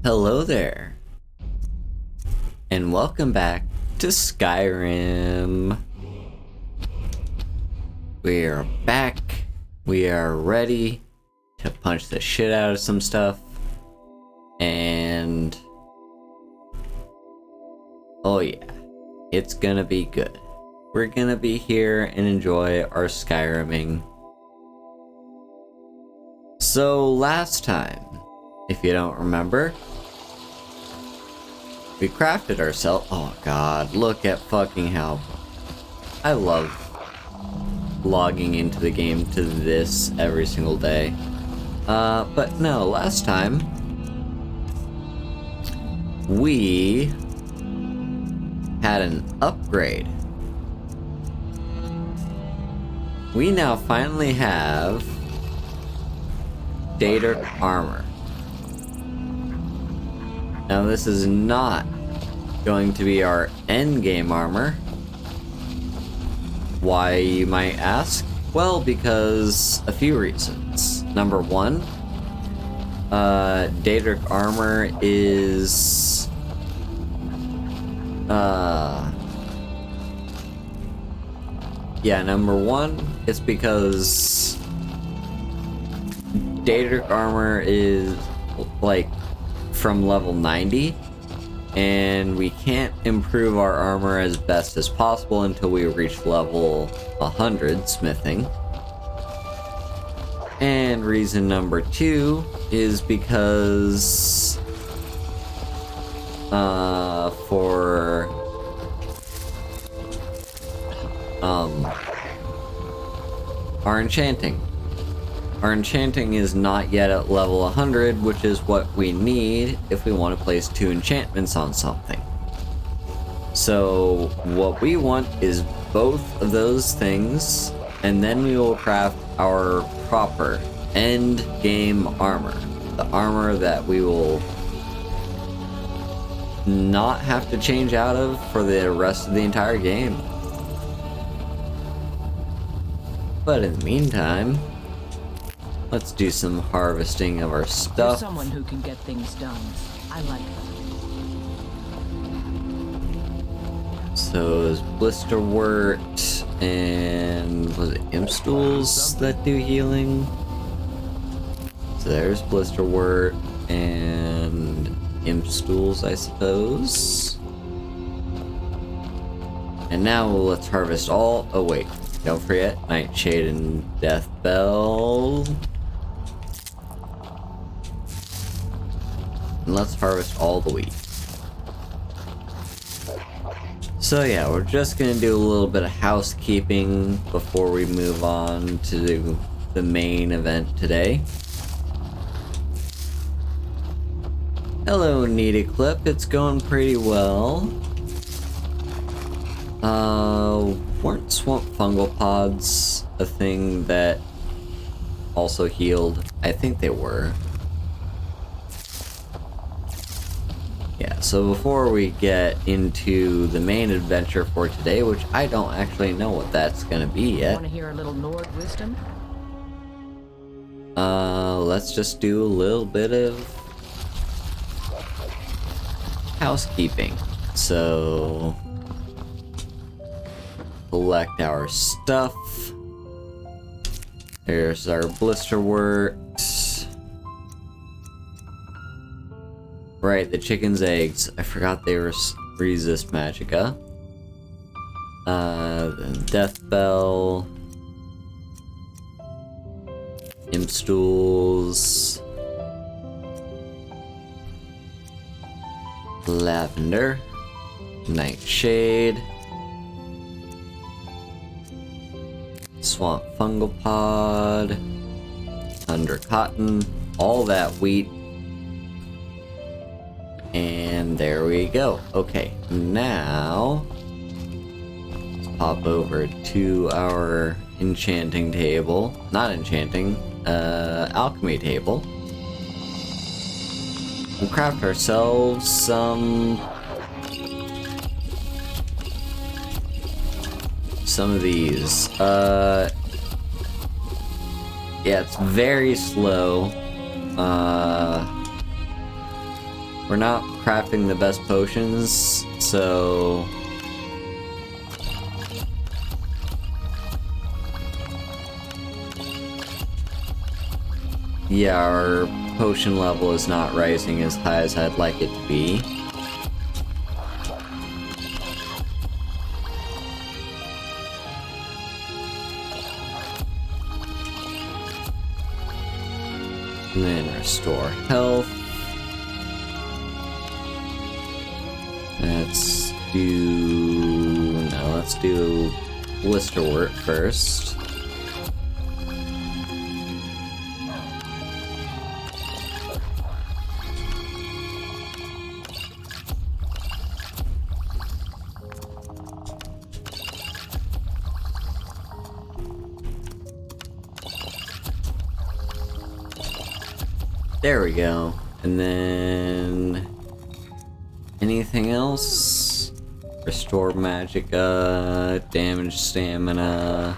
Hello there, and welcome back to Skyrim. We are back. We are ready to punch the shit out of some stuff. And oh yeah, it's gonna be good. We're gonna be here and enjoy our Skyriming. So last time, if you don't remember, we crafted ourselves. Oh god, look at fucking hell. I love logging into the game to this every single day. But no, last time we had an upgrade. We now finally have Daedric armor. Now this is not going to be our endgame armor. Why, you might ask? Well, because a few reasons. Number one, Daedric armor is number one, it's because Daedric armor is like from level 90, and we can't improve our armor as best as possible until we reach level 100 smithing. And reason number two is because for our enchanting. Our enchanting is not yet at level 100, which is what we need if we want to place 2 enchantments on something. So what we want is both of those things, and then we will craft our proper end game armor. The armor that we will not have to change out of for the rest of the entire game. But in the meantime, let's do some harvesting of our stuff. You're someone who can get things done. I like that. So there's Blisterwort and was it Imp Stools that do healing? So there's Blisterwort and Imp Stools, I suppose. And now let's harvest all. Oh wait, don't forget Nightshade and Deathbell. And let's harvest all the wheat. So yeah, we're just gonna do a little bit of housekeeping before we move on to the main event today. Hello, Needy Clip. It's going pretty well. Weren't swamp fungal pods a thing that also healed? I think they were. Yeah, so before we get into the main adventure for today, which I don't actually know what that's gonna be yet. Want to hear a little Nord wisdom? Let's just do a little bit of housekeeping. So, collect our stuff. There's our Blisterwort. Right, the chicken's eggs. I forgot they resist magicka. Then Deathbell. Imp Stools. Lavender. Nightshade. Swamp fungal pod. Under cotton. All that wheat. And there we go. Okay, now let's pop over to our enchanting table. Not enchanting, alchemy table. And craft ourselves some of these. Yeah, it's very slow. we're not crafting the best potions, so... yeah, our potion level is not rising as high as I'd like it to be. And then restore health. Let's do Blisterwort first. There we go. And then... anything else? Restore magicka, damage stamina.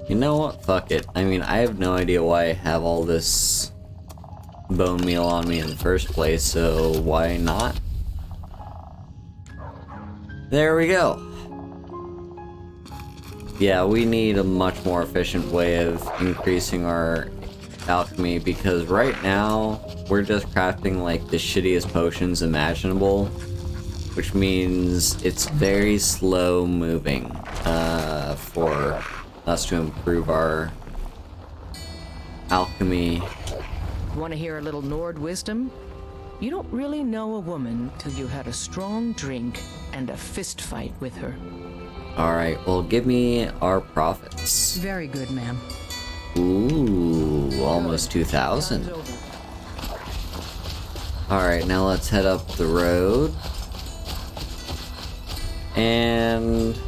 You know what? Fuck it. I mean, I have no idea why I have all this bone meal on me in the first place, so why not? There we go. Yeah, we need a much more efficient way of increasing our alchemy, because right now we're just crafting like the shittiest potions imaginable, which means it's very slow moving for us to improve our alchemy. Want to hear a little Nord wisdom? You don't really know a woman till you had a strong drink and a fist fight with her. Alright, well, give me our profits. Very good, ma'am. Ooh, almost 2,000. Alright, now let's head up the road. And...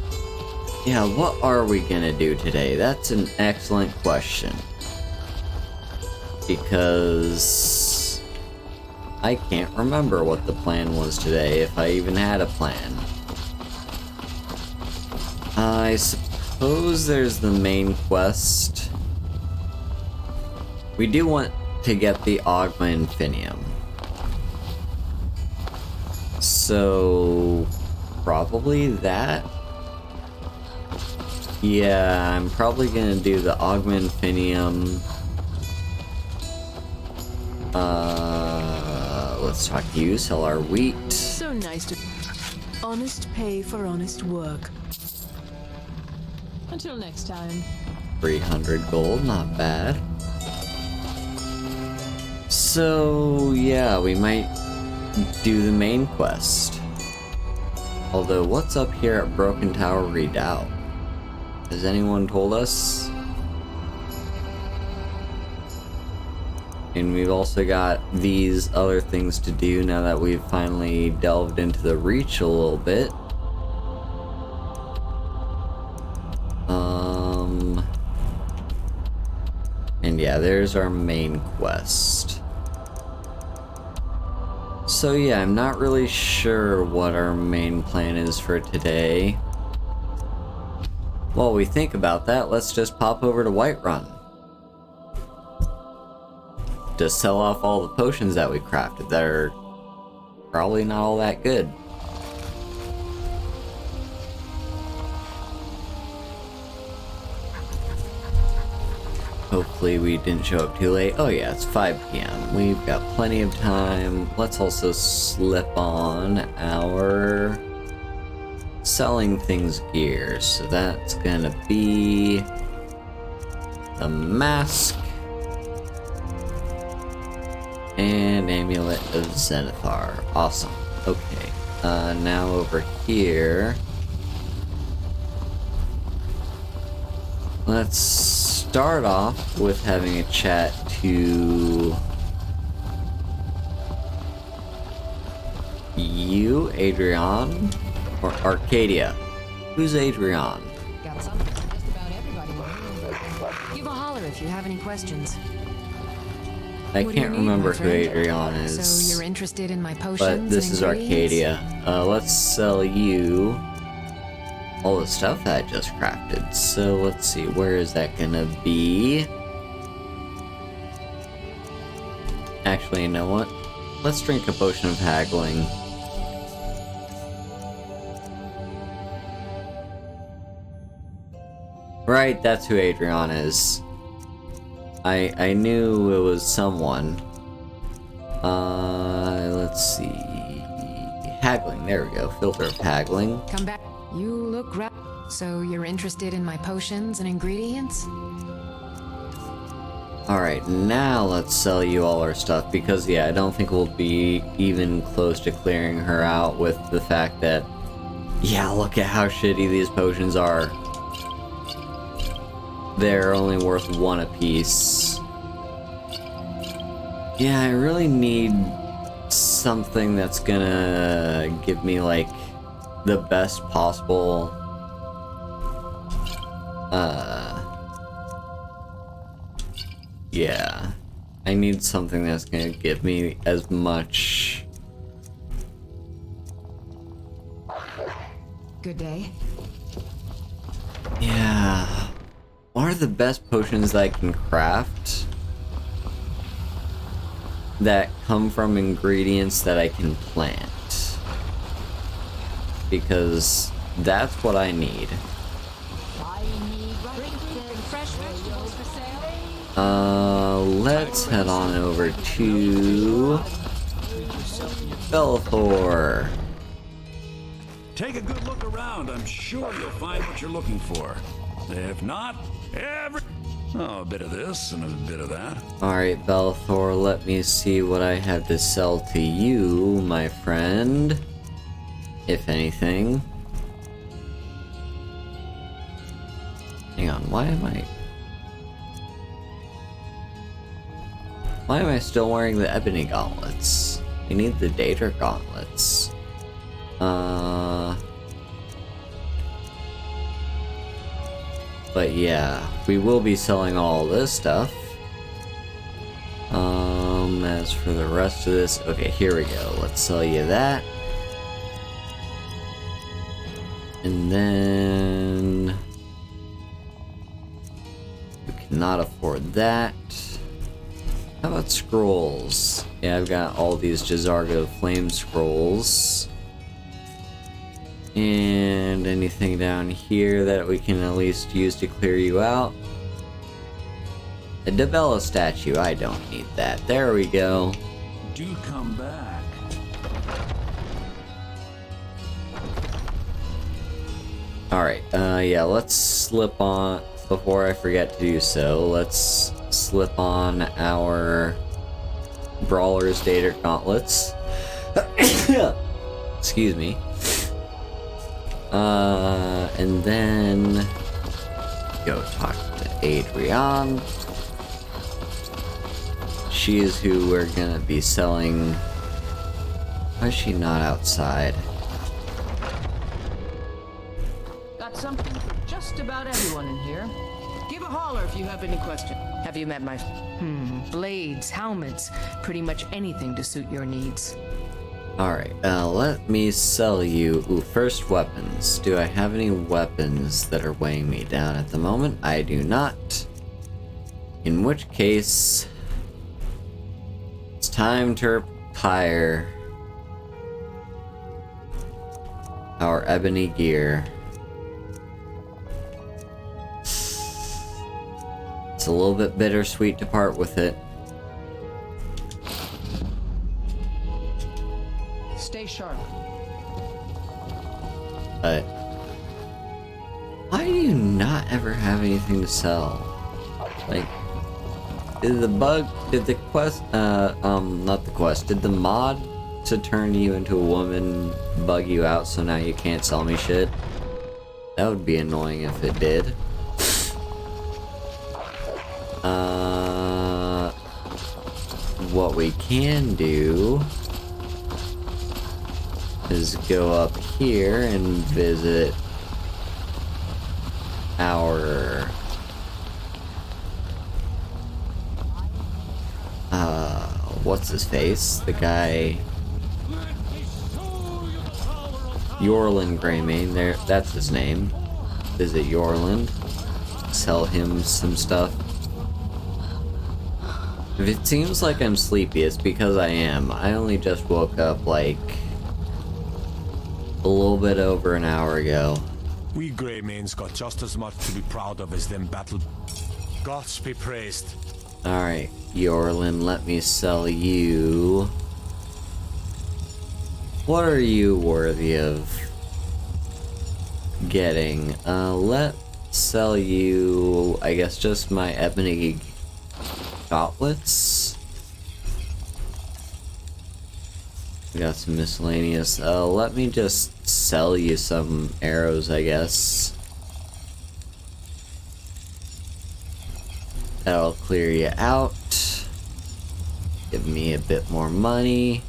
yeah, what are we gonna do today? That's an excellent question. Because... I can't remember what the plan was today, if I even had a plan. I suppose there's the main quest. We do want to get the Ogma Infinium. So... probably that? Yeah, I'm probably gonna do the Ogma Infinium. Let's talk to you, sell our wheat. So nice to... honest pay for honest work. Until next time. 300 gold, not bad. So, yeah, we might do the main quest. Although, what's up here at Broken Tower Redoubt? Has anyone told us? And we've also got these other things to do now that we've finally delved into the Reach a little bit. And yeah, there's our main quest. So yeah, I'm not really sure what our main plan is for today. While we think about that, let's just pop over to Whiterun. To sell off all the potions that we crafted that are probably not all that good. Hopefully we didn't show up too late. Oh yeah, it's 5 p.m. We've got plenty of time. Let's also slip on our selling things gear. So that's gonna be the mask and amulet of Zenithar. Awesome. Okay. Now over here. Let's start off with having a chat to you, Adrian, or Arcadia. Who's Adrian? Got something for just about everybody. Give a holler if you have any questions. I What do you can't need, remember my who friend? Adrian is. So you're interested in my potions but this and is ingredients? Arcadia. Let's sell you all the stuff that I just crafted. So let's see, where is that gonna be? Actually, you know what? Let's drink a potion of haggling. Right, that's who Adrian is. I knew it was someone. Let's see. Haggling, there we go. Filter of haggling. Come back. You look right. So you're interested in my potions and ingredients? Alright, now let's sell you all our stuff, because yeah, I don't think we'll be even close to clearing her out with the fact that, yeah, look at how shitty these potions are. They're only worth 1 apiece. Yeah, I really need something that's gonna give me, like, the best possible, yeah. I need something that's gonna give me as much... Good day. Yeah. What are the best potions that I can craft that come from ingredients that I can plant? Because that's what I need. Let's head on over to Belthor. Take a good look around. I'm sure you'll find what you're looking for. If not, a bit of this and a bit of that. Alright, Belthor, let me see what I have to sell to you, my friend. If anything. Hang on, why am I still wearing the ebony gauntlets? I need the Daedric gauntlets. But yeah, we will be selling all this stuff. As for the rest of this, okay, here we go. Let's sell you that. And then we cannot afford that. How about scrolls? Yeah, I've got all these Jazargo Flame scrolls. And anything down here that we can at least use to clear you out. A Debella statue, I don't need that. There we go. Do come back. Alright, yeah, let's slip on, before I forget to do so, let's slip on our Brawler's Daedric gauntlets. Excuse me. And then go talk to Adrian. She is who we're gonna be selling. Why is she not outside? Got something for just about everyone in here. Give a holler if you have any questions. Have you met my... blades, helmets, pretty much anything to suit your needs. Alright, let me sell you... Ooh, first weapons. Do I have any weapons that are weighing me down at the moment? I do not. In which case... it's time to retire our ebony gear. It's a little bit bittersweet to part with it. Stay sharp. But why do you not ever have anything to sell? Like, did the quest, not the quest, did the mod to turn you into a woman bug you out so now you can't sell me shit? That would be annoying if it did. What we can do is go up here and visit our what's his face? The guy Yorland Greymane, there, that's his name. Visit Yorland. Sell him some stuff. If it seems like I'm sleepy, it's because I am. I only just woke up like a little bit over an hour ago. We Greymanes got just as much to be proud of as them battle. Gods be praised. Alright, Yorlin, let me sell you. What are you worthy of getting? Let's sell you, I guess, just my ebony gauntlets. We got some miscellaneous. Let me just sell you some arrows, I guess. That'll clear you out. Give me a bit more money.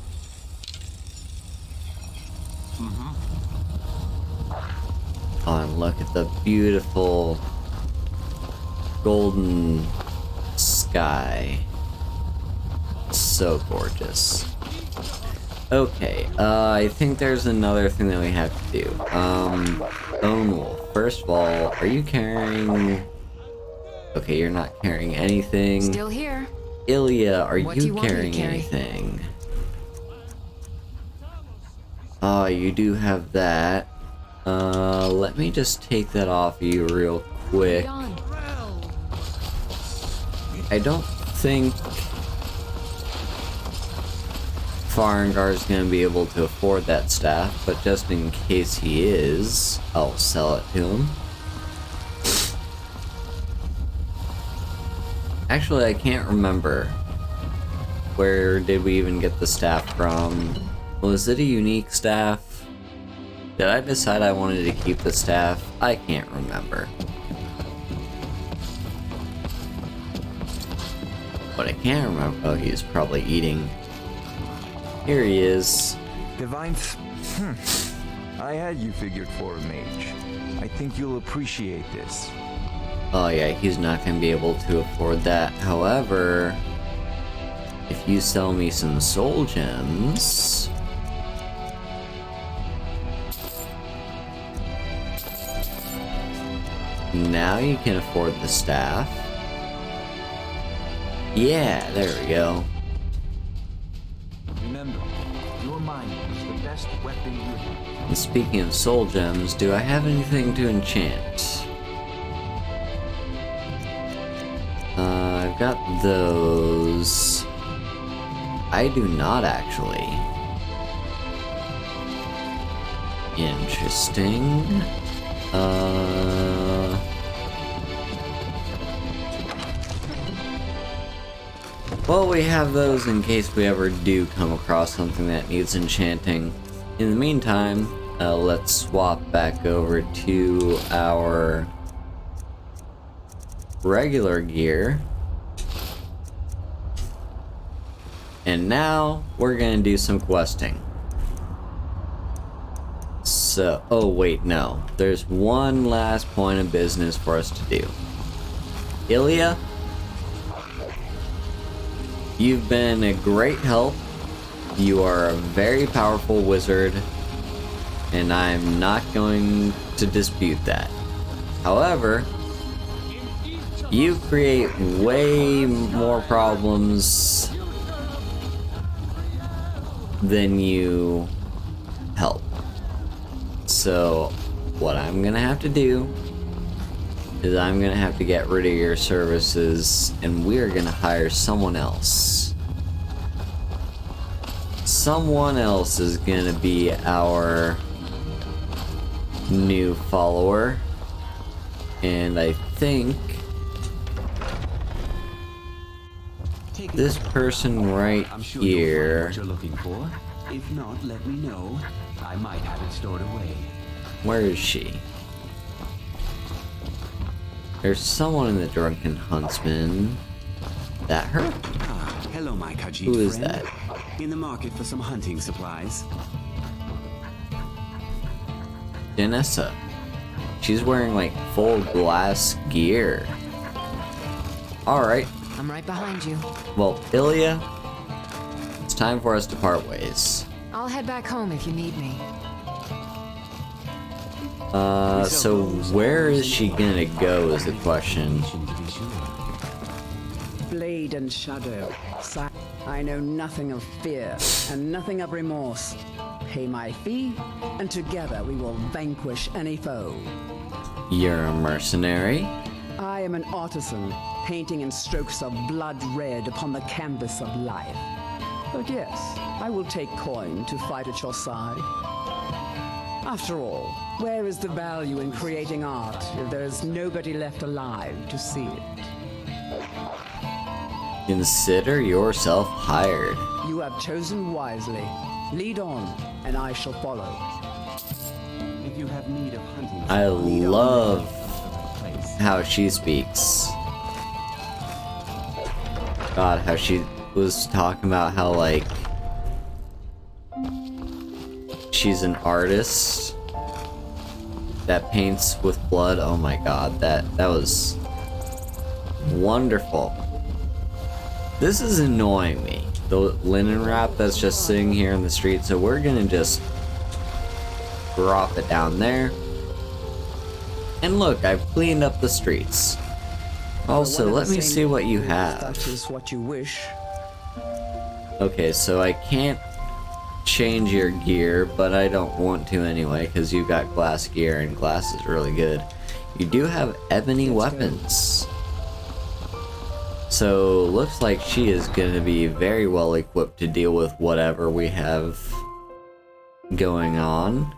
Oh, and look at the beautiful golden sky. So gorgeous. Okay, I think there's another thing that we have to do. Lone Wolf. First of all, are you carrying... Okay, you're not carrying anything. Still here. Ilya, are What do you you want me to carrying carry? anything? Oh, you do have that. Let me just take that off of you real quick. Gone. I don't think Farengar's gonna be able to afford that staff, but just in case he is, I'll sell it to him. Actually, I can't remember. Where did we even get the staff from? Was it a unique staff? Did I decide I wanted to keep the staff? I can't remember. But I can't remember. Oh, he's probably eating. Here he is. Divine. I had you figured for a mage. I think you'll appreciate this. Oh yeah, he's not gonna be able to afford that. However, if you sell me some soul gems... Now you can afford the staff. Yeah, there we go. Remember, your mind is the best weapon you have. And speaking of soul gems, do I have anything to enchant? I've got those. I do not actually. Interesting. Well, we have those in case we ever do come across something that needs enchanting. In the meantime, let's swap back over to our regular gear. And now we're gonna do some questing. So, oh wait, no. There's one last point of business for us to do. Ilya, you've been a great help. You are a very powerful wizard, and I'm not going to dispute that. However, you create way more problems than you help. So, what I'm gonna have to do is I'm gonna have to get rid of your services, and we're gonna hire someone else. Someone else is gonna be our new follower, and I think this person right I'm sure here. you'll find what you're looking for. If not, let me know. I might have it stored away. Where is she? There's someone in the Drunken Huntsman. That her? Ah, hello, my Khajiit Who is friend. that? In the market for some hunting supplies. Janessa. She's wearing like full glass gear. Alright, I'm right behind you. well, Ilya, it's time for us to part ways. I'll head back home if you need me. So where is she gonna go is the question. To be sure. Blade Blade and shadow. I know nothing of fear and nothing of remorse. Pay my fee, and together we will vanquish any foe. You're a mercenary? I am an artisan, painting in strokes of blood red upon the canvas of life. But yes, I will take coin to fight at your side. After all, where is the value in creating art if there is nobody left alive to see it? Consider yourself hired. You have chosen wisely. Lead on, and I shall follow. If you have need of hunting, I love how she speaks. God, how she was talking about how, like, she's an artist that paints with blood. Oh my god, that was wonderful. This is annoying me. The linen wrap that's just sitting here in the street, so we're gonna just drop it down there. And look, I've cleaned up the streets. Also, let me see what you have. That is what you wish. Okay, so I can't change your gear, but I don't want to anyway, because you got glass gear, and glass is really good. You do have ebony weapons. So, looks like she is going to be very well equipped to deal with whatever we have going on.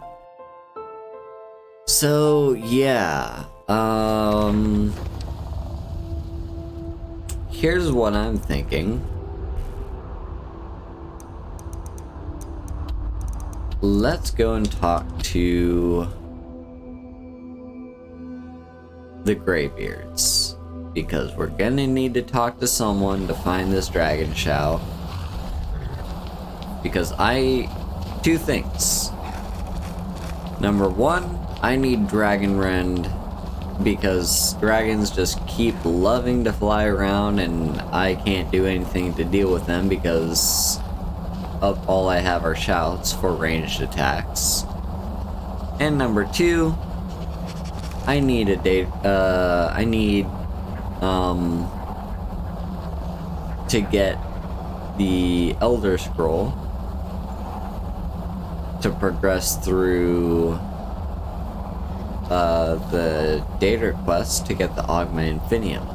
So, yeah. Here's what I'm thinking. Let's go and talk to the Greybeards, because we're gonna need to talk to someone to find this dragon shout. Because two things. Number one, I need Dragon Rend, because dragons just keep loving to fly around and I can't do anything to deal with them because of all I have are shouts for ranged attacks. And number two, I need to get the Elder Scroll to progress through the Daedric quest to get the Augment Infinium.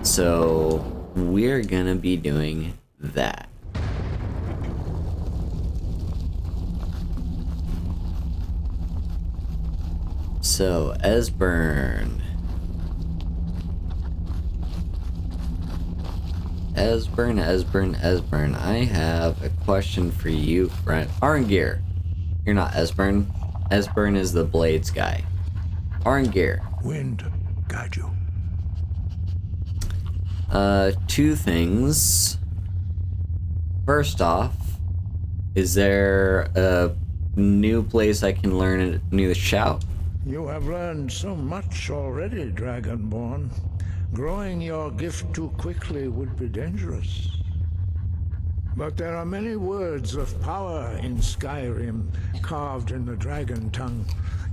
So we're gonna be doing that. So, Esbern. Esbern. I have a question for you, friend. Arngir. You're not Esbern. Esbern is the Blades guy. Arngir. Wind, guide you. Two things. First off, is there a new place I can learn a new shout? You have learned so much already, Dragonborn. Growing your gift too quickly would be dangerous. But there are many words of power in Skyrim, carved in the dragon tongue.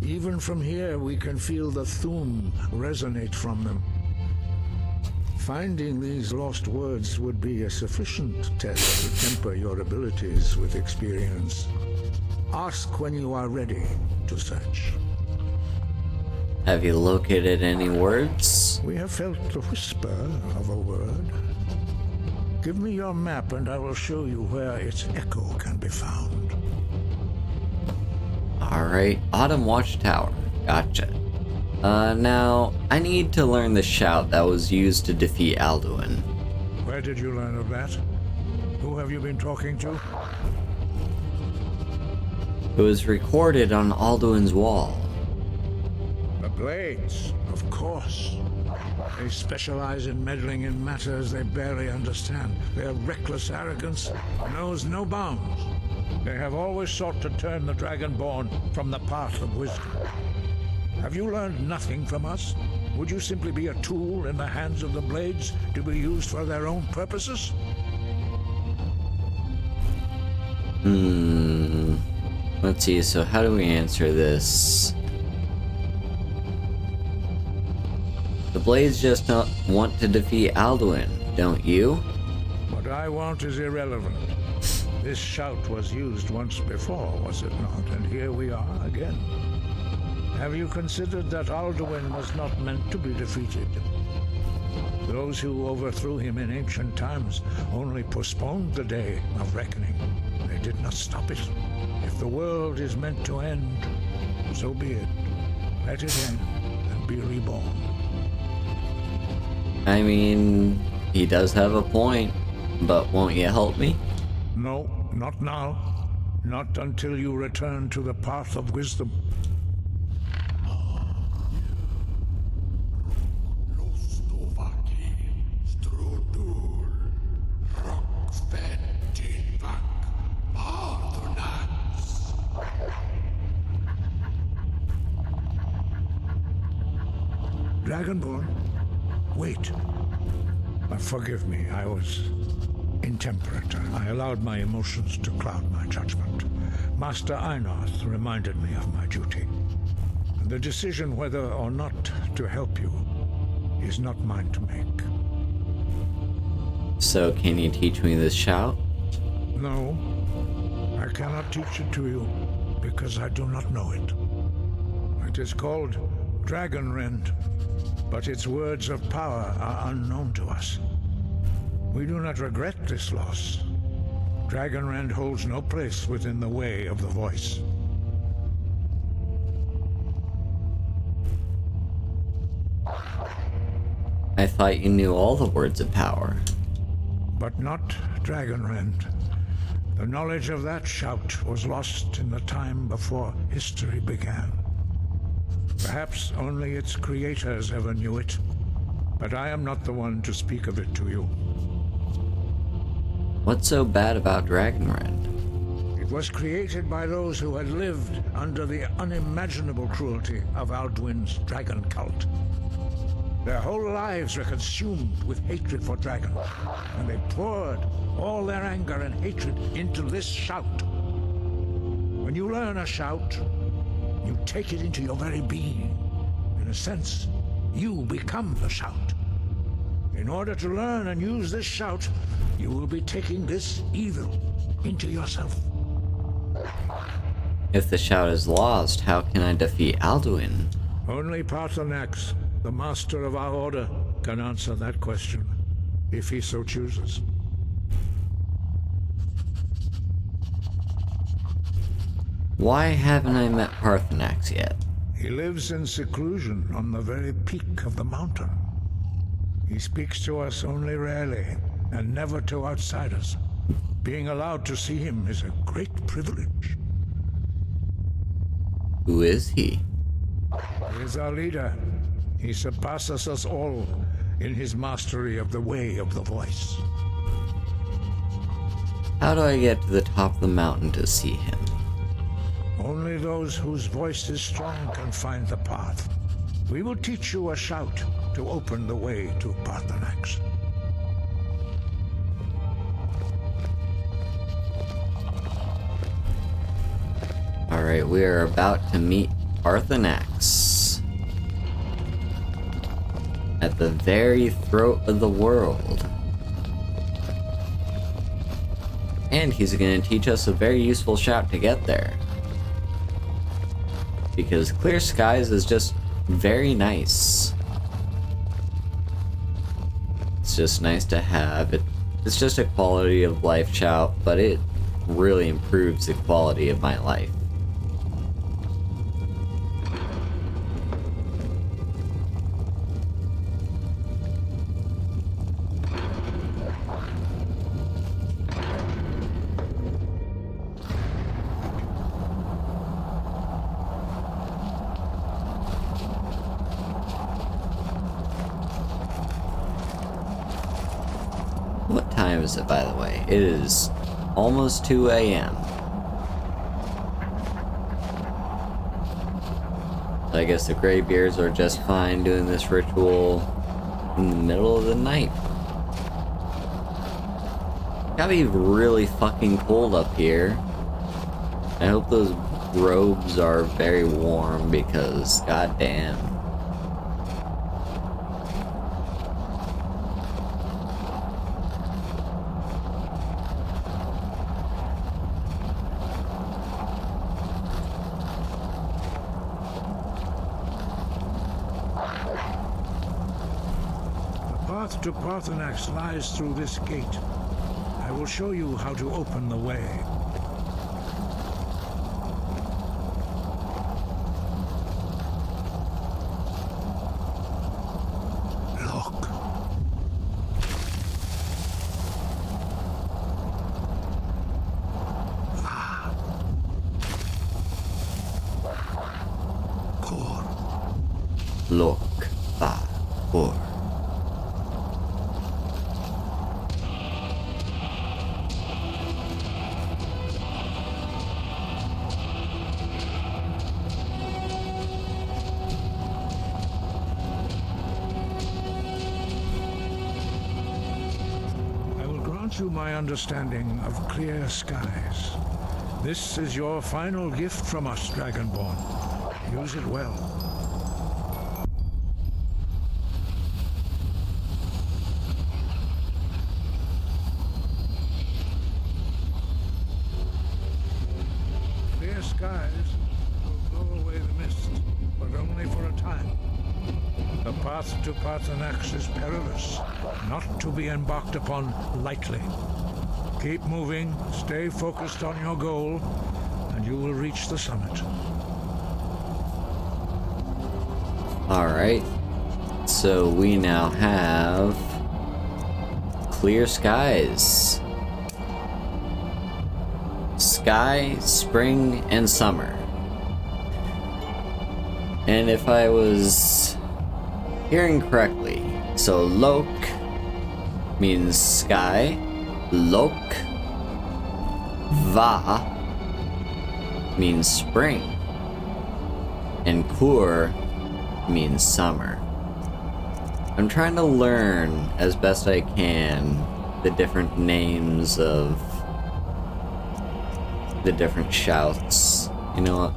Even from here, we can feel the Thum resonate from them. Finding these lost words would be a sufficient test to temper your abilities with experience. Ask when you are ready to search. Have you located any words? We have felt the whisper of a word. Give me your map and I will show you where its echo can be found. Alright, Autumn Watchtower. Gotcha. Now, I need to learn the shout that was used to defeat Alduin. Where did you learn of that? Who have you been talking to? It was recorded on Alduin's wall. The Blades, of course. They specialize in meddling in matters they barely understand. Their reckless arrogance knows no bounds. They have always sought to turn the Dragonborn from the path of wisdom. Have you learned nothing from us? Would you simply be a tool in the hands of the Blades to be used for their own purposes? Let's see, so how do we answer this? The Blades just want to defeat Alduin. Don't you? What I want is irrelevant. This shout was used once before, was it not? And here we are again. Have you considered that Alduin was not meant to be defeated? Those who overthrew him in ancient times only postponed the day of reckoning. They did not stop it. If the world is meant to end, so be it. Let it end and be reborn. I mean, he does have a point, but won't you help me? No, not now. Not until you return to the path of wisdom. Dragonborn, wait. Forgive me, I was intemperate. I allowed my emotions to cloud my judgment. Master Einarth reminded me of my duty. The decision whether or not to help you is not mine to make. So can you teach me this shout? No, I cannot teach it to you because I do not know it. It is called Dragon Rend, but its words of power are unknown to us. We do not regret this loss. Dragon Rend holds no place within the way of the voice. I thought you knew all the words of power. But not Dragon Rend. The knowledge of that shout was lost in the time before history began. Perhaps only its creators ever knew it, but I am not the one to speak of it to you. What's so bad about Dragonrend? It was created by those who had lived under the unimaginable cruelty of Alduin's dragon cult. Their whole lives were consumed with hatred for dragons, and they poured all their anger and hatred into this shout. When you learn a shout, you take it into your very being. In a sense, you become the shout. In order to learn and use this shout, you will be taking this evil into yourself. If the shout is lost, how can I defeat Alduin? Only Paarthurnax, the master of our order, can answer that question, if he so chooses. Why haven't I met Paarthurnax yet? He lives in seclusion on the very peak of the mountain. He speaks to us only rarely, and never to outsiders. Being allowed to see him is a great privilege. Who is he? He is our leader. He surpasses us all in his mastery of the way of the voice. How do I get to the top of the mountain to see him? Only those whose voice is strong can find the path. We will teach you a shout to open the way to Paarthurnax. Alright, we are about to meet Paarthurnax. At the very throat of the world. And he's going to teach us a very useful shout to get there. Because clear skies is just very nice. It's just nice to have. It's just a quality of life shout, but it really improves the quality of my life. What time is it, by the way? It is almost 2 a.m. I guess the graybeards are just fine doing this ritual in the middle of the night. Gotta be really fucking cold up here. I hope those robes are very warm because goddamn. path to Parthenax lies through this gate. I will show you how to open the way. Look. Look, or. I will grant you my understanding of clear skies. This is your final gift from us, Dragonborn. Use it well. Clear skies will blow away the mist, but only for a time. The path to Parthenax is perilous, not to be embarked upon lightly. Keep moving, stay focused on your goal, and you will reach the summit. Alright. So we now have clear skies. Sky, spring, and summer. And if I was hearing correctly, so Lok means sky, Lok Va means spring, and Kur means summer. I'm trying to learn as best I can the different names of the different shouts. You know what?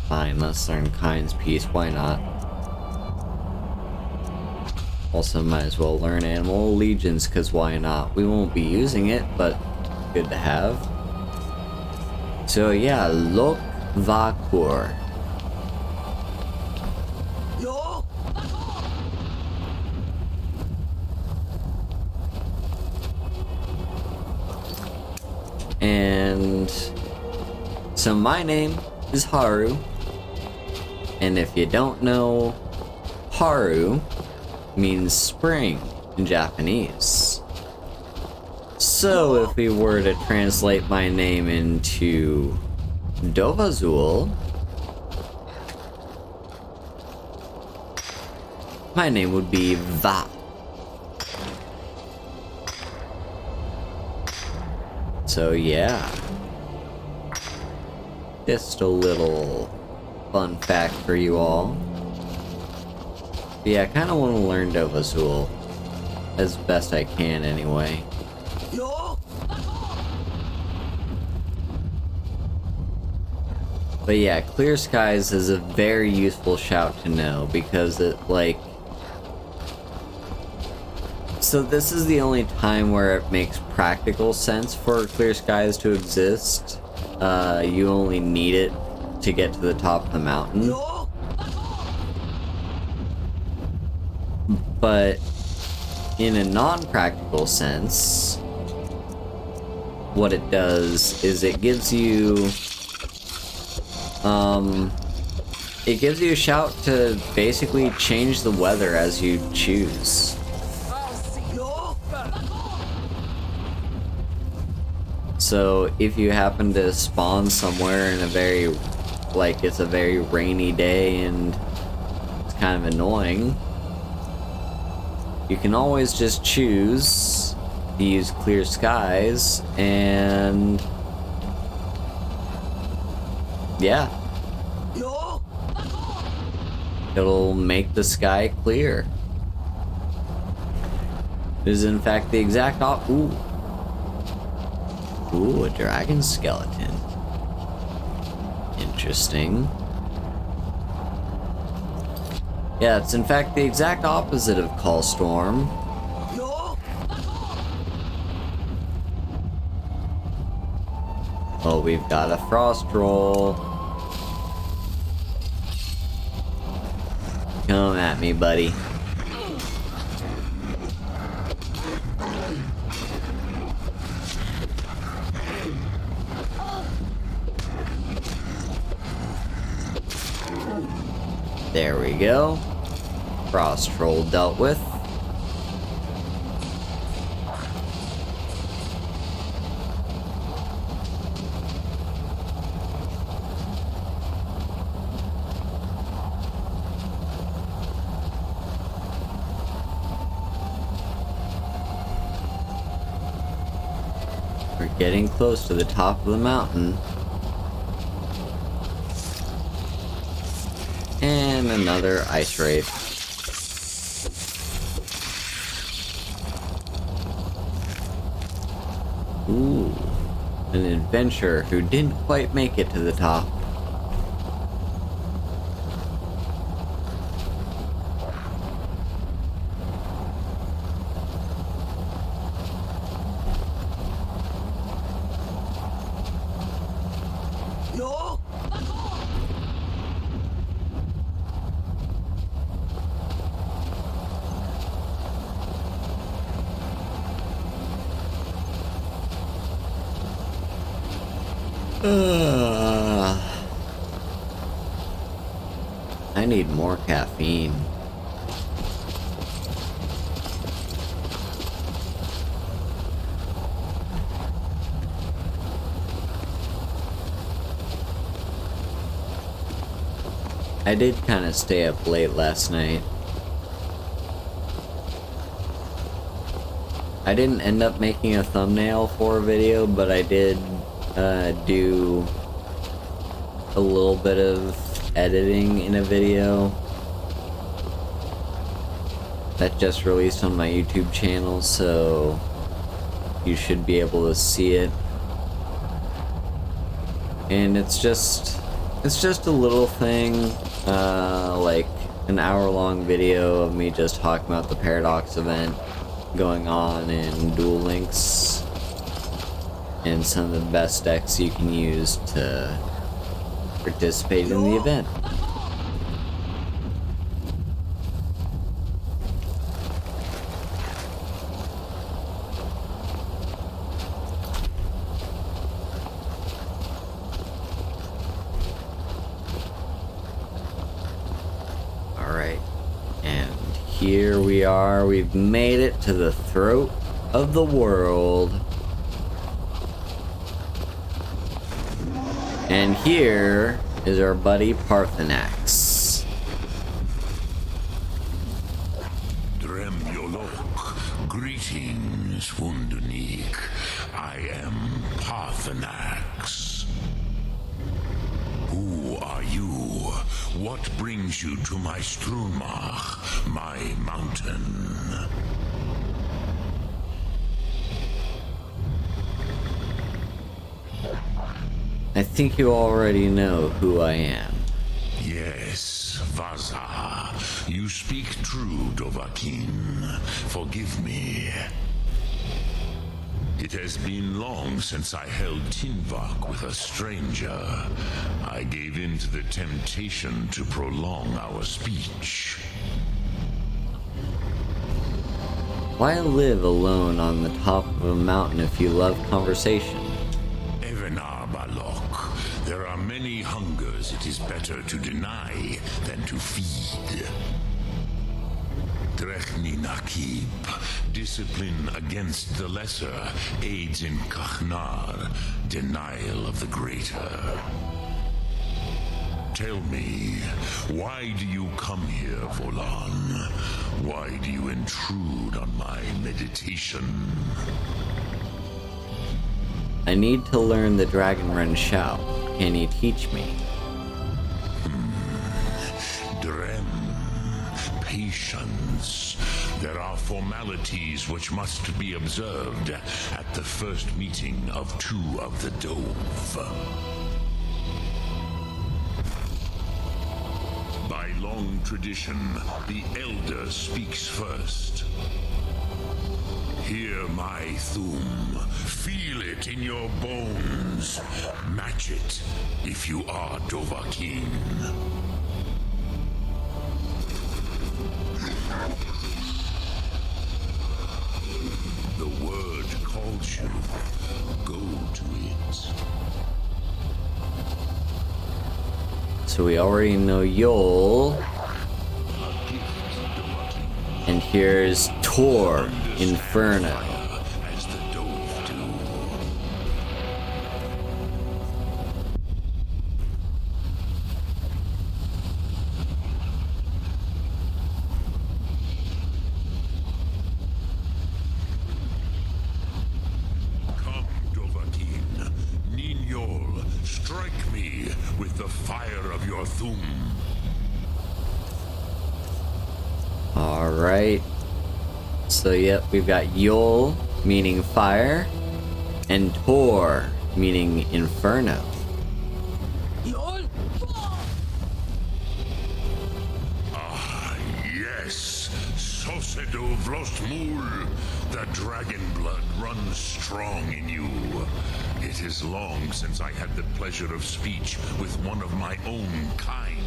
Fine, let's learn Kind's Peace, why not? Also might as well learn Animal Allegiance, cause why not? We won't be using it, but good to have. So yeah, Lok Va Kur. And so my name is Haru, and if you don't know, Haru means spring in Japanese. So if we were to translate my name into Dovazul, my name would be Va. So yeah, just a little fun fact for you all. But yeah, I kind of want to learn Dovazul as best I can anyway. But yeah, clear skies is a very useful shout to know because it like... So this is the only time where it makes practical sense for clear skies to exist. You only need it to get to the top of the mountain. But in a non-practical sense, what it does is it gives you a shout to basically change the weather as you choose. So if you happen to spawn somewhere in a very, like it's a very rainy day and it's kind of annoying, you can always just choose to use clear skies and yeah, it'll make the sky clear. It is in fact the exact Ooh, a dragon skeleton. Interesting. Yeah, it's in fact the exact opposite of Call Storm. Oh, we've got a frost roll. Come at me, buddy. There we go. Frost troll dealt with. We're getting close to the top of the mountain. And another ice wraith. Ooh, an adventurer who didn't quite make it to the top. I need more caffeine. I did kind of stay up late last night. I didn't end up making a thumbnail for a video, but I did do a little bit of editing in a video that just released on my YouTube channel, so you should be able to see it. And it's just a little thing, like an hour-long video of me just talking about the Paradox event going on in Duel Links and some of the best decks you can use to participate in the event. Alright, and here we are. We've made it to the throat of the world. And here is our buddy Parthenax. Dremyolok, greetings, Wundernik. I am Parthenax. Who are you? What brings you to my Strunmach, my mountain? I think you already know who I am. Yes, Vaza. You speak true, Dovahkiin. Forgive me. It has been long since I held Tinvak with a stranger. I gave in to the temptation to prolong our speech. Why live alone on the top of a mountain if you love conversation? There are many hungers it is better to deny than to feed. Drechni Nakib, discipline against the lesser aids in Kachnar, denial of the greater. Tell me, why do you come here, Volan? Why do you intrude on my meditation? I need to learn the Dragonrend shout. Can you teach me? Drem. Patience. There are formalities which must be observed at the first meeting of two of the Dove. By long tradition, the Elder speaks first. Hear my Thum. Feel it in your bones. Match it if you are Dovahkiin. The word calls you. Go to it. So we already know Yol Here's Tor Inferno. As the Dove do. Come, Dovahkiin, Ninyol, strike me with the fire of your Thum. Alright. So, yep, we've got Yol, meaning fire, and Tor, meaning inferno. Ah, yes. Sosedo Vlostmul. The dragon blood runs strong in you. It is long since I had the pleasure of speech with one of my own kind.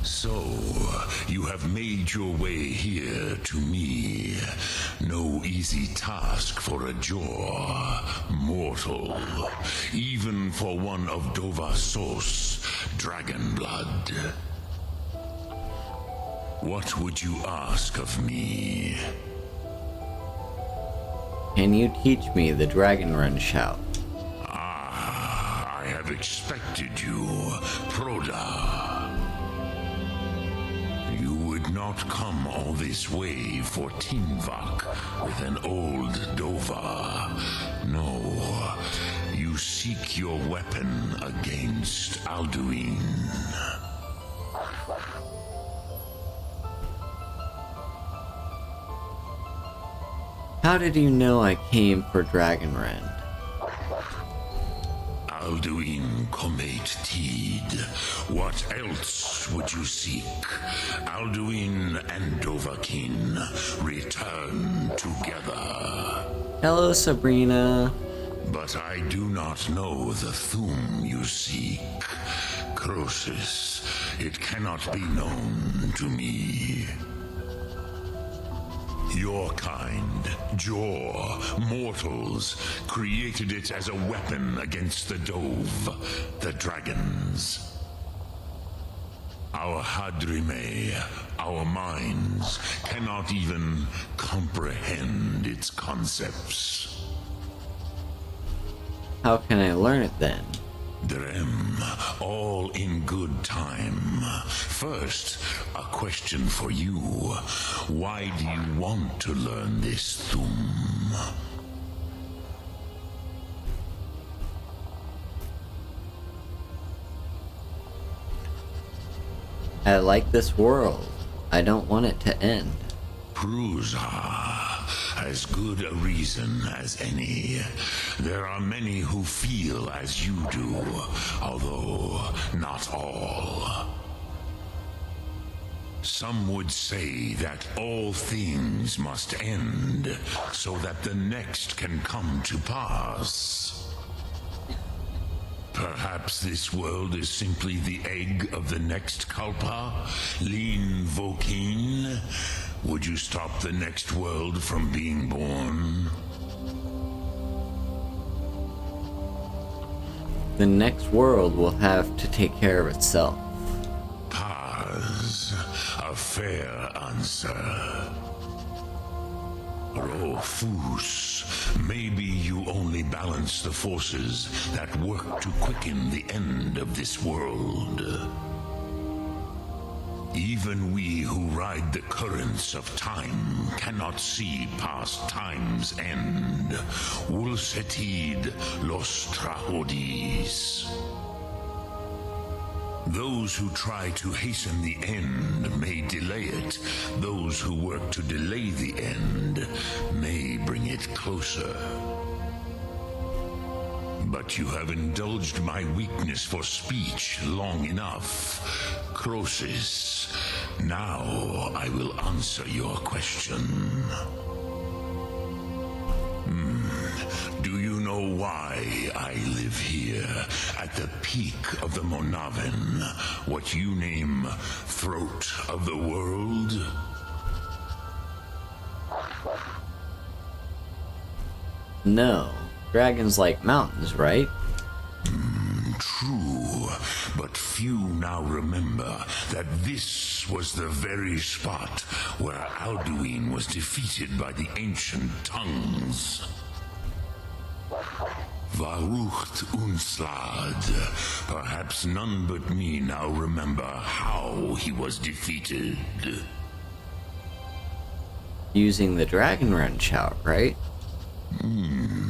So, you have made your way here to me. No easy task for a Jor, mortal. Even for one of Dovasos, dragon blood. What would you ask of me? Can you teach me the Dragon Run shout? Ah, I have expected you, Proda. You would not come all this way for Tinvak with an old Dova. No, you seek your weapon against Alduin. How did you know I came for Dragonrend? Alduin Comate Teed. What else would you seek? Alduin and Dovahkiin return together. Hello, Sabrina. But I do not know the Thum you seek. Croesus, it cannot be known to me. Your kind, Jor, mortals, created it as a weapon against the Dove, the dragons. Our Hadrime, our minds, cannot even comprehend its concepts. How can I learn it then? Drem, all in good time. First, a question for you. Why do you want to learn this Thum? I like this world. I don't want it to end. Prusa, as good a reason as any. There are many who feel as you do, although not all. Some would say that all things must end, so that the next can come to pass. Perhaps this world is simply the egg of the next Kalpa, Lean Vokin. Would you stop the next world from being born? The next world will have to take care of itself. Paz, a fair answer. Rofus, maybe you only balance the forces that work to quicken the end of this world. Even we who ride the currents of time cannot see past time's end. Ulsetid los trahodis. Those who try to hasten the end may delay it. Those who work to delay the end may bring it closer. But you have indulged my weakness for speech long enough. Croesus, now I will answer your question. Do you know why I live here, at the peak of the Monavin, what you name throat of the world? No. Dragons like mountains, right? True, but few now remember that this was the very spot where Alduin was defeated by the ancient tongues. Varucht Unslad. Perhaps none but me now remember how he was defeated. Using the dragon wrench shout, right?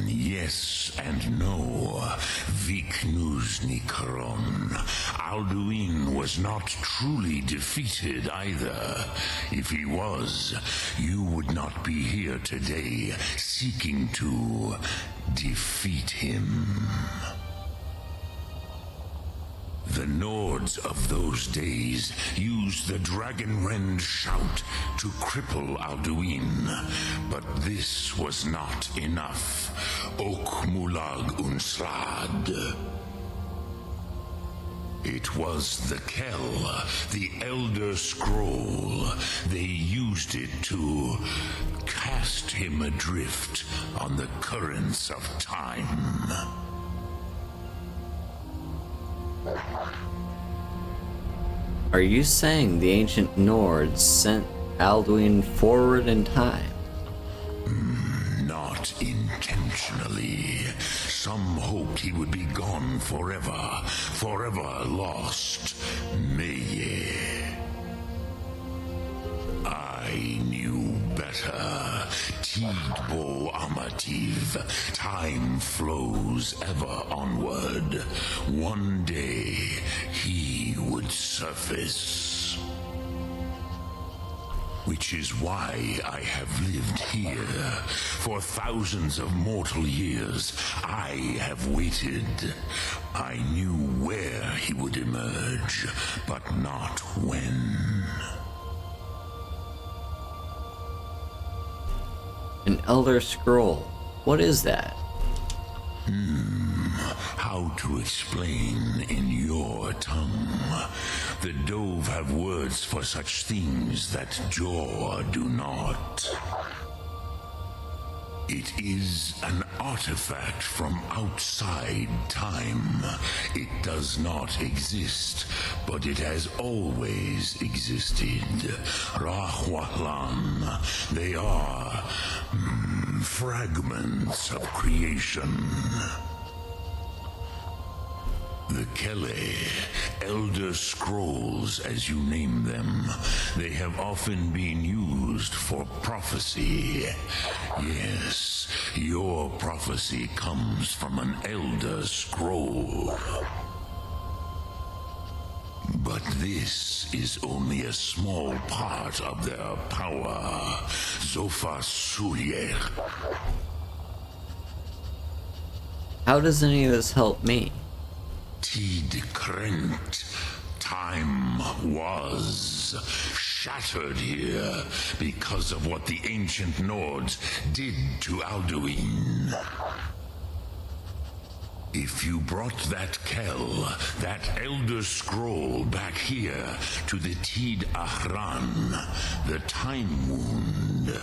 Yes and no. Viknuznikron. Alduin was not truly defeated either. If he was, you would not be here today seeking to defeat him. The Nords of those days used the Dragonrend shout to cripple Alduin, but this was not enough. Ok Mulag Unslad. It was the Kell, the Elder Scroll. They used it to cast him adrift on the currents of time. Are you saying the ancient Nords sent Alduin forward in time? Not intentionally. Some hoped he would be gone forever, forever lost. Meye. I knew better. Tidbo Amativ. Time flows ever onward. One day he would surface. Which is why I have lived here. For thousands of mortal years, I have waited. I knew where he would emerge, but not when. An Elder Scroll. What is that? How to explain in your tongue? The Dove have words for such things that Jor do not. It is an artifact from outside time. It does not exist, but it has always existed. Rahwahlan. They are fragments of creation. The Kele, Elder Scrolls as you name them, they have often been used for prophecy. Yes, your prophecy comes from an Elder Scroll. But this is only a small part of their power. Zofa Suyech. How does any of this help me? Tid Krent. Time was shattered here because of what the ancient Nords did to Alduin. If you brought that Kell, that Elder Scroll back here to the Tid Ahran, the Time Wound,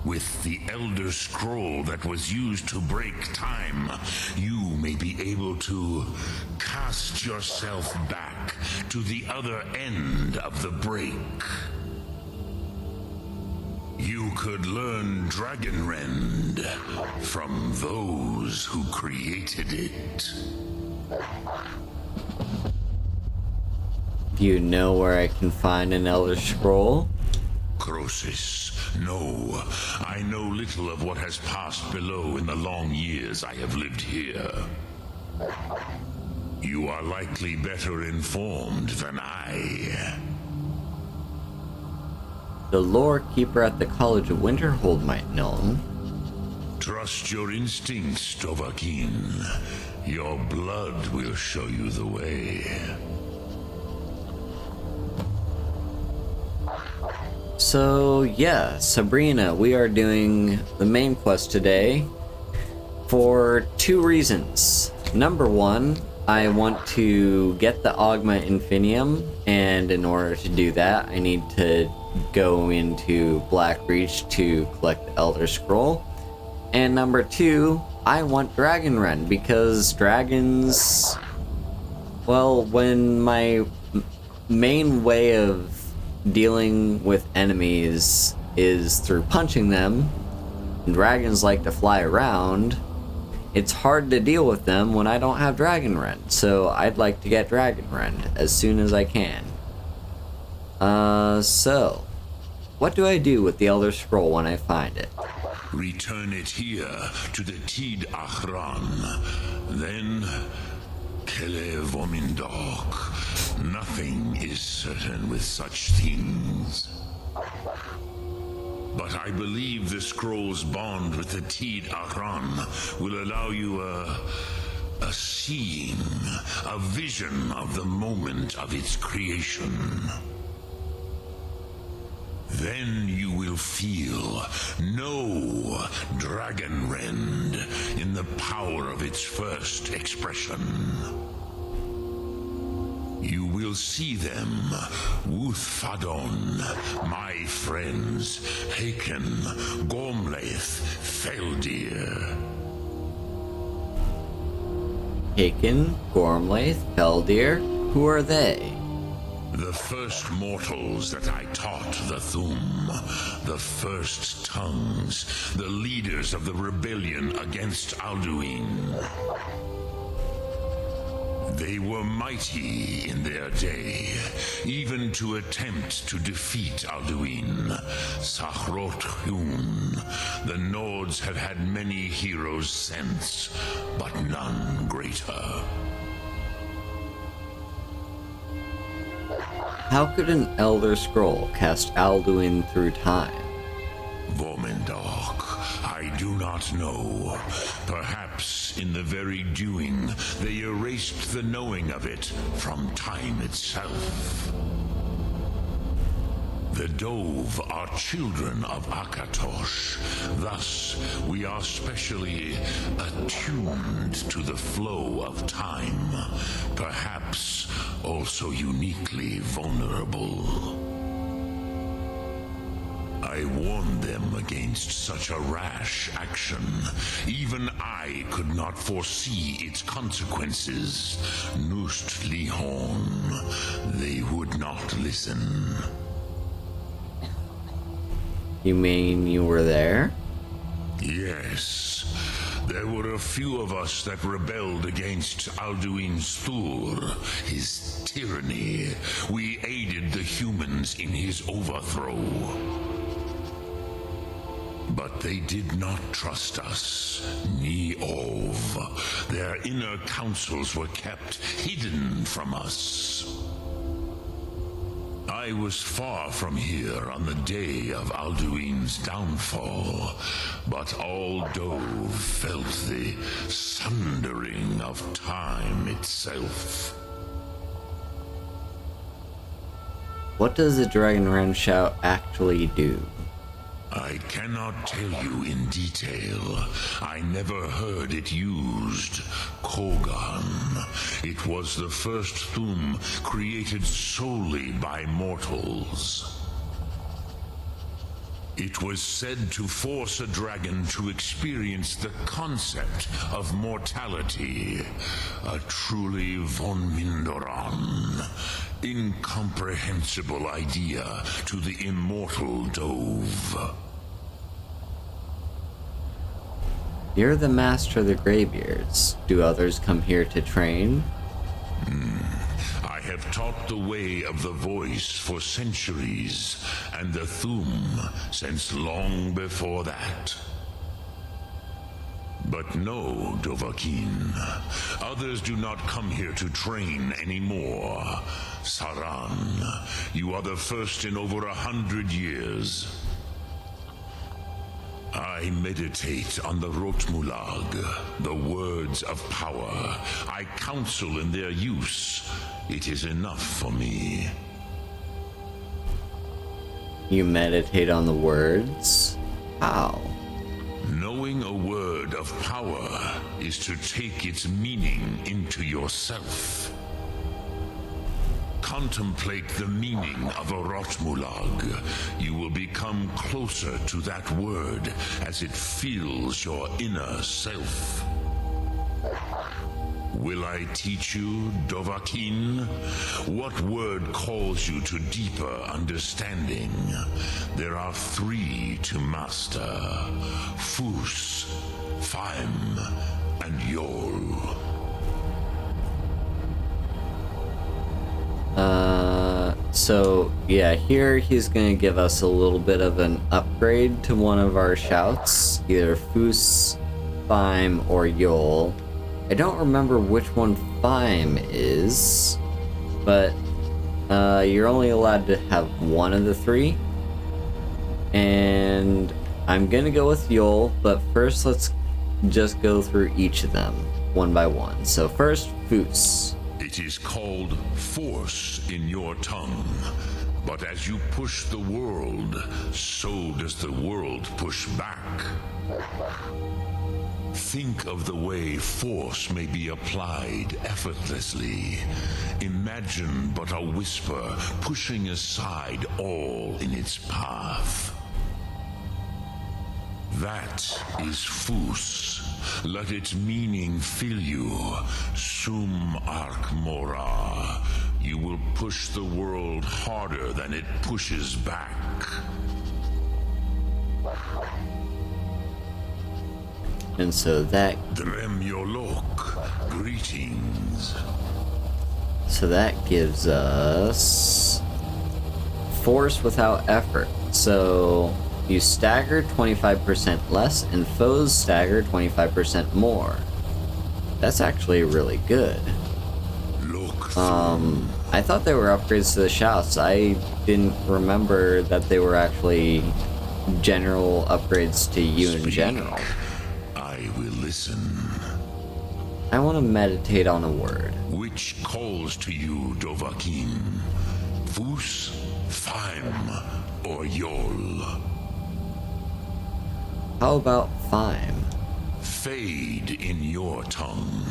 with the Elder Scroll that was used to break time, you may be able to cast yourself back to the other end of the break. You could learn Dragonrend from those who created it. Do you know where I can find an Elder Scroll? Crosis, no. I know little of what has passed below in the long years I have lived here. You are likely better informed than I. The lore keeper at the College of Winterhold might know. Trust your instincts, Dovahkiin. Your blood will show you the way. So yeah, Sabrina, we are doing the main quest today for two reasons. Number one, I want to get the Augma Infinium, and in order to do that, I need to go into Blackreach to collect the Elder Scroll. And number 2, I want Dragon Rend because dragons, well, when my main way of dealing with enemies is through punching them, and dragons like to fly around, it's hard to deal with them when I don't have Dragon Rend. So I'd like to get Dragon Rend as soon as I can. So what do I do with the Elder Scroll when I find it? Return it here to the Tid Achran. Then, Kele Vomindok. Nothing is certain with such things. But I believe the scroll's bond with the Tid Achran will allow you a seeing, a vision of the moment of its creation. Then you will feel, know Dragon Rend in the power of its first expression. You will see them, Wuthfadon, my friends, Haken, Gormlaith, Feldir. Haken, Gormlaith, Feldir, who are they? The first mortals that I taught the Thum, the first tongues, the leaders of the rebellion against Alduin. They were mighty in their day, even to attempt to defeat Alduin. Sahrot Hun. The Nords have had many heroes since, but none greater. How could an Elder Scroll cast Alduin through time? Vomindok, I do not know. Perhaps in the very doing, they erased the knowing of it from time itself. The Dove are children of Akatosh. Thus, we are specially attuned to the flow of time. Perhaps also uniquely vulnerable. I warned them against such a rash action. Even I could not foresee its consequences. Nust Lihon, they would not listen. You mean you were there? Yes. There were a few of us that rebelled against Alduin Stur, his tyranny. We aided the humans in his overthrow. But they did not trust us, ni Ov. Their inner counsels were kept hidden from us. I was far from here on the day of Alduin's downfall, but all Dove felt the sundering of time itself. What does the Dragon Rend shout actually do? I cannot tell you in detail. I never heard it used. Kogan. It was the first Thum created solely by mortals. It was said to force a dragon to experience the concept of mortality. A truly von Mindoran, incomprehensible idea to the immortal Dove. You're the master of the Greybeards. Do others come here to train? I have taught the way of the voice for centuries, and the Thum since long before that. But no, Dovahkiin. Others do not come here to train anymore. Saran, you are the first in over 100 years. I meditate on the Rotmulag, the words of power. I counsel in their use. It is enough for me. You meditate on the words? How? Knowing a word of power is to take its meaning into yourself. Contemplate the meaning of a Rotmulag. You will become closer to that word as it fills your inner self. Will I teach you, Dovahkiin? What word calls you to deeper understanding? There are 3 to master: Fus, Faim, and Yol. So yeah, here he's gonna give us a little bit of an upgrade to one of our shouts, either Fus, Faim, or Yol. I don't remember which one Faim is, but you're only allowed to have one of the 3. And I'm gonna go with Yol, but first let's just go through each of them one by one. So first, Fus. It is called force in your tongue. But as you push the world, so does the world push back. Think of the way force may be applied effortlessly. Imagine but a whisper pushing aside all in its path. That is Fus. Let its meaning fill you. Sum Ark Mora. You will push the world harder than it pushes back. And so that... Drem Yolok. Greetings. So that gives us... force without effort. So... you stagger 25% less, and foes stagger 25% more. That's actually really good. I thought they were upgrades to the shouts. I didn't remember that they were actually general upgrades to you in general. I will listen. I want to meditate on a word. Which calls to you, Dovahkiin? Fus, Faim, or Yol? How about Faim? Fade in your tongue.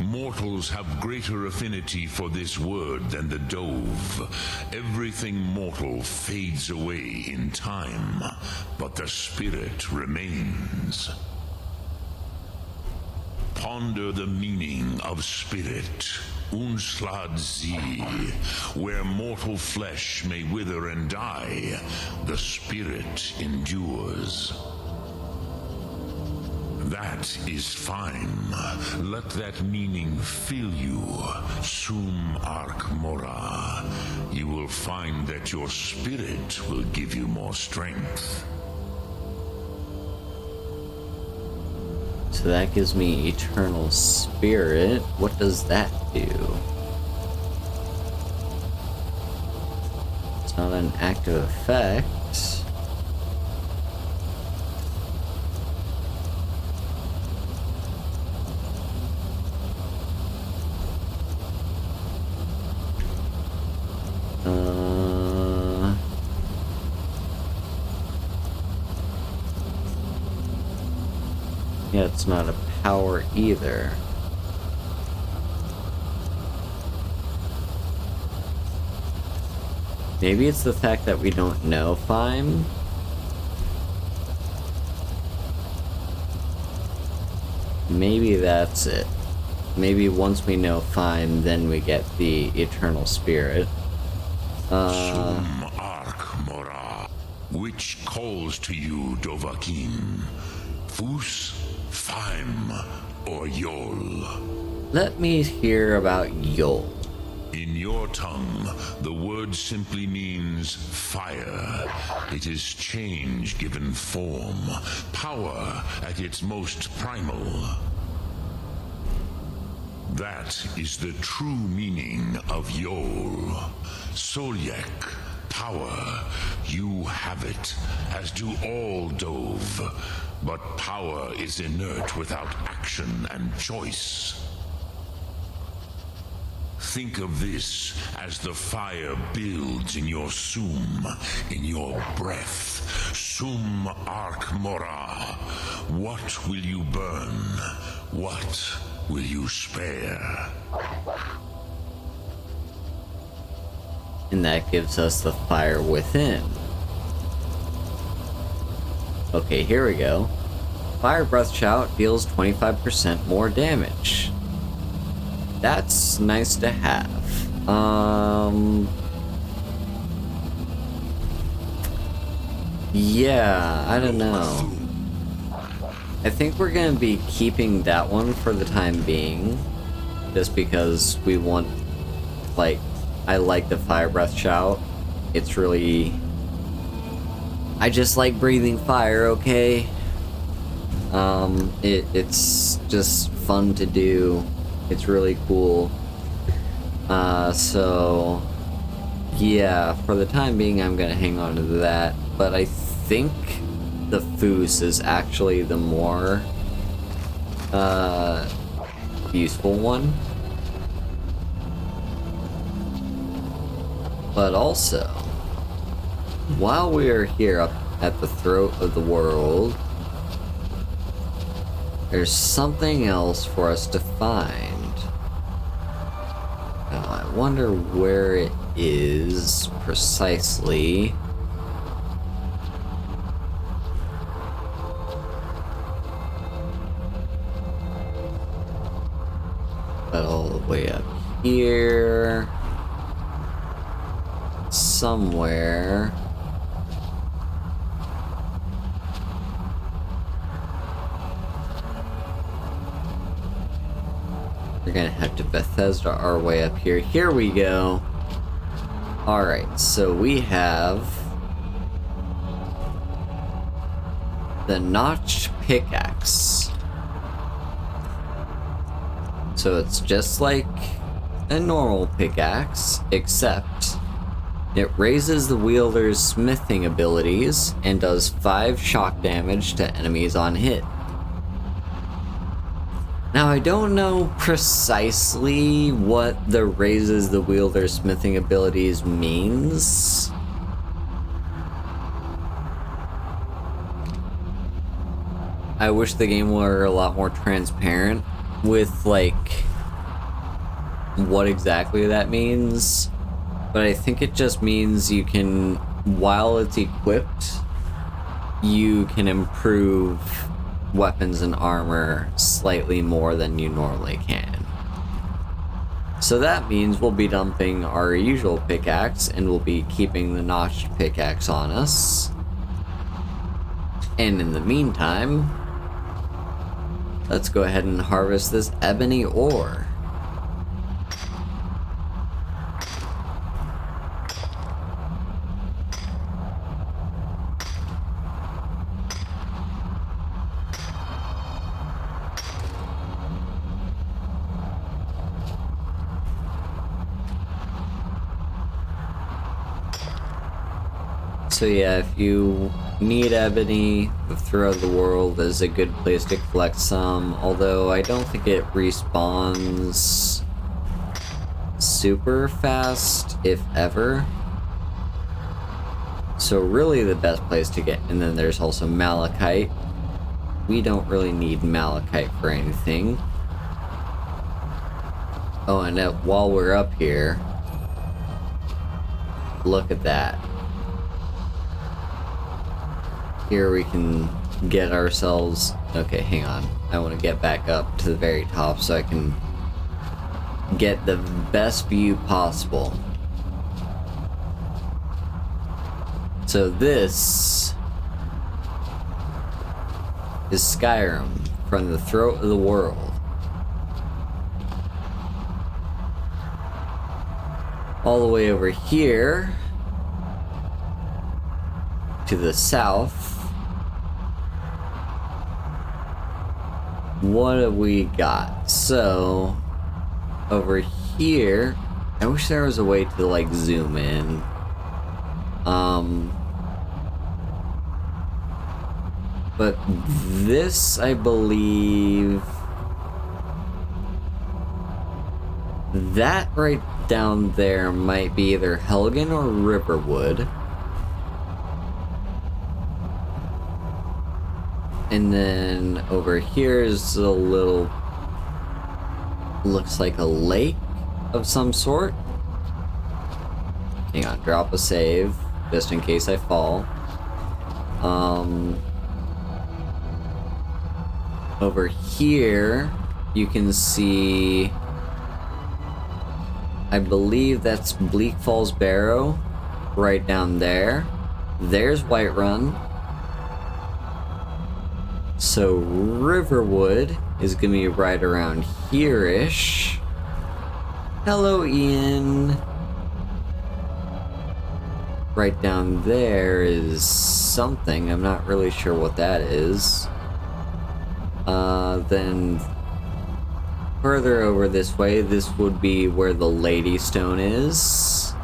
Mortals have greater affinity for this word than the dove. Everything mortal fades away in time, but the spirit remains. Ponder the meaning of spirit. Unslad Zi, where mortal flesh may wither and die, the spirit endures. That is fine. Let that meaning fill you. Sum Ark Mora. You will find that your spirit will give you more strength. So that gives me eternal spirit. What does that do? It's not an active effect. Yeah, it's not a power either. Maybe it's the fact that we don't know Faim? Maybe that's it. Maybe once we know Faim, then we get the eternal spirit. Sum Ark Mora. Which calls to you, Dovahkiin? Fus, Faim, or Yol? Let me hear about Yol. In your tongue, the word simply means fire. It is change given form, power at its most primal. That is the true meaning of Yol. Solyek, power. You have it, as do all Dove. But power is inert without action and choice. Think of this as the fire builds in your sum, in your breath. Sum Ark Mora. What will you burn? What will you spare? And that gives us the fire within. Okay, here we go. Fire Breath Shout deals 25% more damage. That's nice to have. Yeah, I don't know. I think we're gonna be keeping that one for the time being. Just because we want, like, I like the Fire Breath Shout. It's really... I just like breathing fire, okay? It's just fun to do. It's really cool. So... yeah, for the time being, I'm gonna hang on to that. But I think the Foos is actually the more useful one. But also, while we are here up at the throat of the world, there's something else for us to find. Now, I wonder where it is precisely. But all the way up here. Somewhere. We're gonna have to Bethesda our way up here. Here we go. Alright, so we have the notched pickaxe. So it's just like a normal pickaxe, except it raises the wielder's smithing abilities and does 5 shock damage to enemies on hit. Now, I don't know precisely what the raises the wielder's smithing abilities means. I wish the game were a lot more transparent with, like, what exactly that means. But I think it just means you can, while it's equipped, you can improve weapons and armor slightly more than you normally can. So that means we'll be dumping our usual pickaxe and we'll be keeping the notched pickaxe on us. And in the meantime, let's go ahead and harvest this ebony ore. So yeah, if you need ebony, the Throughout the World is a good place to collect some, although I don't think it respawns super fast, if ever. So really the best place to get, and then there's also malachite. We don't really need malachite for anything. Oh, and while we're up here, look at that. Here we can get ourselves... Okay, hang on. I want to get back up to the very top so I can get the best view possible. So this is Skyrim from the Throat of the World. All the way over here to the south. What have we got? So over here, I wish there was a way to like zoom in. But this, I believe, that right down there might be either Helgen or Riverwood. And then over here is a little, looks like a lake of some sort. Hang on, drop a save, just in case I fall. Over here, you can see, I believe that's Bleak Falls Barrow, right down there. There's Whiterun. So Riverwood is gonna be right around here-ish. Hello, Ian. Right down there is something. I'm not really sure what that is. Then further over this way, this would be where the Lady Stone is.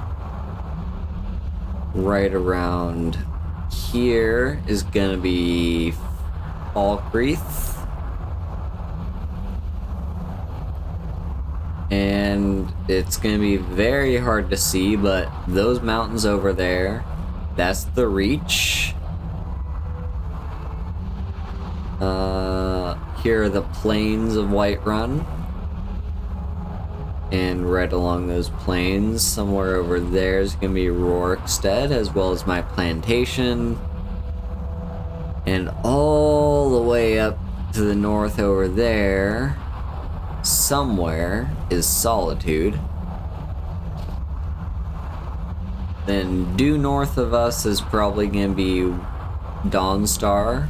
Right around here is gonna be Falkreath. And it's gonna be very hard to see, but those mountains over there, that's the Reach. Here are the plains of Whiterun. And right along those plains, somewhere over there is gonna be Rorikstead, as well as my plantation. And all the way up to the north over there, somewhere, is Solitude. Then due north of us is probably gonna be Dawnstar.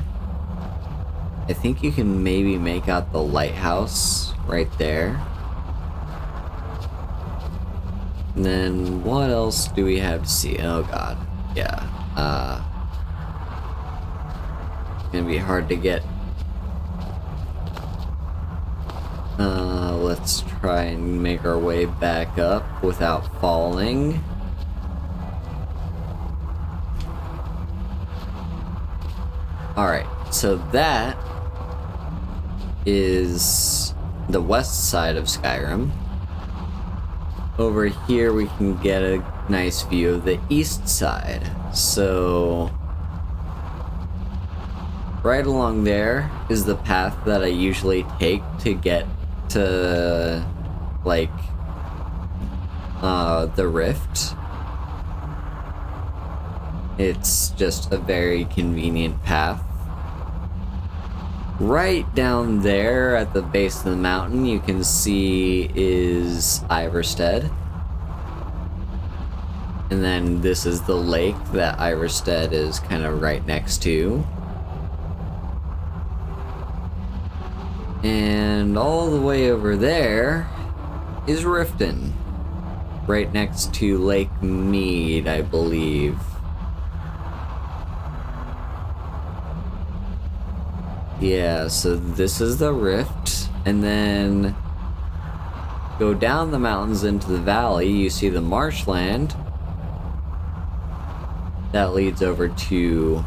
I think you can maybe make out the lighthouse right there. And then what else do we have to see? Oh god, yeah. Gonna be hard to get. Let's try and make our way back up without falling. Alright, so that is the west side of Skyrim. Over here we can get a nice view of the east side. So right along there is the path that I usually take to get to, like, the Rift. It's just a very convenient path. Right down there at the base of the mountain you can see is Iverstead. And then this is the lake that Iverstead is kind of right next to. And all the way over there is Riften, right next to Lake Mead, I believe. Yeah, so this is the Rift, and then go down the mountains into the valley, you see the marshland. That leads over to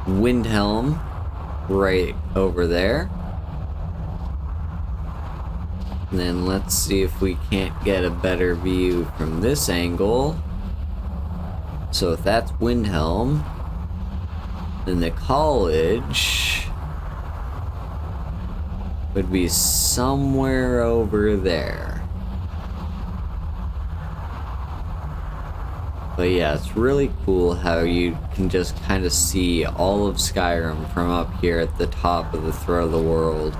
Windhelm, right over there. And then let's see if we can't get a better view from this angle. So if that's Windhelm, then the college would be somewhere over there. But yeah, it's really cool how you can just kind of see all of Skyrim from up here at the top of the throat of the world.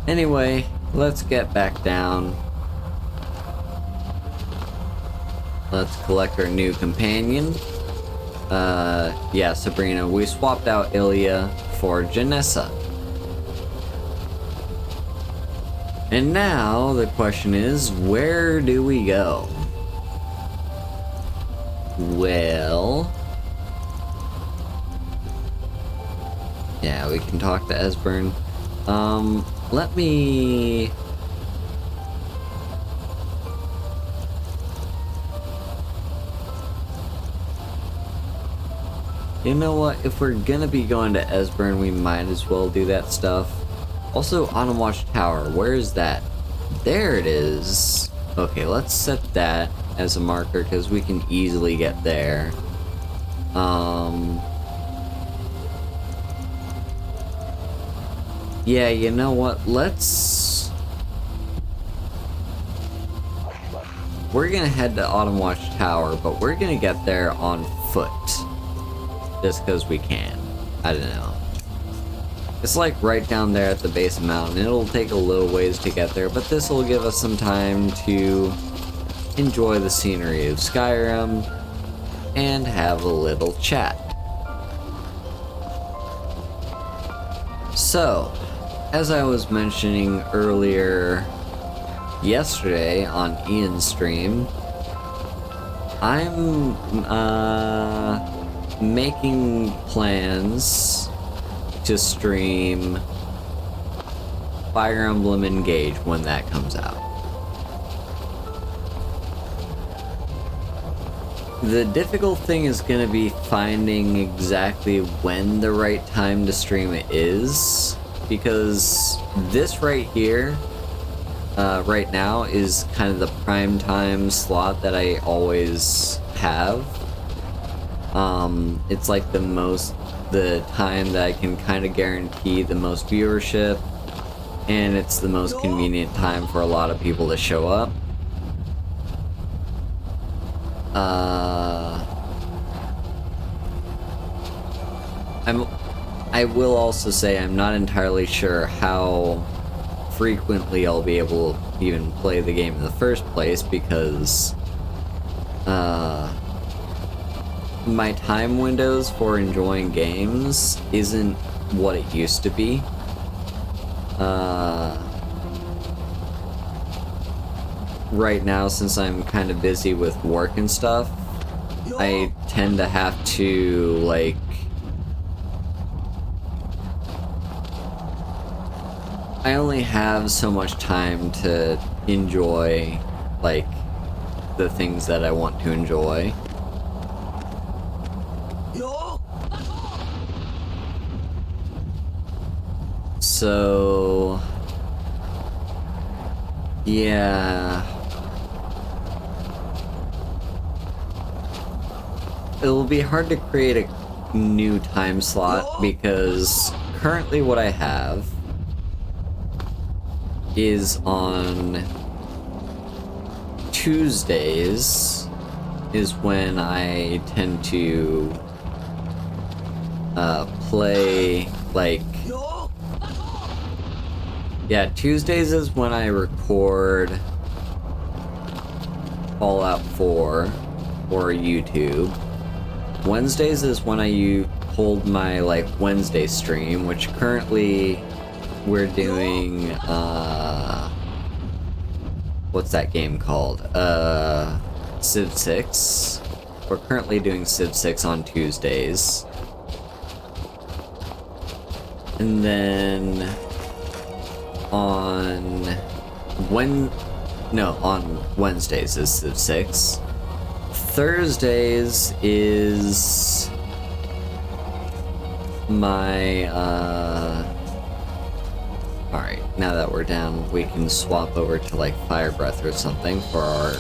Anyway, let's get back down. Let's collect our new companion. Yeah, Sabrina, we swapped out Ilya for Janessa. And now the question is, where do we go? Well, yeah, we can talk to Esbern. Let me... You know what? If we're gonna be going to Esbern, we might as well do that stuff. Also, Onwatch Tower, where is that? There it is. Okay, let's set that as a marker because we can easily get there. Yeah, you know what? Let's we're gonna head to Autumn Watch Tower, but we're gonna get there on foot. Just because we can. I don't know. It's like right down there at the base of the mountain. It'll take a little ways to get there, but this will give us some time to enjoy the scenery of Skyrim and have a little chat. So, as I was mentioning earlier yesterday on Ian's stream, I'm making plans to stream Fire Emblem Engage when that comes out. The difficult thing is going to be finding exactly when the right time to stream it is, because this right here, right now, is kind of the prime time slot that I always have. It's like the time that I can kind of guarantee the most viewership, and it's the most convenient time for a lot of people to show up. I will also say I'm not entirely sure how frequently I'll be able to even play the game in the first place, because my time windows for enjoying games isn't what it used to be. Right now, since I'm kind of busy with work and stuff, I tend to have to, like, I only have so much time to enjoy, like, the things that I want to enjoy. So, yeah, it'll be hard to create a new time slot, because currently what I have is on Tuesdays is when I tend to play, like, yeah, Tuesdays is when I record Fallout 4 for YouTube. Wednesdays is when I hold my, like, Wednesday stream, which currently we're doing, what's that game called? Civ 6. We're currently doing Civ 6 on Tuesdays. And then on Wednesdays is Civ 6. Thursdays is my, alright, now that we're down, we can swap over to, like, Fire Breath or something for our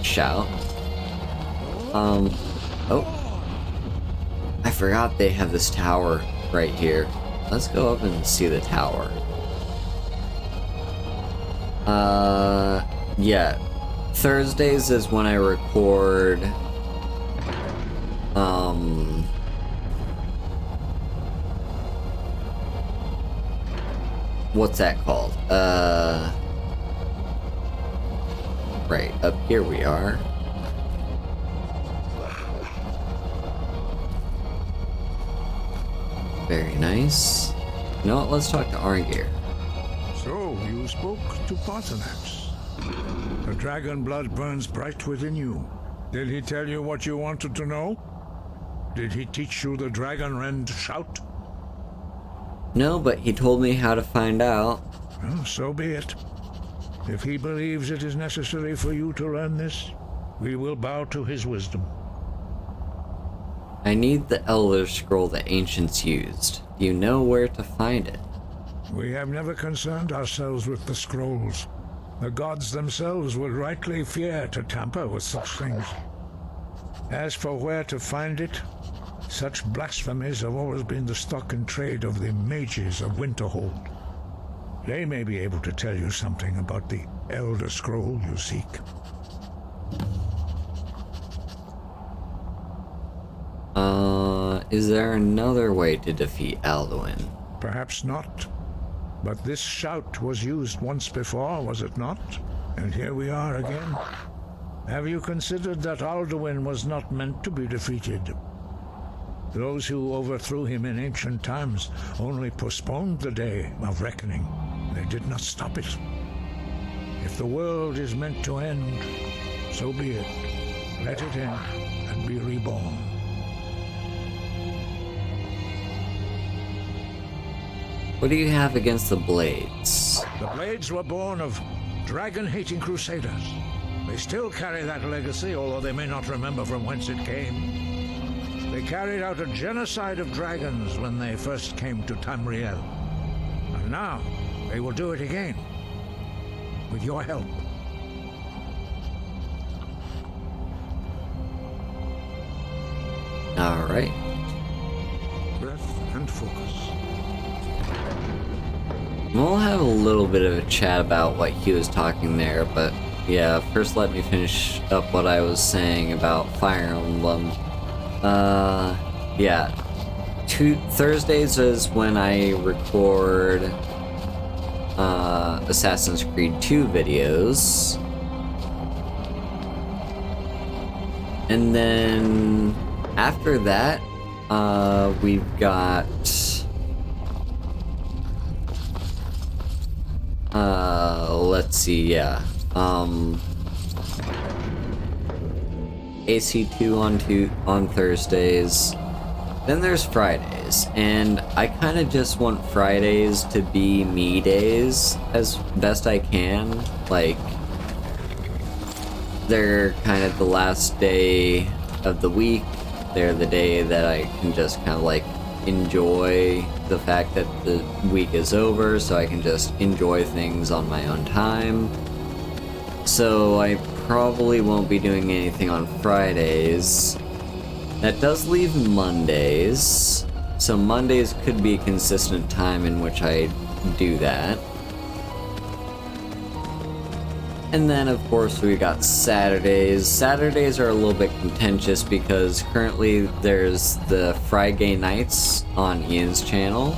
shout. Oh. I forgot they have this tower right here. Let's go up and see the tower. Yeah. Thursdays is when I record, what's that called? Right, up here we are. Very nice. You know what, let's talk to Arngir. So, you spoke to Paternax. The dragon blood burns bright within you. Did he tell you what you wanted to know? Did he teach you the dragon rend shout? No, but he told me how to find out. Well, so be it. If he believes it is necessary for you to learn this, we will bow to his wisdom. I need the Elder Scroll the ancients used. Do you know where to find it? We have never concerned ourselves with the scrolls. The gods themselves would rightly fear to tamper with such things. As for where to find it, such blasphemies have always been the stock and trade of the mages of Winterhold. They may be able to tell you something about the Elder Scroll you seek. is there another way to defeat Alduin? Perhaps not. But this shout was used once before, was it not? And here we are again. Have you considered that Alduin was not meant to be defeated? Those who overthrew him in ancient times only postponed the day of reckoning. They did not stop it. If the world is meant to end, so be it. Let it end and be reborn. What do you have against the Blades? The Blades were born of dragon-hating crusaders. They still carry that legacy, although they may not remember from whence it came. They carried out a genocide of dragons when they first came to Tamriel. And now, they will do it again. With your help. Alright. Breath and focus. We'll have a little bit of a chat about what he was talking there, but yeah, first let me finish up what I was saying about Fire Emblem. Yeah. Thursdays is when I record Assassin's Creed 2 videos. And then after that, we've got let's see, yeah. AC2 on Thursdays. Then there's Fridays, and I kind of just want Fridays to be me days as best I can. Like, they're kind of the last day of the week. They're the day that I can just kind of like enjoy the fact that the week is over, so I can just enjoy things on my own time. So I probably won't be doing anything on Fridays. That does leave Mondays, so Mondays could be a consistent time in which I do that. And then, of course, we got Saturdays. Saturdays are a little bit contentious because currently there's the Friday nights on Ian's channel,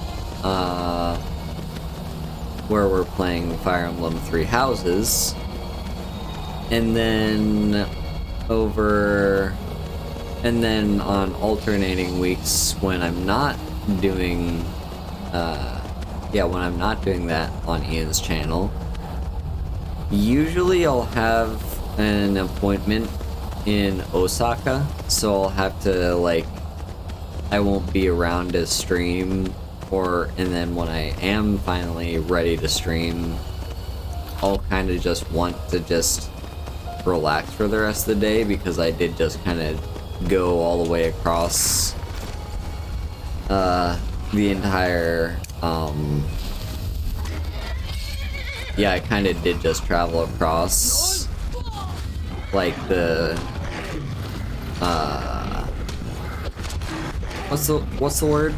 where we're playing Fire Emblem Three Houses. And then on alternating weeks when I'm not doing, when I'm not doing that on Ian's channel, usually I'll have an appointment in Osaka, so I'll have to, like, I won't be around to stream, and then when I am finally ready to stream, I'll kind of just want to just relax for the rest of the day, because I did just kind of go all the way across the entire I kind of did just travel across like the what's the word,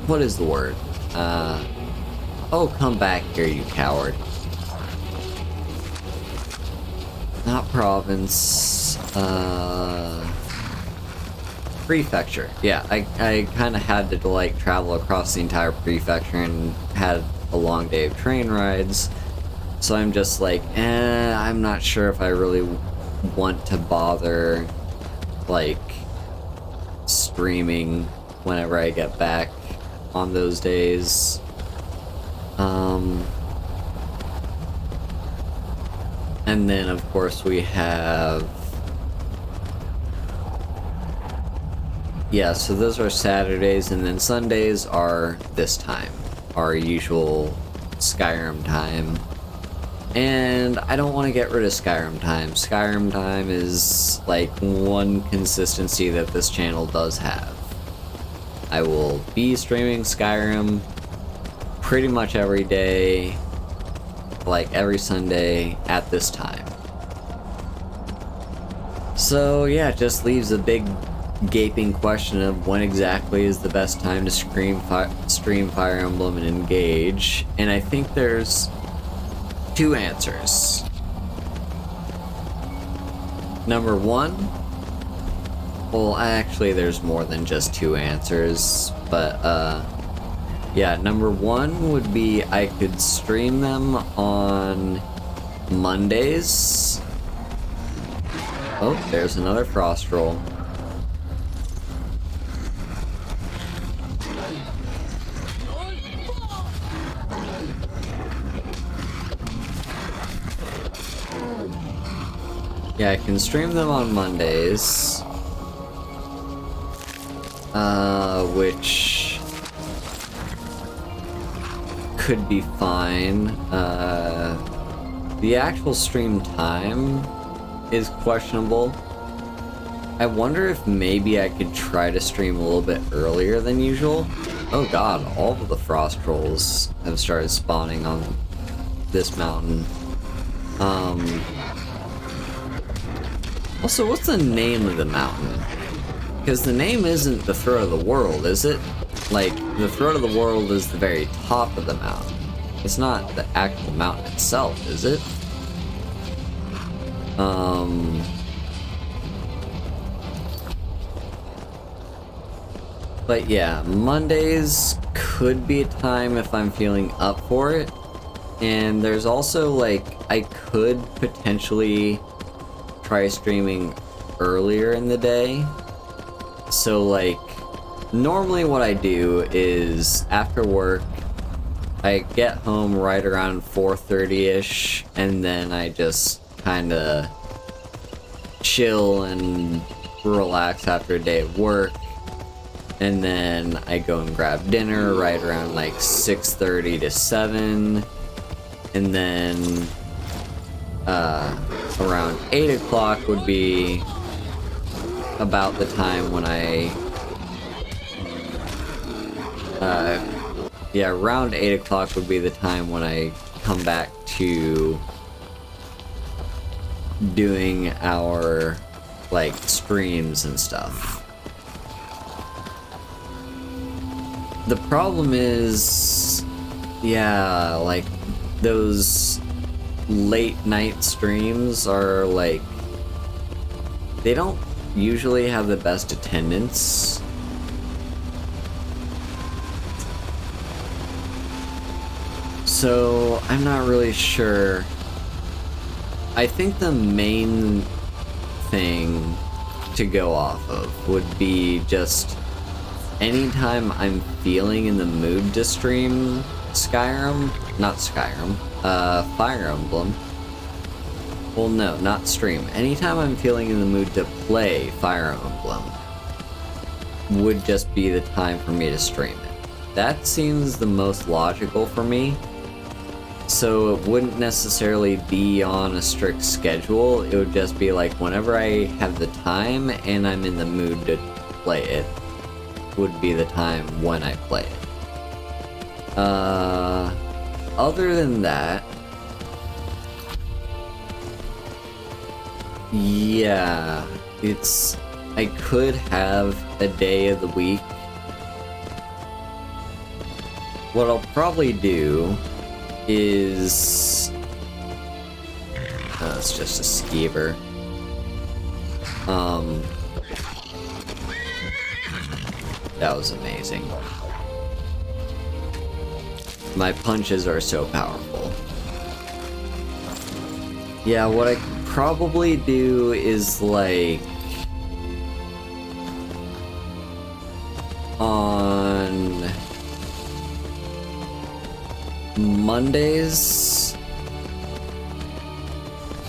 what is the word, oh, come back here, you coward. Not province, prefecture. Yeah, I kind of had to, like, travel across the entire prefecture and had a long day of train rides. So I'm just like, I'm not sure if I really want to bother, like, streaming whenever I get back on those days. And then, of course, we have... Yeah, so those are Saturdays, and then Sundays are this time. Our usual Skyrim time. And I don't want to get rid of Skyrim time. Skyrim time is, like, one consistency that this channel does have. I will be streaming Skyrim pretty much every day, like every Sunday at this time. So yeah, it just leaves a big gaping question of when exactly is the best time to stream Fire Emblem and engage, and I think there's two answers. Number one, well, actually, there's more than just two answers, but, yeah, number one would be I could stream them on Mondays. Oh, there's another frost roll. Yeah, I can stream them on Mondays. Which could be fine. The actual stream time is questionable. I wonder if maybe I could try to stream a little bit earlier than usual. Oh god, all of the frost trolls have started spawning on this mountain. Also, what's the name of the mountain? Because the name isn't the Throat of the World, is it? Like, the Throat of the World is the very top of the mountain. It's not the actual mountain itself, is it? But yeah, Mondays could be a time if I'm feeling up for it. And there's also, like, I could potentially try streaming earlier in the day. So, like, normally what I do is after work, I get home right around 4:30ish, and then I just kind of chill and relax after a day of work. And then I go and grab dinner right around like 6:30 to 7. And then around 8 o'clock would be about the time when yeah, around 8 o'clock would be the time when I come back to doing our, like, streams and stuff. The problem is, yeah, like, those late night streams are, like, they don't usually have the best attendance. So, I'm not really sure. I think the main thing to go off of would be just anytime I'm feeling in the mood to stream Skyrim, not Skyrim, Fire Emblem. Well, no, not stream. Anytime I'm feeling in the mood to play Fire Emblem would just be the time for me to stream it. That seems the most logical for me. So it wouldn't necessarily be on a strict schedule. It would just be like whenever I have the time and I'm in the mood to play it would be the time when I play it. Other than that, yeah, I could have a day of the week. What I'll probably do is it's just a skeever. That was amazing. My punches are so powerful. Yeah, what I could probably do is, like, on Mondays,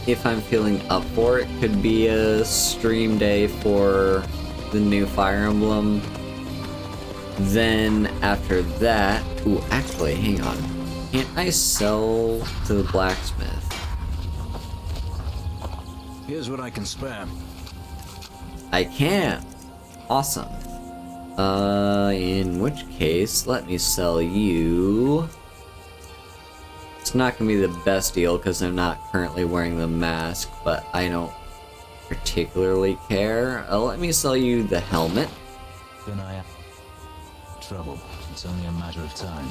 if I'm feeling up for it, could be a stream day for the new Fire Emblem. Then after that, ooh, actually, hang on. Can't I sell to the blacksmith? Here's what I can spare. I can. Awesome. In which case, let me sell you. It's not gonna be the best deal because I'm not currently wearing the mask, but I don't particularly care. Let me sell you the helmet. Then I have trouble. It's only a matter of time.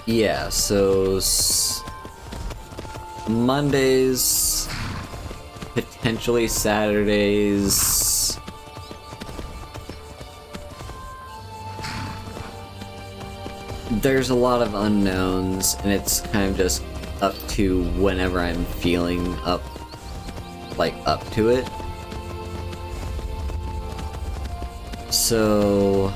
yeah, so Mondays, potentially Saturdays. There's a lot of unknowns, and it's kind of just up to whenever I'm feeling up to it. So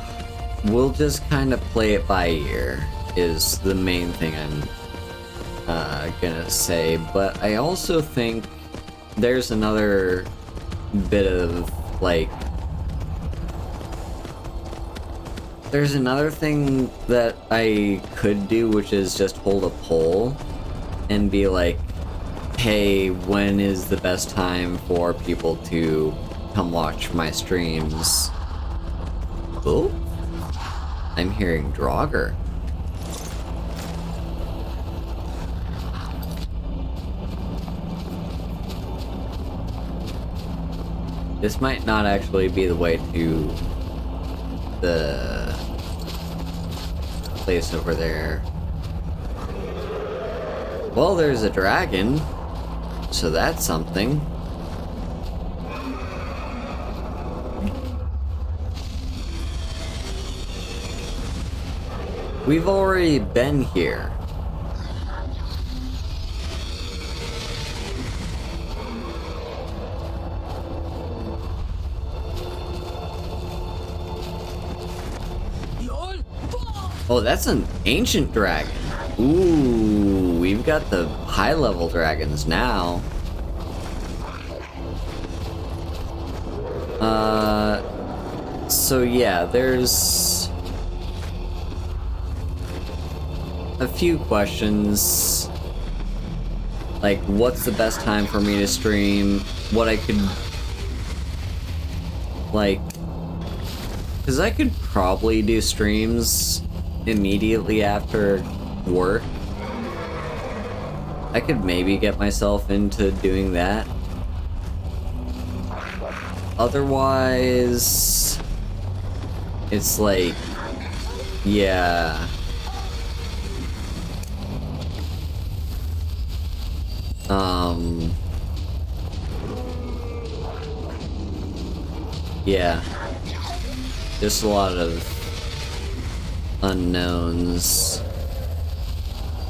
we'll just kind of play it by ear is the main thing I'm gonna say. But I also think there's another bit of there's another thing that I could do, which is just hold a poll and be like, hey, when is the best time for people to come watch my streams? Oh, I'm hearing Draugr. This might not actually be the way to the place over there. Well, there's a dragon, so that's something. We've already been here. Oh, that's an ancient dragon. Ooh, we've got the high-level dragons now. So yeah, there's a few questions. Like, what's the best time for me to stream? What I could... because I could probably do streams immediately after work. I could maybe get myself into doing that. Otherwise, it's like, yeah. Yeah. Just a lot of unknowns.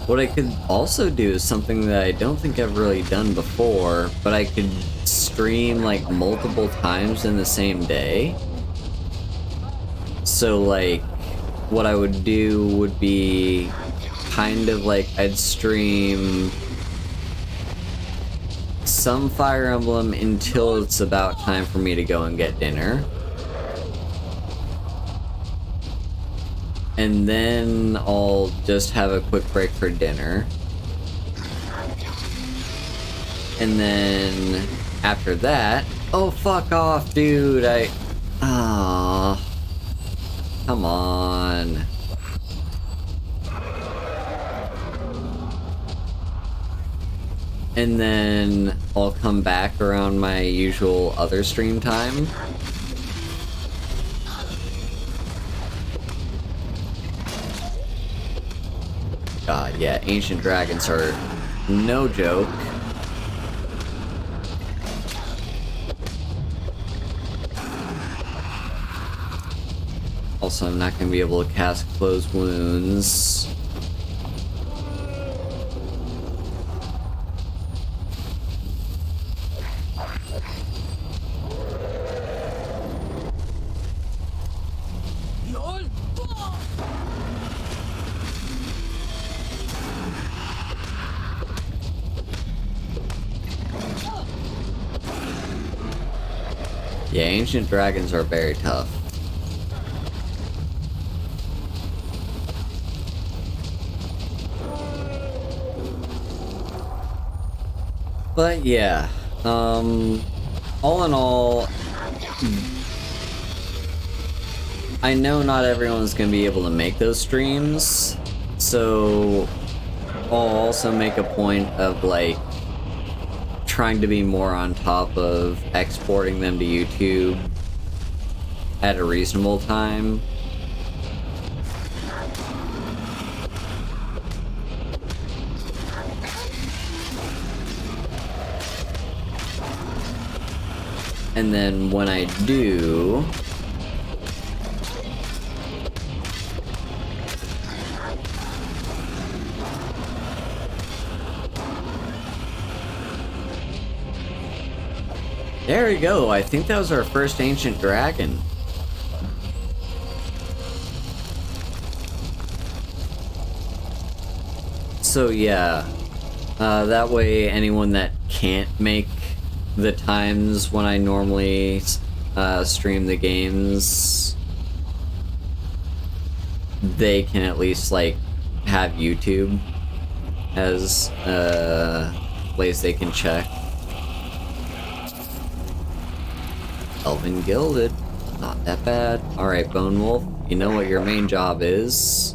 What I could also do is something that I don't think I've really done before, but I could stream like multiple times in the same day. So like, what I would do would be kind of like I'd stream some Fire Emblem until it's about time for me to go and get dinner. And then I'll just have a quick break for dinner. And then after that, oh fuck off, dude, come on. And then I'll come back around my usual other stream time. God, yeah, ancient dragons are no joke. Also, I'm not going to be able to cast Close Wounds. Yeah, ancient dragons are very tough. But yeah, all in all, I know not everyone's gonna be able to make those streams, so I'll also make a point of like trying to be more on top of exporting them to YouTube at a reasonable time. And then when I do... There we go, I think that was our first ancient dragon. So yeah, that way anyone that can't make the times when I normally stream the games, they can at least like have YouTube as a place they can check. Elven Gilded, not that bad. Alright, Bone Wolf, you know what your main job is.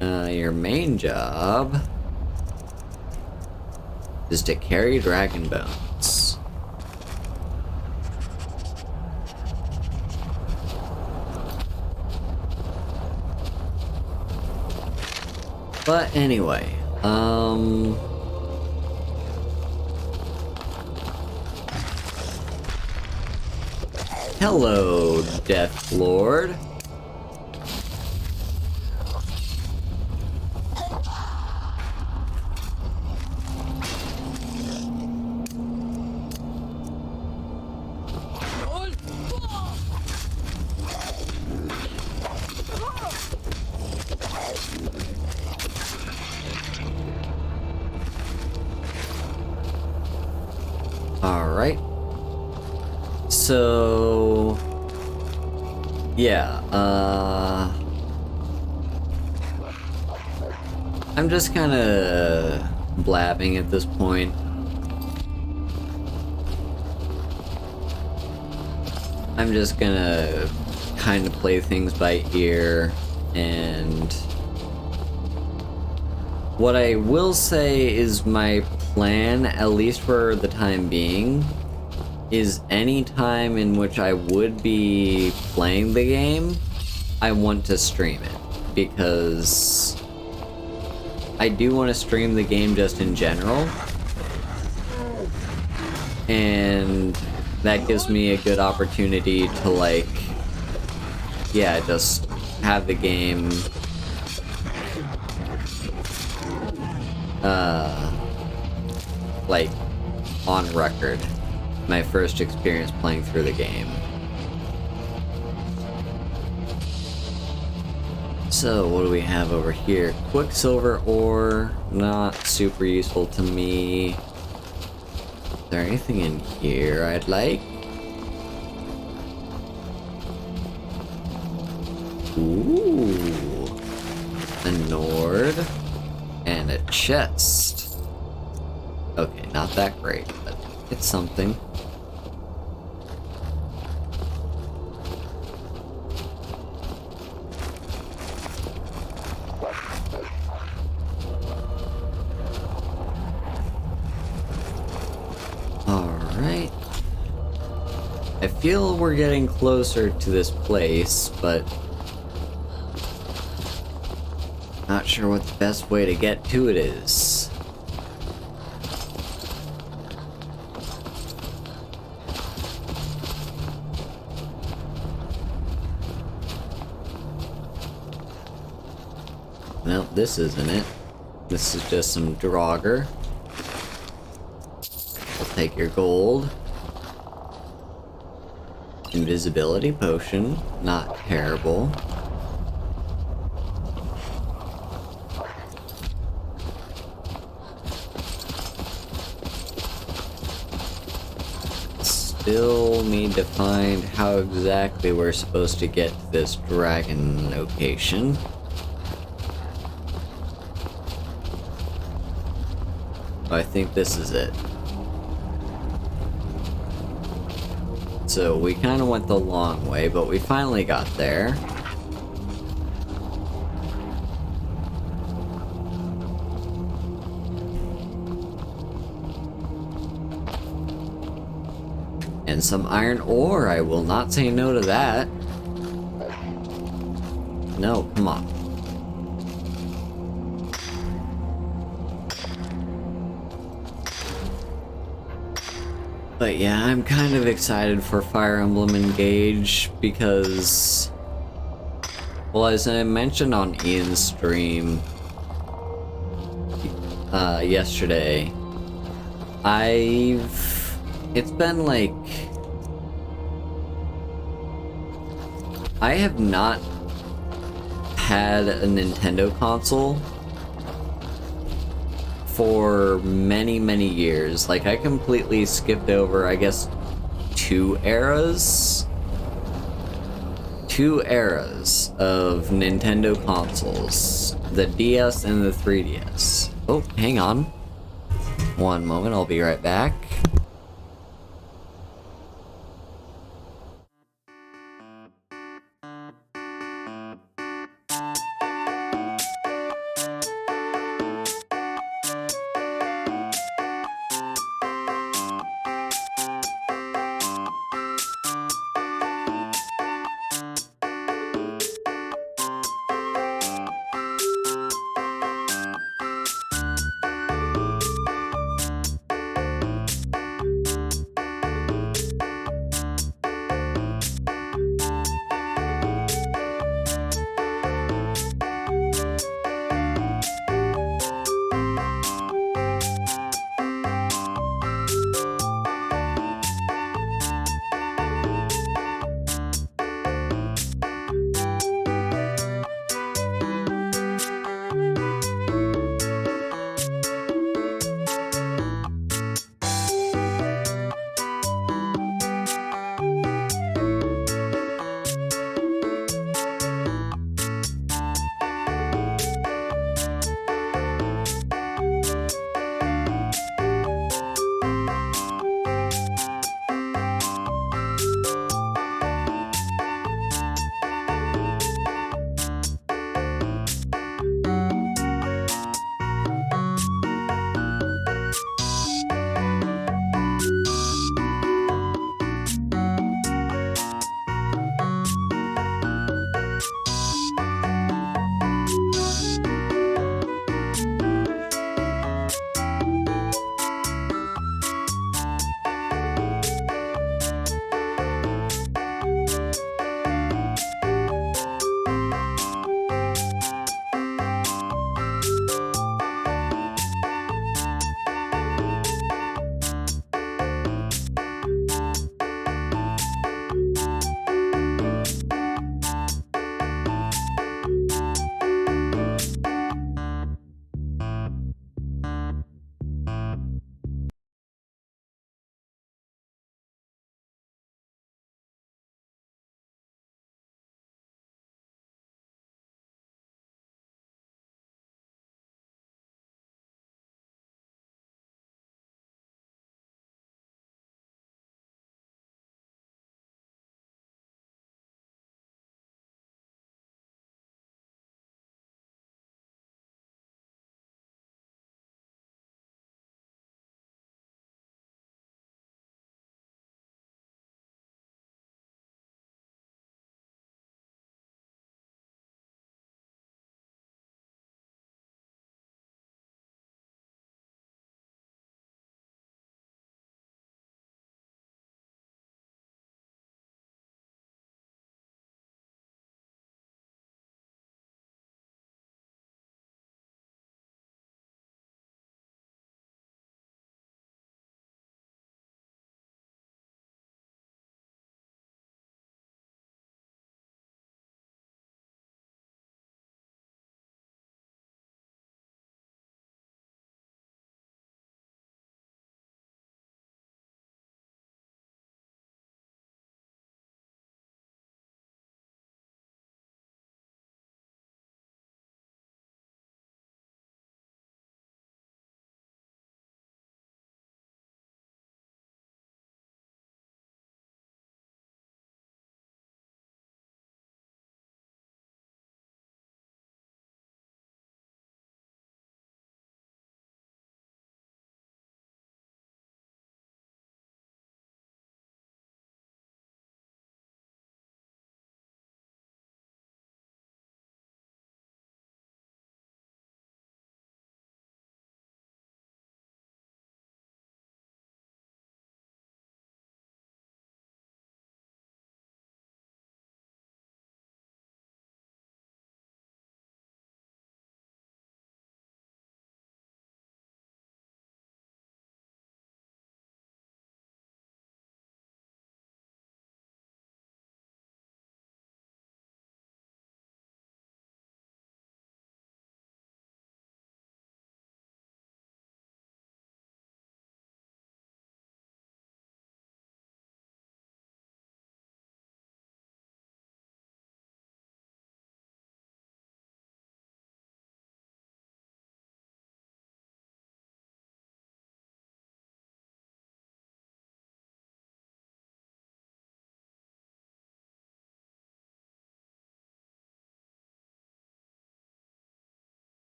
Your main job is to carry dragon bones. But anyway, hello, Death Lord. Alright. So... yeah, I'm just kinda blabbing at this point. I'm just gonna kinda play things by ear, and... what I will say is my plan, at least for the time being, is any time in which I would be playing the game, I want to stream it. Because I do want to stream the game just in general. And that gives me a good opportunity to, like, yeah, just have the game like, on record. My first experience playing through the game. So, what do we have over here? Quicksilver ore, not super useful to me. Is there anything in here I'd like? Ooh, a Nord and a chest. Okay, not that great, but it's something. Alright. I feel we're getting closer to this place, but not sure what the best way to get to it is. No, this isn't it. This is just some Draugr. I'll take your gold. Invisibility potion, not terrible. Still need to find how exactly we're supposed to get to this dragon location. I think this is it. So we kind of went the long way, but we finally got there. And some iron ore, I will not say no to that. No, come on. But yeah, I'm kind of excited for Fire Emblem Engage because, well, as I mentioned on Ian's stream yesterday, it's been like, I have not had a Nintendo console for many, many years. Like, I completely skipped over, I guess, two eras of Nintendo consoles. The DS and the 3DS. Oh, hang on. One moment, I'll be right back.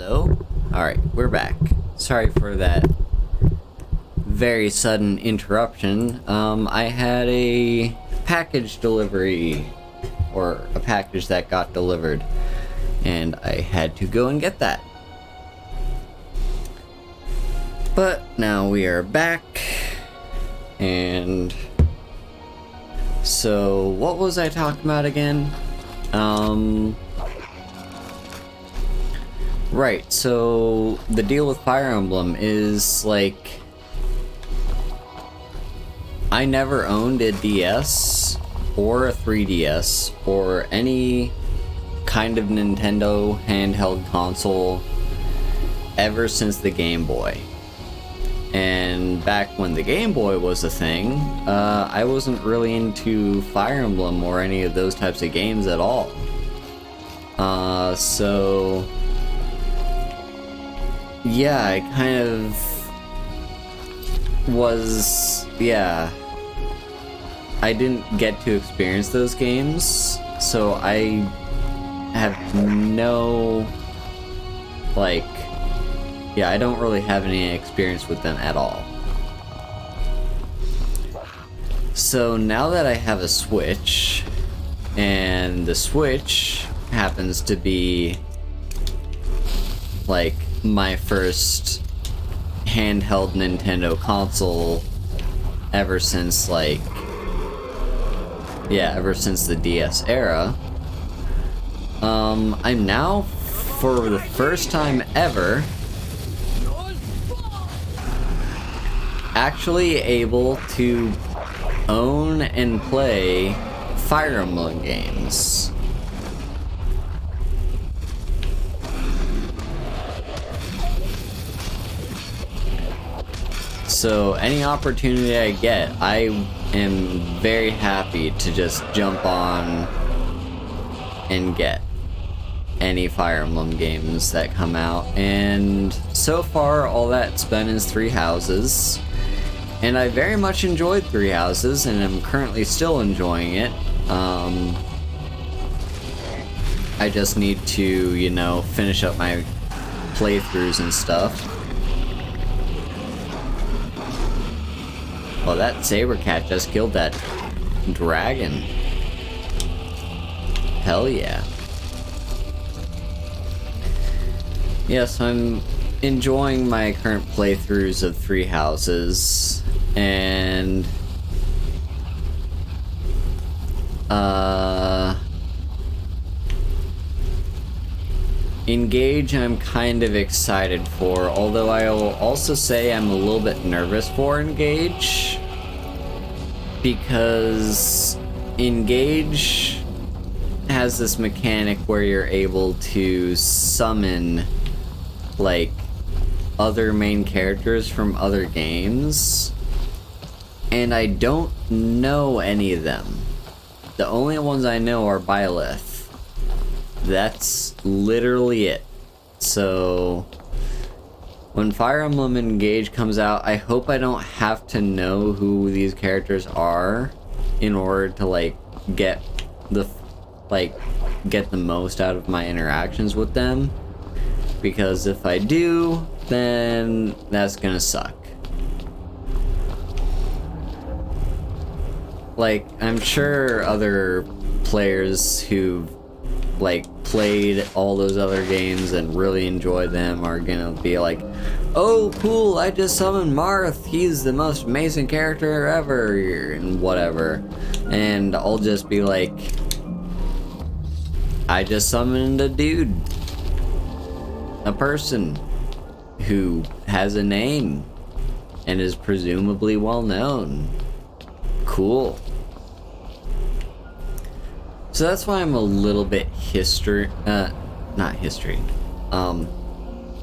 Hello? Alright, we're back. Sorry for that very sudden interruption. I had a package delivery, or a package that got delivered, and I had to go and get that. But now we are back, and so what was I talking about again? Right, so the deal with Fire Emblem is, like, I never owned a DS or a 3DS or any kind of Nintendo handheld console ever since the Game Boy. And back when the Game Boy was a thing, I wasn't really into Fire Emblem or any of those types of games at all. So yeah, I kind of was, yeah, I didn't get to experience those games, so I have no, like, yeah, I don't really have any experience with them at all. So now that I have a Switch, and the Switch happens to be, like, my first handheld Nintendo console ever since, like, yeah, ever since the DS era, I'm now, for the first time ever, actually able to own and play Fire Emblem games. So any opportunity I get, I am very happy to just jump on and get any Fire Emblem games that come out. And so far, all that's been is Three Houses. And I very much enjoyed Three Houses, and I'm currently still enjoying it. I just need to, you know, finish up my playthroughs and stuff. Well, that saber cat just killed that dragon. Hell yeah. Yes, I'm enjoying my current playthroughs of Three Houses, and Engage I'm kind of excited for, although I will also say I'm a little bit nervous for Engage, because Engage has this mechanic where you're able to summon, like, other main characters from other games, and I don't know any of them. The only ones I know are Byleth. That's literally it. So when Fire Emblem Engage comes out, I hope I don't have to know who these characters are in order to, like, get the most out of my interactions with them, because if I do, then that's gonna suck. Like, I'm sure other players who, like, played all those other games and really enjoyed them are gonna be like, oh cool, I just summoned Marth, he's the most amazing character ever, and whatever. And I'll just be like, I just summoned a dude, a person who has a name and is presumably well known. Cool. So that's why I'm a little bit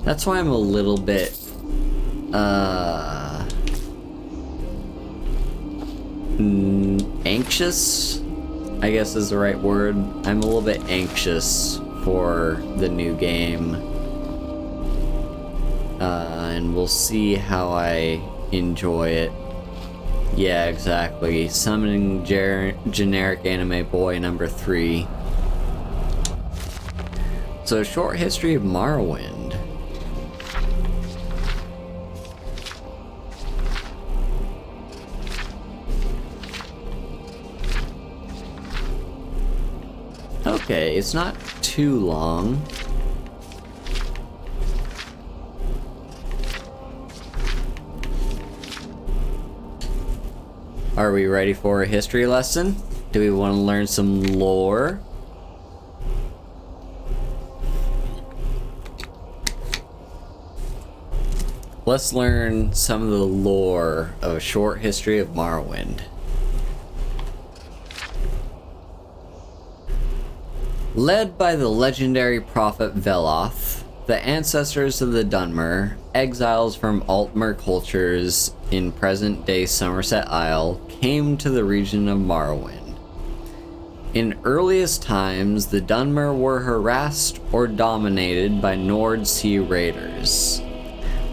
that's why I'm a little bit anxious, I guess is the right word. I'm a little bit anxious for the new game, and we'll see how I enjoy it. Yeah, exactly. Summoning generic anime boy number 3. So, short history of Morrowind. Okay, it's not too long. Are we ready for a history lesson? Do we want to learn some lore? Let's learn some of the lore of a short history of Morrowind. Led by the legendary prophet Veloth, the ancestors of the Dunmer, exiles from Altmer cultures in present-day Somerset Isle, came to the region of Morrowind. In earliest times, the Dunmer were harassed or dominated by Nord Sea raiders.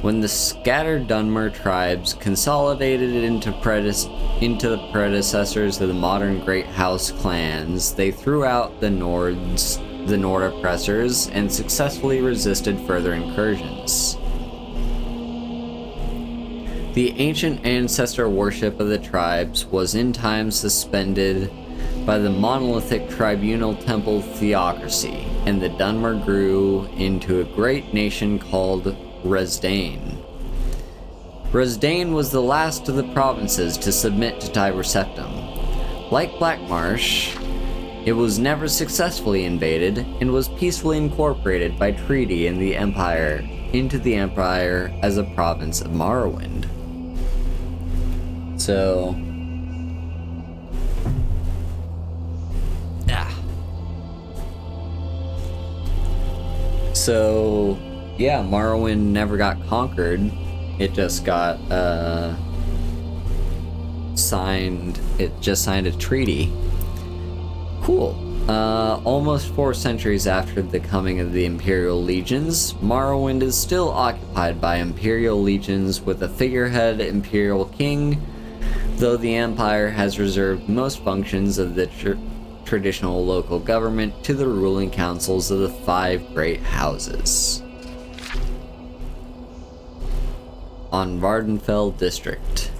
When the scattered Dunmer tribes consolidated into the predecessors of the modern Great House clans, they threw out the Nord oppressors and successfully resisted further incursions. The ancient ancestor worship of the tribes was in time suspended by the monolithic tribunal temple theocracy, and the Dunmer grew into a great nation called Resdain. Resdain was the last of the provinces to submit to Tiber Septim. Like Blackmarsh, it was never successfully invaded and was peacefully incorporated by treaty into the Empire as a province of Morrowind. So, yeah, Morrowind never got conquered. It just got signed. It just signed a treaty. Cool. Almost 4 centuries after the coming of the Imperial Legions, Morrowind is still occupied by Imperial Legions with a figurehead Imperial King, though the Empire has reserved most functions of the traditional local government to the ruling councils of the 5 great houses. On Vardenfell District.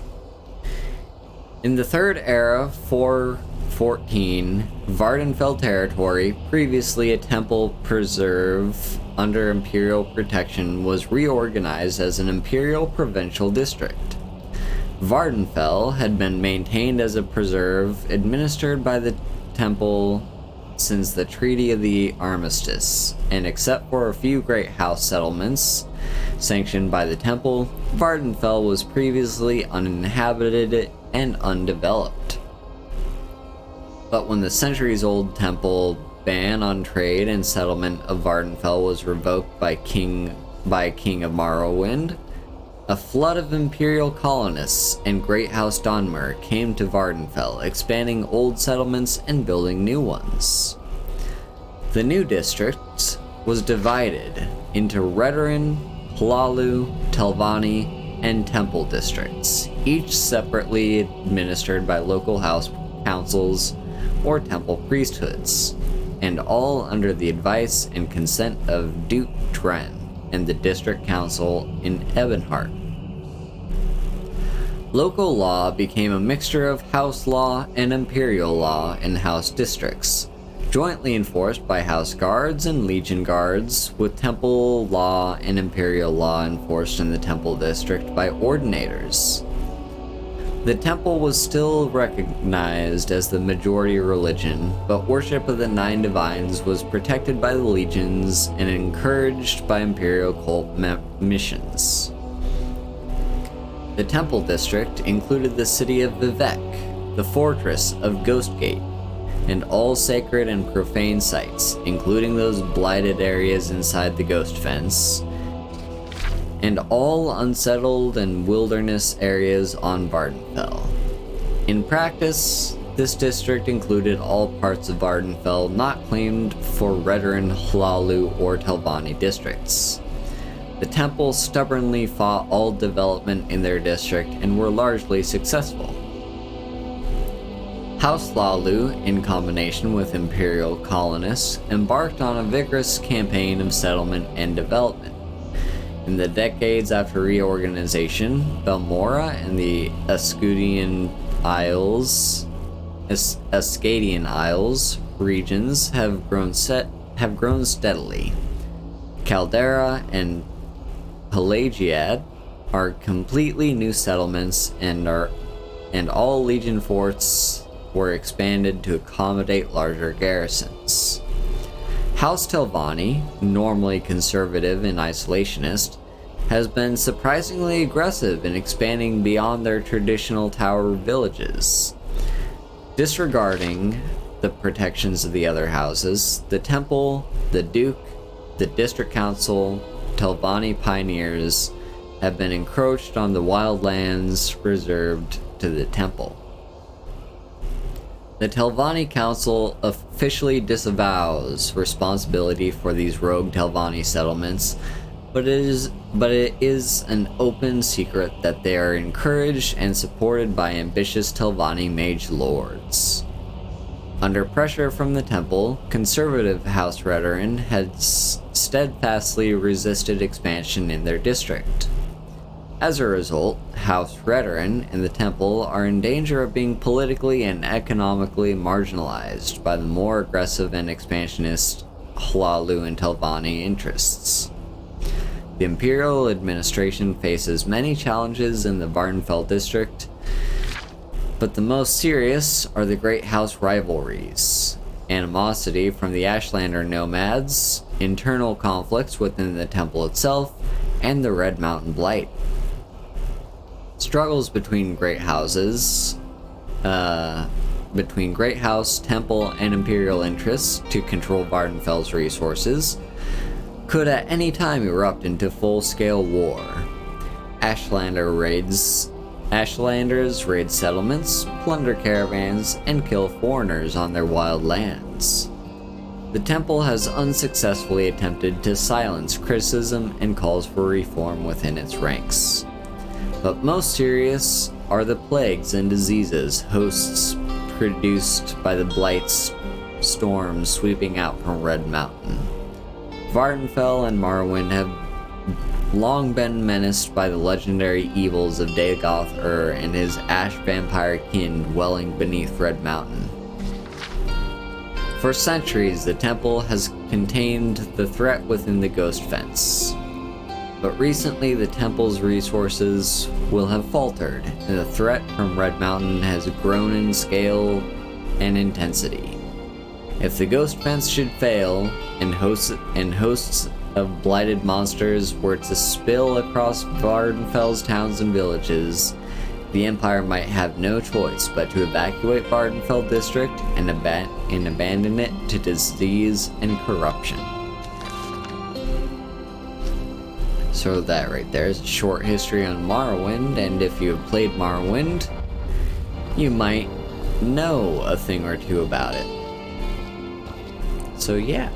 In the Third Era, 414, Vardenfell territory, previously a temple preserve under Imperial protection, was reorganized as an Imperial Provincial District. Vardenfell had been maintained as a preserve administered by the temple since the Treaty of the Armistice, and except for a few great house settlements sanctioned by the temple, Vardenfell was previously uninhabited and undeveloped. But when the centuries-old temple ban on trade and settlement of Vardenfell was revoked by King of Morrowind, a flood of Imperial colonists and Great House Dunmer came to Vardenfell, expanding old settlements and building new ones. The new district was divided into Redoran, Hlalu, Telvanni, and Temple districts, each separately administered by local house councils or temple priesthoods, and all under the advice and consent of Duke Dren and the district council in Ebonheart. Local law became a mixture of house law and imperial law in house districts, jointly enforced by house guards and legion guards, with temple law and imperial law enforced in the temple district by ordinators. The temple was still recognized as the majority religion, but worship of the 9 divines was protected by the legions and encouraged by imperial cult missions. The temple district included the city of Vivec, the fortress of Ghostgate, and all sacred and profane sites, including those blighted areas inside the Ghost Fence, and all unsettled and wilderness areas on Vardenfell. In practice, this district included all parts of Vardenfell not claimed for Redoran, Hlalu, or Telvanni districts. The temple stubbornly fought all development in their district and were largely successful. House Hlalu, in combination with imperial colonists, embarked on a vigorous campaign of settlement and development. In the decades after reorganization, Belmora and the Ascadian Isles regions have grown steadily. Caldera and Pelagiad are completely new settlements, and all Legion forts were expanded to accommodate larger garrisons. House Telvanni, normally conservative and isolationist, has been surprisingly aggressive in expanding beyond their traditional tower villages. Disregarding the protections of the other houses, the Temple, the Duke, the District Council, Telvanni pioneers have been encroached on the wild lands reserved to the Temple. The Telvanni Council officially disavows responsibility for these rogue Telvanni settlements, but it is an open secret that they are encouraged and supported by ambitious Telvanni mage lords. Under pressure from the Temple, conservative House Redoran has steadfastly resisted expansion in their district. As a result, House Redoran and the Temple are in danger of being politically and economically marginalized by the more aggressive and expansionist Hlaalu and Telvanni interests. The Imperial administration faces many challenges in the Vardenfell district, but the most serious are the Great House rivalries, animosity from the Ashlander nomads, internal conflicts within the Temple itself, and the Red Mountain Blight. Struggles between Great House, Temple, and Imperial interests to control Vardenfell's resources could at any time erupt into full-scale war. Ashlanders raid settlements, plunder caravans, and kill foreigners on their wild lands. The Temple has unsuccessfully attempted to silence criticism and calls for reform within its ranks. But most serious are the plagues and diseases hosts produced by the Blight's storms sweeping out from Red Mountain. Vardenfell and Morrowind have long been menaced by the legendary evils of Dagoth and his ash vampire kin dwelling beneath Red Mountain. For centuries, the Temple has contained the threat within the Ghost Fence. But recently, the Temple's resources will have faltered, and the threat from Red Mountain has grown in scale and intensity. If the Ghost Fence should fail, and hosts of blighted monsters were to spill across Vardenfell's towns and villages, the Empire might have no choice but to evacuate Vardenfell district and abandon it to disease and corruption. So that right there is a short history on Morrowind, and if you have played Morrowind, you might know a thing or two about it. So yeah.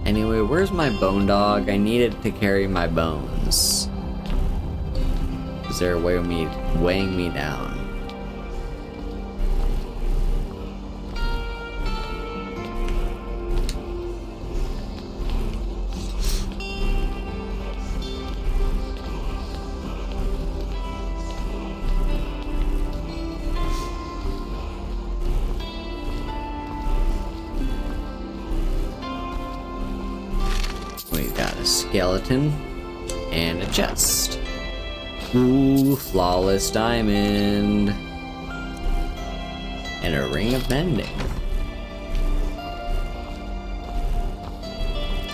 Anyway, where's my bone dog? I needed to carry my bones. Is there a way of me weighing me down? Skeleton and a chest. Ooh, flawless diamond and a ring of mending.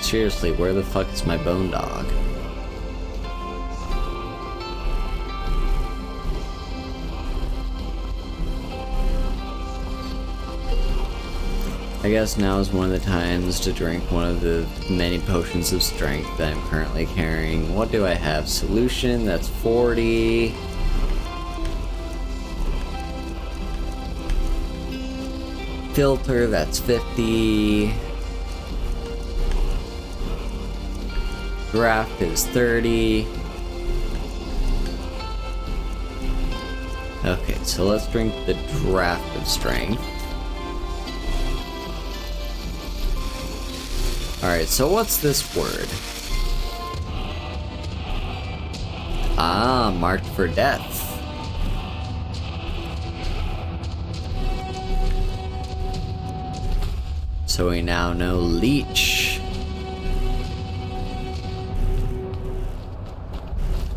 Seriously, where the fuck is my bone dog? I guess now is one of the times to drink one of the many potions of strength that I'm currently carrying. What do I have? Solution, that's 40. Filter, that's 50. Draft is 30. Okay, so let's drink the draft of strength. Alright, so what's this word? Ah, marked for death. So we now know leech.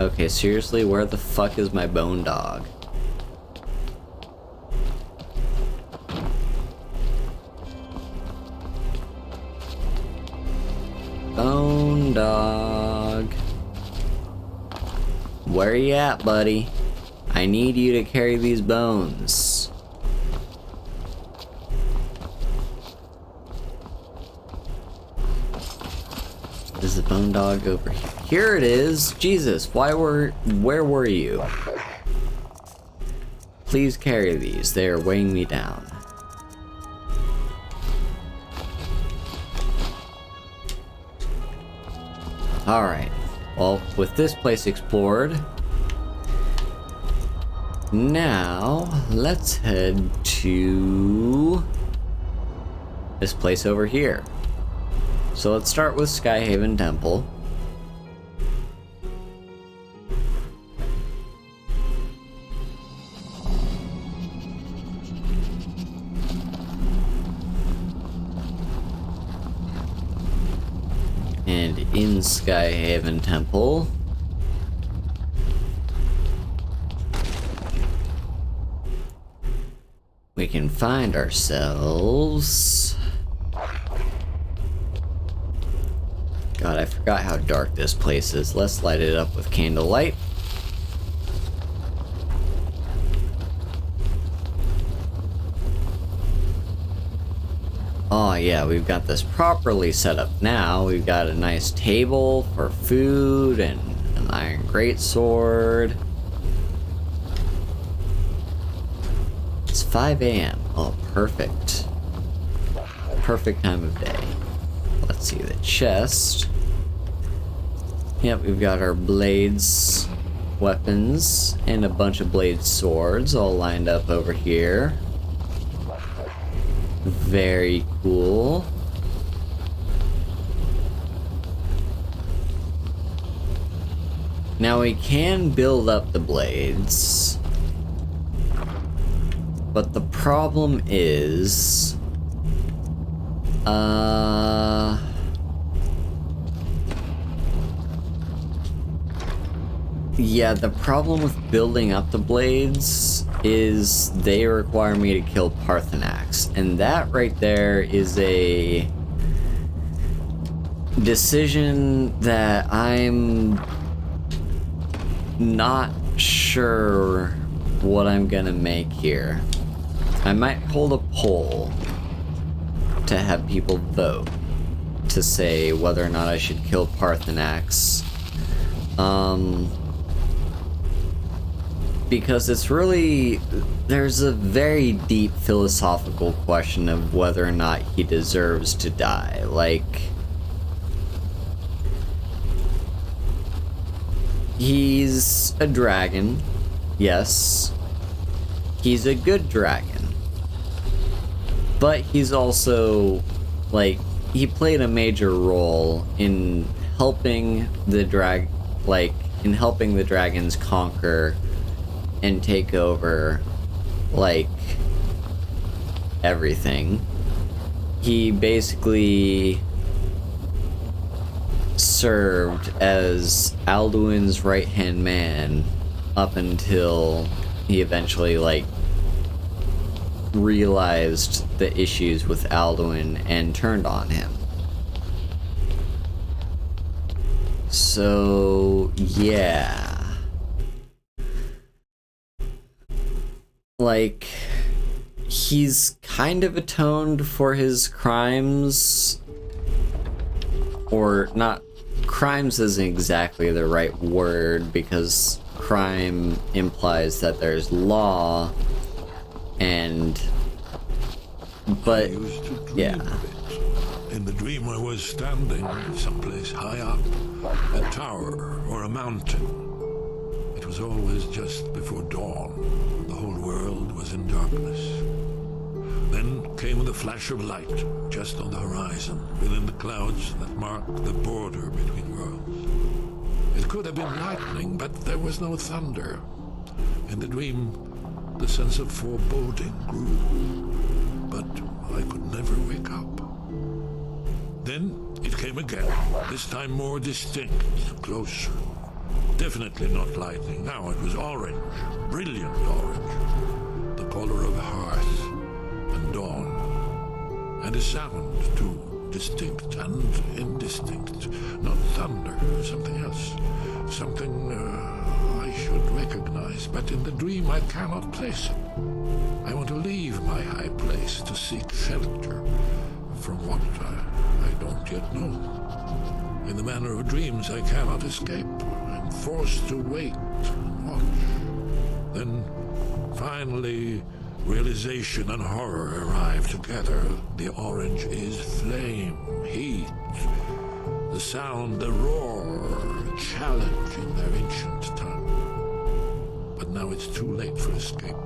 Okay, seriously, where the fuck is my bone dog? Bone dog. Where you at, buddy? I need you to carry these bones. Is the bone dog over here? Here it is! Jesus, where were you? Please carry these, they are weighing me down. Alright, well, with this place explored, now let's head to this place over here. So let's start with Skyhaven Temple. And in Skyhaven Temple, we can find ourselves... God, I forgot how dark this place is. Let's light it up with candlelight. Oh yeah, we've got this properly set up now. We've got a nice table for food and an iron greatsword. It's 5 a.m. Oh, perfect. Perfect time of day. Let's see the chest. Yep, we've got our blades, weapons, and a bunch of blade swords all lined up over here. Very cool. Now we can build up the blades, but the problem is, yeah, the problem with building up the blades is they require me to kill Parthenax, and that right there is a decision that I'm not sure what I'm gonna make here. I might hold a poll to have people vote to say whether or not I should kill Parthenax. Because it's really, there's a very deep philosophical question of whether or not he deserves to die. Like, he's a dragon, yes. He's a good dragon. But he's also, like, he played a major role in helping the dragons conquer and take over, like, everything. He basically served as Alduin's right-hand man up until he eventually, like, realized the issues with Alduin and turned on him. So, yeah. Like, he's kind of atoned for his crimes, or not, crimes isn't exactly the right word, because crime implies that there's law, but, yeah. In the dream I was standing someplace high up, a tower or a mountain. It was always just before dawn. The whole world was in darkness. Then came the flash of light, just on the horizon, within the clouds that marked the border between worlds. It could have been lightning, but there was no thunder. In the dream, the sense of foreboding grew, but I could never wake up. Then it came again, this time more distinct, closer. Definitely not lightning. Now it was orange, brilliant orange. The color of hearth and dawn. And a sound, too, distinct and indistinct. Not thunder, something else. Something I should recognize, but in the dream I cannot place it. I want to leave my high place to seek shelter from what I don't yet know. In the manner of dreams, I cannot escape. I'm forced to wait and watch. Then, finally, realization and horror arrive together. The orange is flame, heat. The sound, the roar, challenge in their ancient tongue. But now it's too late for escape.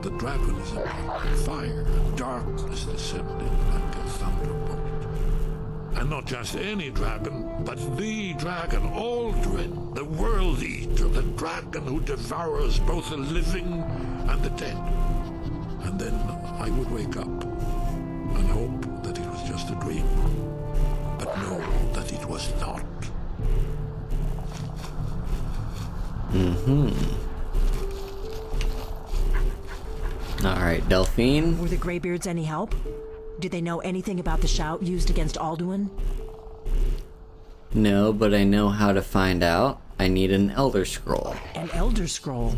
The dragon is upon fire, darkness descending like a thunderbolt. And not just any dragon, but the dragon, Aldrin, the world eater, the dragon who devours both the living and the dead. And then I would wake up and hope that it was just a dream, but know that it was not. Alright, Delphine. Were the Greybeards any help? Did they know anything about the shout used against Alduin? No, but I know how to find out. I need an Elder Scroll. An Elder Scroll?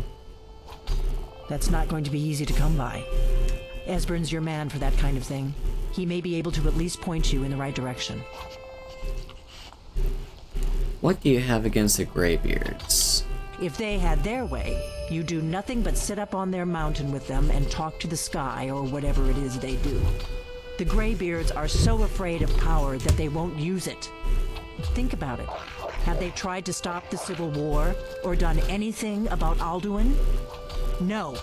That's not going to be easy to come by. Esbern's your man for that kind of thing. He may be able to at least point you in the right direction. What do you have against the Greybeards? If they had their way, you do nothing but sit up on their mountain with them and talk to the sky or whatever it is they do. The Greybeards are so afraid of power that they won't use it. Think about it. Have they tried to stop the Civil War or done anything about Alduin? No.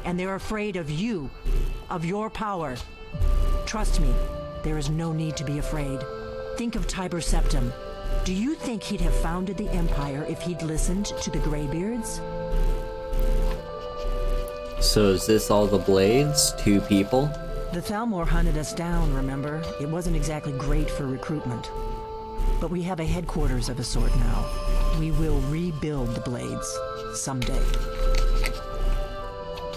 And they're afraid of you, of your power. Trust me, there is no need to be afraid. Think of Tiber Septim. Do you think he'd have founded the Empire if he'd listened to the Greybeards? So is this all the Blades? 2 people? The Thalmor hunted us down, remember? It wasn't exactly great for recruitment. But we have a headquarters of a sort now. We will rebuild the Blades someday.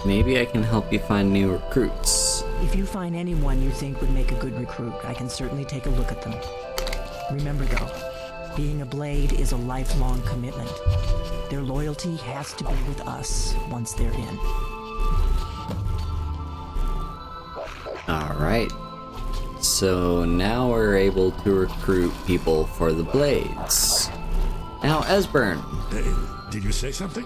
Maybe I can help you find new recruits. If you find anyone you think would make a good recruit, I can certainly take a look at them. Remember though, being a Blade is a lifelong commitment. Their loyalty has to be with us once they're in. Alright. So now we're able to recruit people for the Blades. Now, Esbern. Did you say something?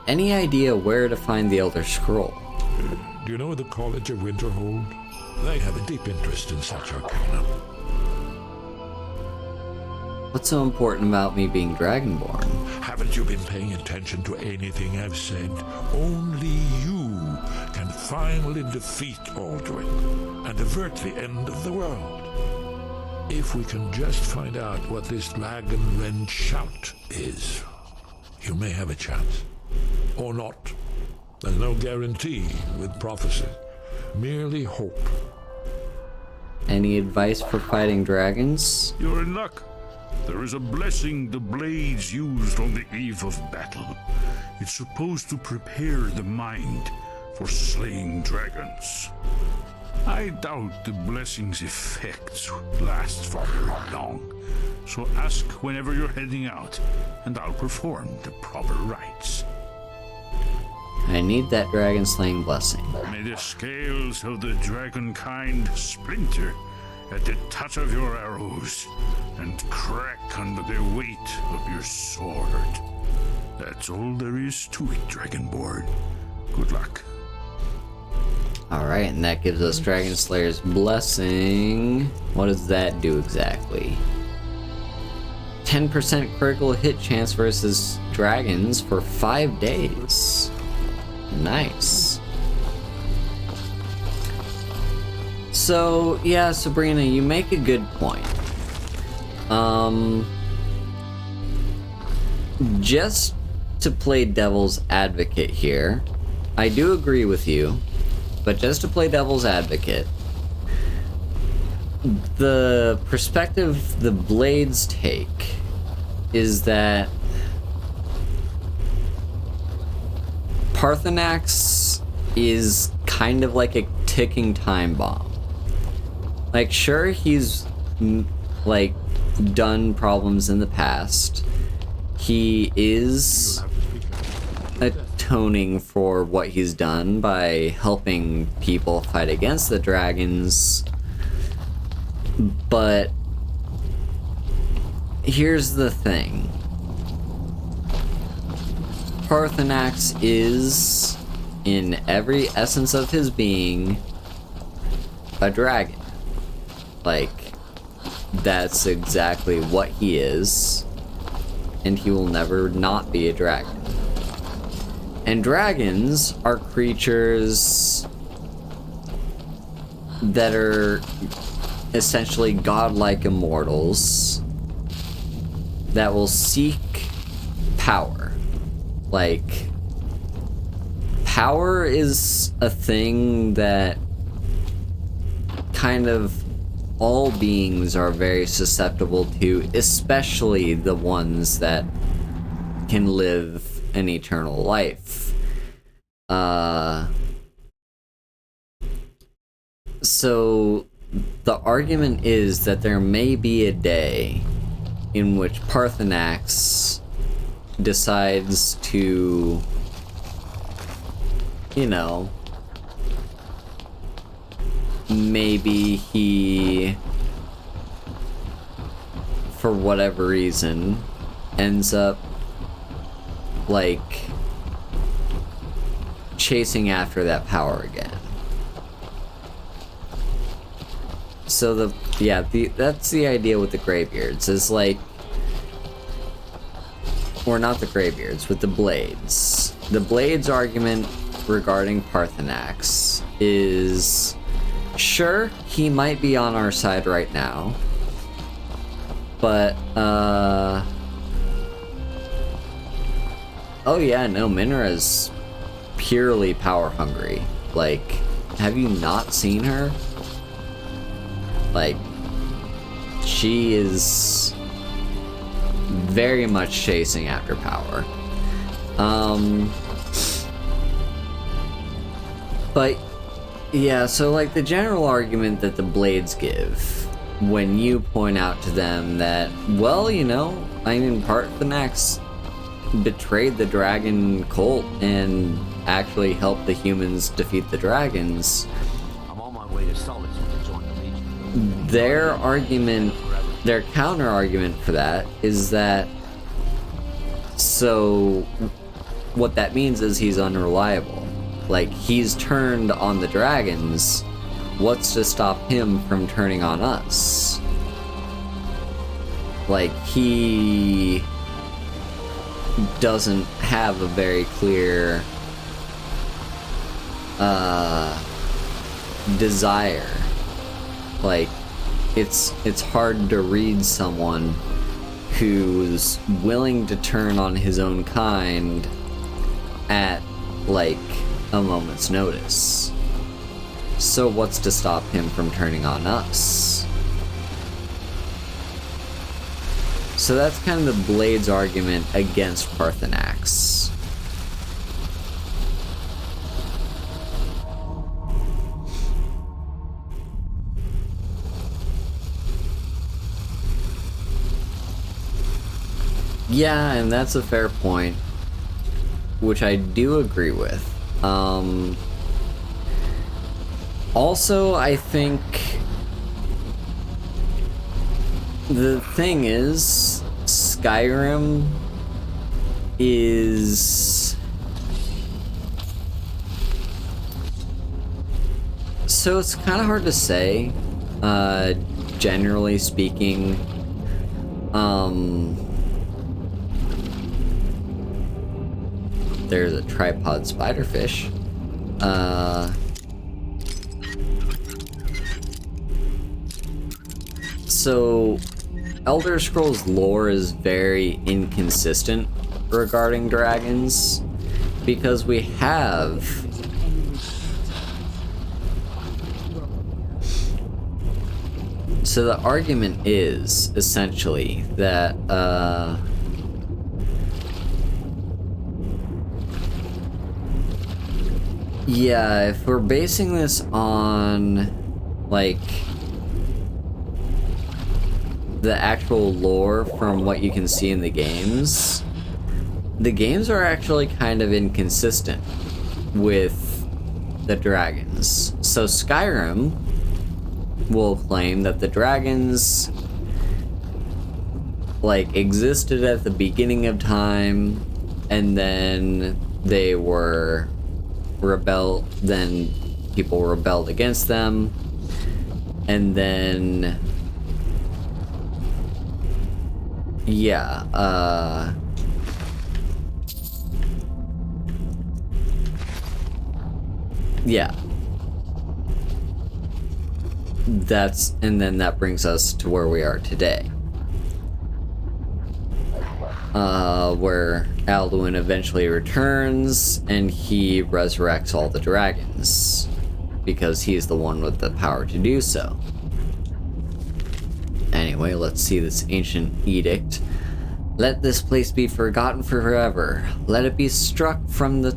Any idea where to find the Elder Scroll? Do you know the College of Winterhold? They have a deep interest in such arcana. What's so important about me being Dragonborn? Haven't you been paying attention to anything I've said? Only you can finally defeat Aldrin and avert the end of the world. If we can just find out what this dragon-rend shout is, you may have a chance. Or not. There's no guarantee with prophecy. Merely hope. Any advice for fighting dragons? You're in luck. There is a blessing the Blades used on the eve of battle. It's supposed to prepare the mind for slaying dragons. I doubt the blessing's effects last for very long. So ask whenever you're heading out, and I'll perform the proper rites. I need that dragon slaying blessing. May the scales of the dragon kind splinter at the touch of your arrows and crack under the weight of your sword. That's all there is to it, Dragonborn. Good luck. Alright, and that gives us Dragon Slayer's Blessing. What does that do exactly? 10% critical hit chance versus dragons for 5 days. Nice. So, yeah, Sabrina, you make a good point. Just to play devil's advocate here, I do agree with you, but just to play devil's advocate, the perspective the Blades take is that Parthenax is kind of like a ticking time bomb. Like, sure, he's like done problems in the past. He is atoning for what he's done by helping people fight against the dragons. But here's the thing. Parthenax is, in every essence of his being, a dragon. Like, that's exactly what he is, and he will never not be a dragon. And dragons are creatures that are essentially godlike immortals that will seek power. Like, power is a thing that kind of all beings are very susceptible to, especially the ones that can live an eternal life. So the argument is that there may be a day in which Parthenax decides to, you know, maybe he, for whatever reason, ends up, like, chasing after that power again. So that's the idea with the Greybeards, is like, or not the Greybeards, with the Blades. The Blades argument regarding Parthenax is, sure, he might be on our side right now, but, oh yeah, no, Minra's purely power hungry. Like, have you not seen her? Like, she is very much chasing after power. But yeah, so like the general argument that the Blades give when you point out to them that, well, you know, I mean, Parthenax betrayed the dragon cult and actually helped the humans defeat the dragons. I'm on my way to Solitude to join the Legion. Their argument, their counter argument for that is that, so what that means is he's unreliable. Like, he's turned on the dragons. What's to stop him from turning on us? Like, he doesn't have a very clear desire. Like, it's hard to read someone who's willing to turn on his own kind at, like, a moment's notice. So what's to stop him from turning on us? So that's kind of the Blades argument against Parthenax. Yeah, and that's a fair point, which I do agree with. Also, I think the thing is, Skyrim is... So it's kind of hard to say, generally speaking. There's a tripod spiderfish. So, Elder Scrolls lore is very inconsistent regarding dragons, because we have So the argument is essentially that, yeah, if we're basing this on, like, the actual lore from what you can see in the games are actually kind of inconsistent with the dragons. So Skyrim will claim that the dragons, like, existed at the beginning of time, and then they were then people rebelled against them, and then yeah, yeah. And then that brings us to where we are today. Where Alduin eventually returns, and he resurrects all the dragons, because he's the one with the power to do so. Anyway, let's see this ancient edict. Let this place be forgotten forever. Let it be struck from the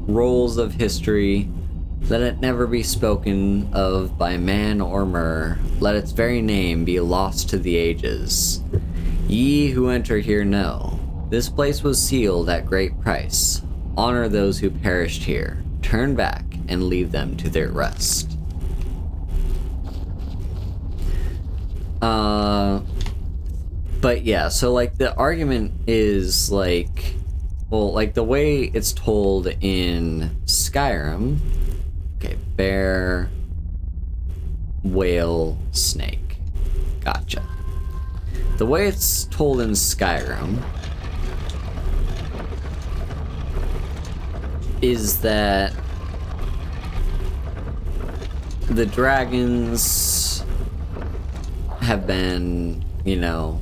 rolls of history. Let it never be spoken of by man or mer. Let its very name be lost to the ages. Ye who enter here know, this place was sealed at great price. Honor those who perished here. Turn back and leave them to their rest. But yeah, so like the argument is like, well, like the way it's told in Skyrim. Okay, bear, whale, snake. Gotcha. The way it's told in Skyrim is that the dragons have been, you know,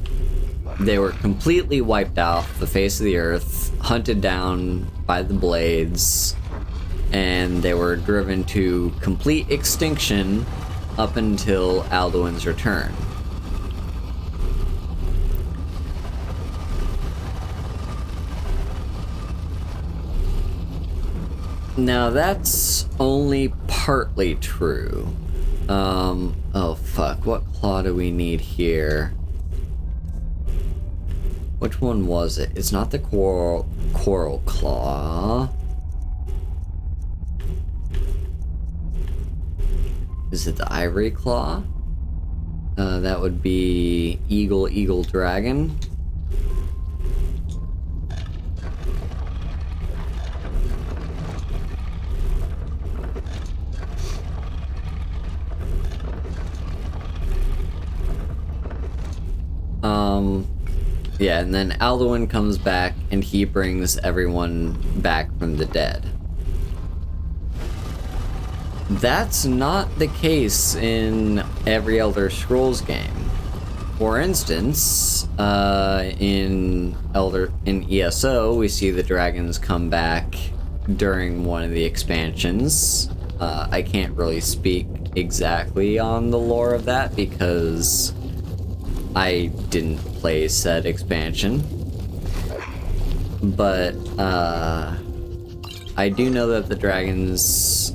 they were completely wiped off the face of the earth, hunted down by the blades, and they were driven to complete extinction up until Alduin's return. Now that's only partly true. Oh fuck, what claw do we need here? Which one was it? It's not the coral claw. Is it the ivory claw? That would be eagle, dragon. Yeah, and then Alduin comes back and he brings everyone back from the dead. That's not the case in every Elder Scrolls game. For instance, in ESO, we see the dragons come back during one of the expansions. I can't really speak exactly on the lore of that because I didn't play said expansion. But I do know that the dragons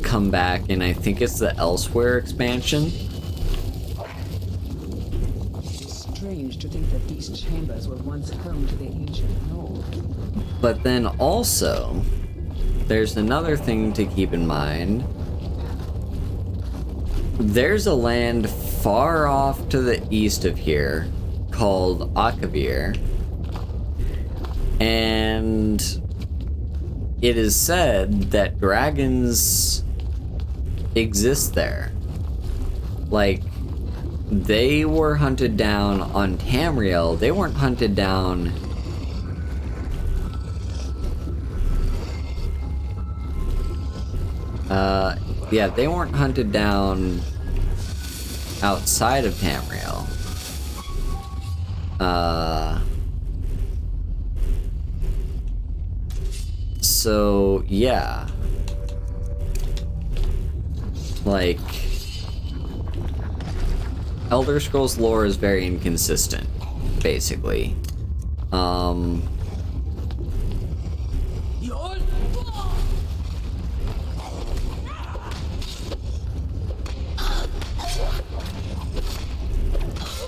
come back, and I think it's the Elsewhere expansion. It's strange to think that these chambers were once home to the ancient Lord. But then also, there's another thing to keep in mind. There's a land far off to the east of here called Akavir, and it is said that dragons exist there. Like, they were hunted down on Tamriel. They weren't hunted down yeah, they weren't hunted down outside of Tamriel. So yeah, Elder Scrolls lore is very inconsistent, basically. And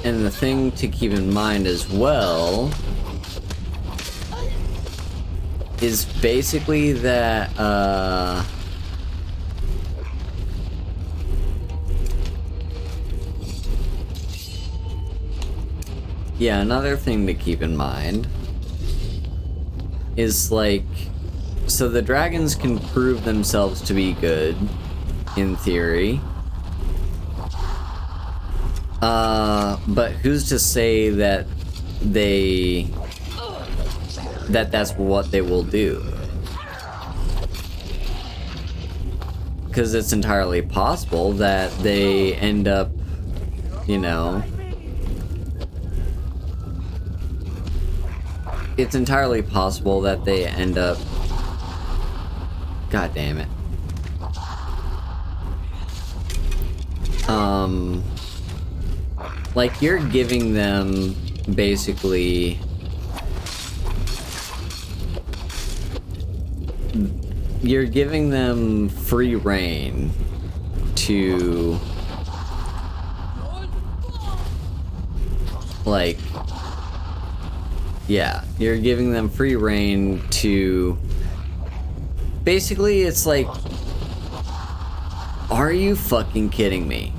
the thing to keep in mind as well is basically that, yeah, another thing to keep in mind is, like, so the dragons can prove themselves to be good, in theory. But who's to say that that's what they will do? Because it's entirely possible that they end up, you know... It's entirely possible that they end up... God damn it. Like, you're giving them, basically... You're giving them free reign to... Like... Yeah, you're giving them free reign to... Basically, it's like... Are you fucking kidding me?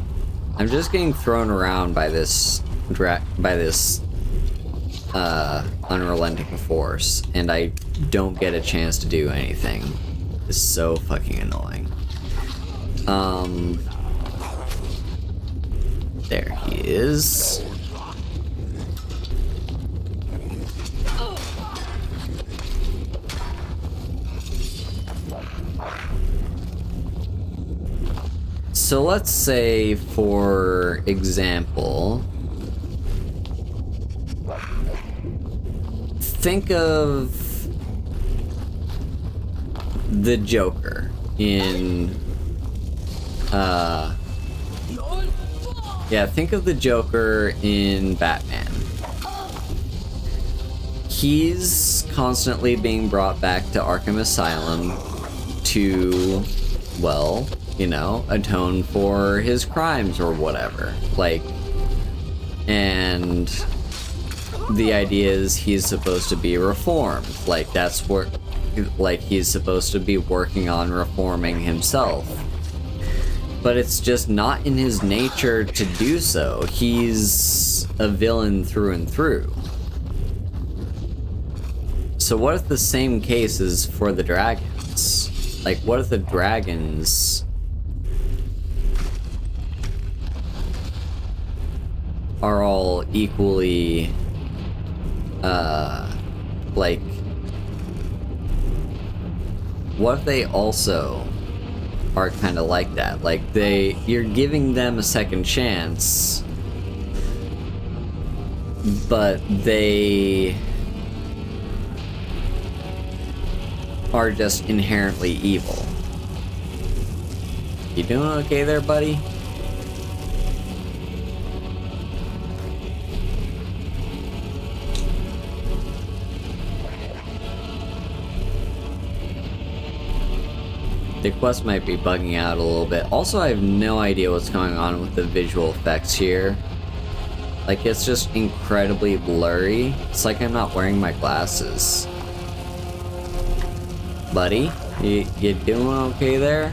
I'm just getting thrown around by this unrelenting force, and I don't get a chance to do anything. It's so fucking annoying. There he is. So let's say, for example, think of the Joker in, yeah, think of the Joker in Batman. He's constantly being brought back to Arkham Asylum to, well, you know, atone for his crimes or whatever. Like, and the idea is he's supposed to be reformed. Like, that's what, like, he's supposed to be working on reforming himself. But it's just not in his nature to do so. He's a villain through and through. So what if the same case is for the dragons? Like, what if the dragons are all equally, like, what if they also are kind of like that? Like, you're giving them a second chance, but they are just inherently evil. You doing okay there, buddy? The quest might be bugging out a little bit. Also, I have no idea what's going on with the visual effects here. Like, it's just incredibly blurry. It's like I'm not wearing my glasses. Buddy, you doing okay there?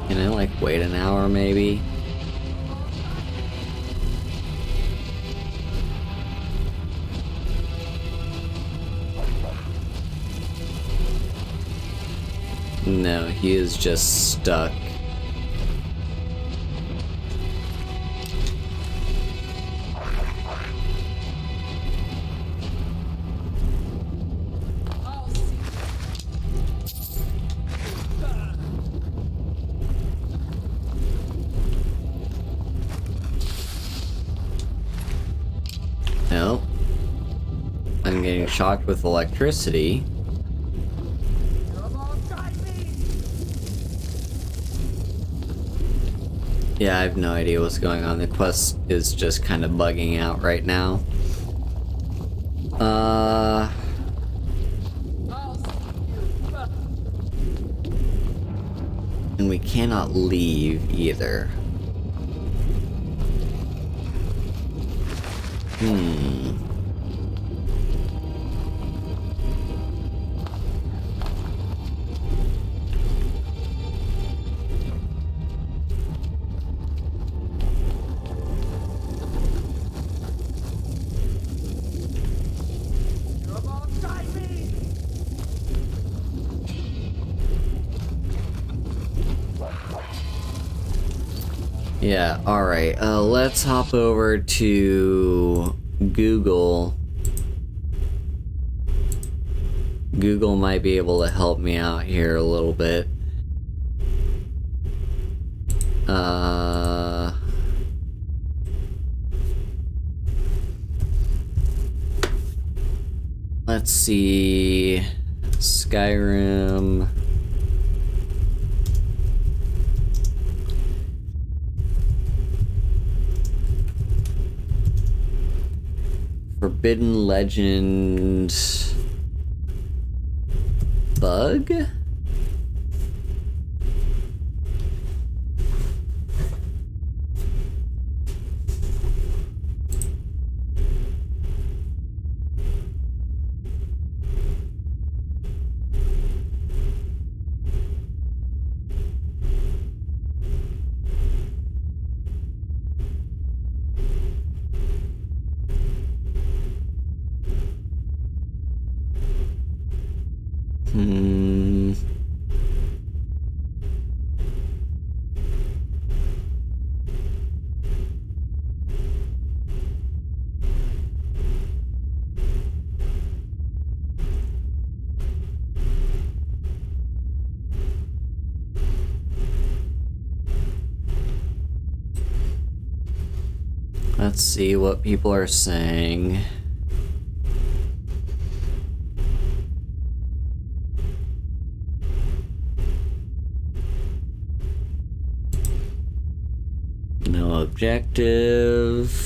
Can I, like, wait an hour maybe? No, he is just stuck. No. I'm getting getting shocked with electricity. Yeah, I have no idea what's going on. The quest is just kind of bugging out right now. And we cannot leave either. Yeah, alright, let's hop over to Google. Google might be able to help me out here a little bit. Let's see. Skyrim. Forbidden Legend bug? Let's see what people are saying. No objective.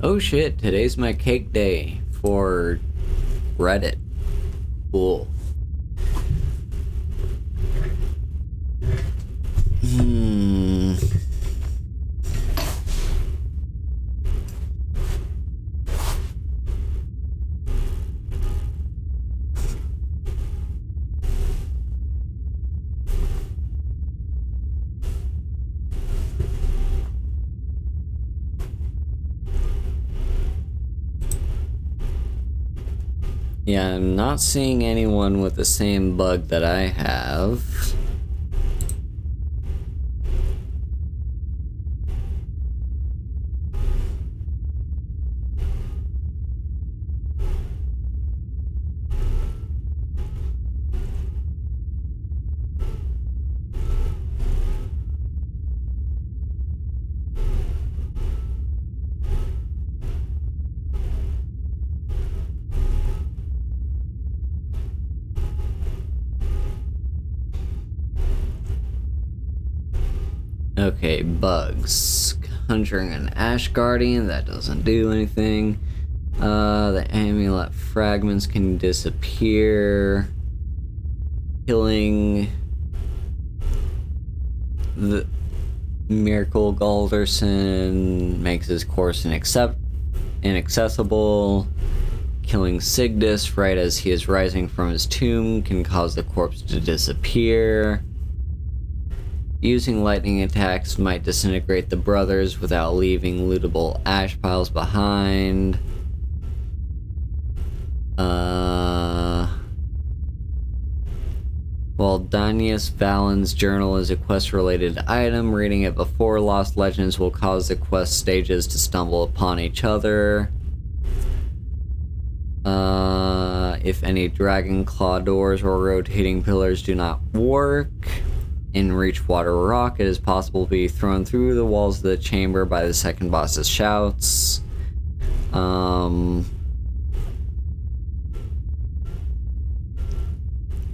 Oh shit, today's my cake day for Reddit. Cool. Yeah, I'm not seeing anyone with the same bug that I have. Okay, bugs. Conjuring an Ash Guardian, that doesn't do anything. The amulet fragments can disappear. Killing the Miracle Galderson makes his course inaccessible. Killing Sigdus right as he is rising from his tomb can cause the corpse to disappear. Using lightning attacks might disintegrate the brothers without leaving lootable ash piles behind. While Danius Valen's journal is a quest-related item, reading it before Lost Legends will cause the quest stages to stumble upon each other. If any dragon claw doors or rotating pillars do not work in Reachwater Rock, it is possible to be thrown through the walls of the chamber by the second boss's shouts.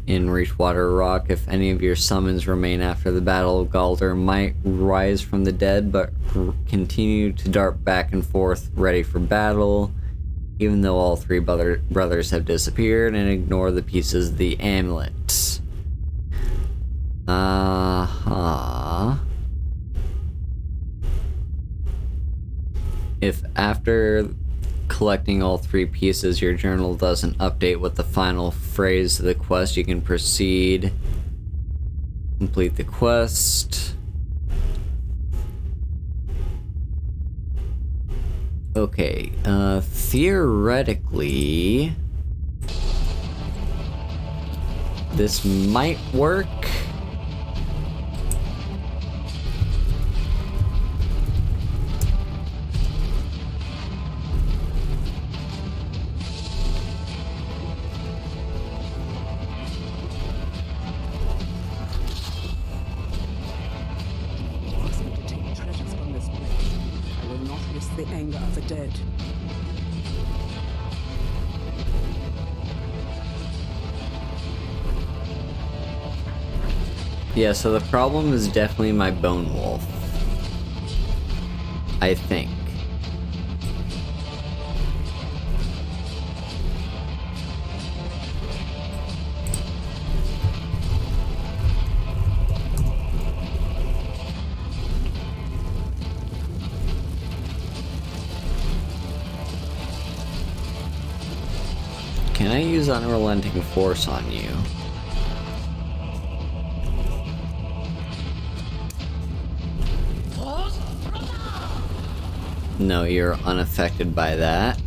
In Reachwater Rock, if any of your summons remain after the Battle of Galder might rise from the dead, but continue to dart back and forth, ready for battle, even though all three brothers have disappeared, and ignore the pieces of the amulet. If after collecting all three pieces your journal doesn't update with the final phrase of the quest, you can proceed. Complete the quest. Okay, theoretically this might work. The anger of the dead. Yeah, so the problem is definitely my bone wolf, I think. Can I use Unrelenting Force on you? No, you're unaffected by that.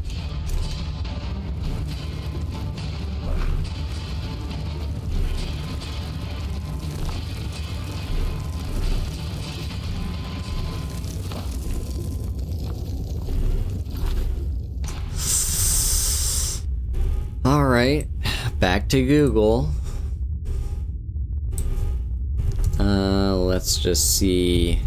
Alright, back to Google. Let's just see.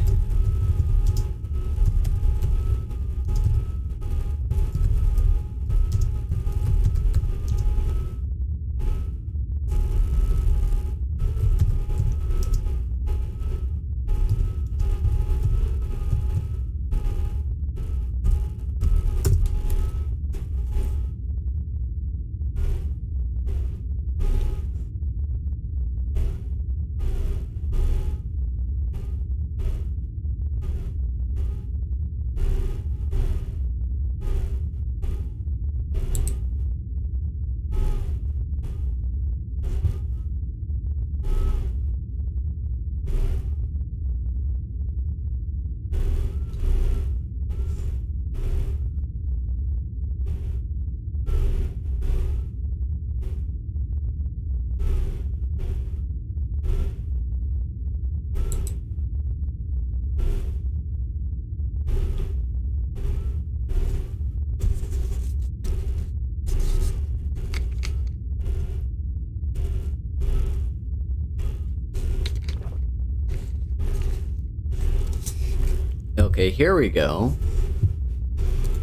Okay, here we go.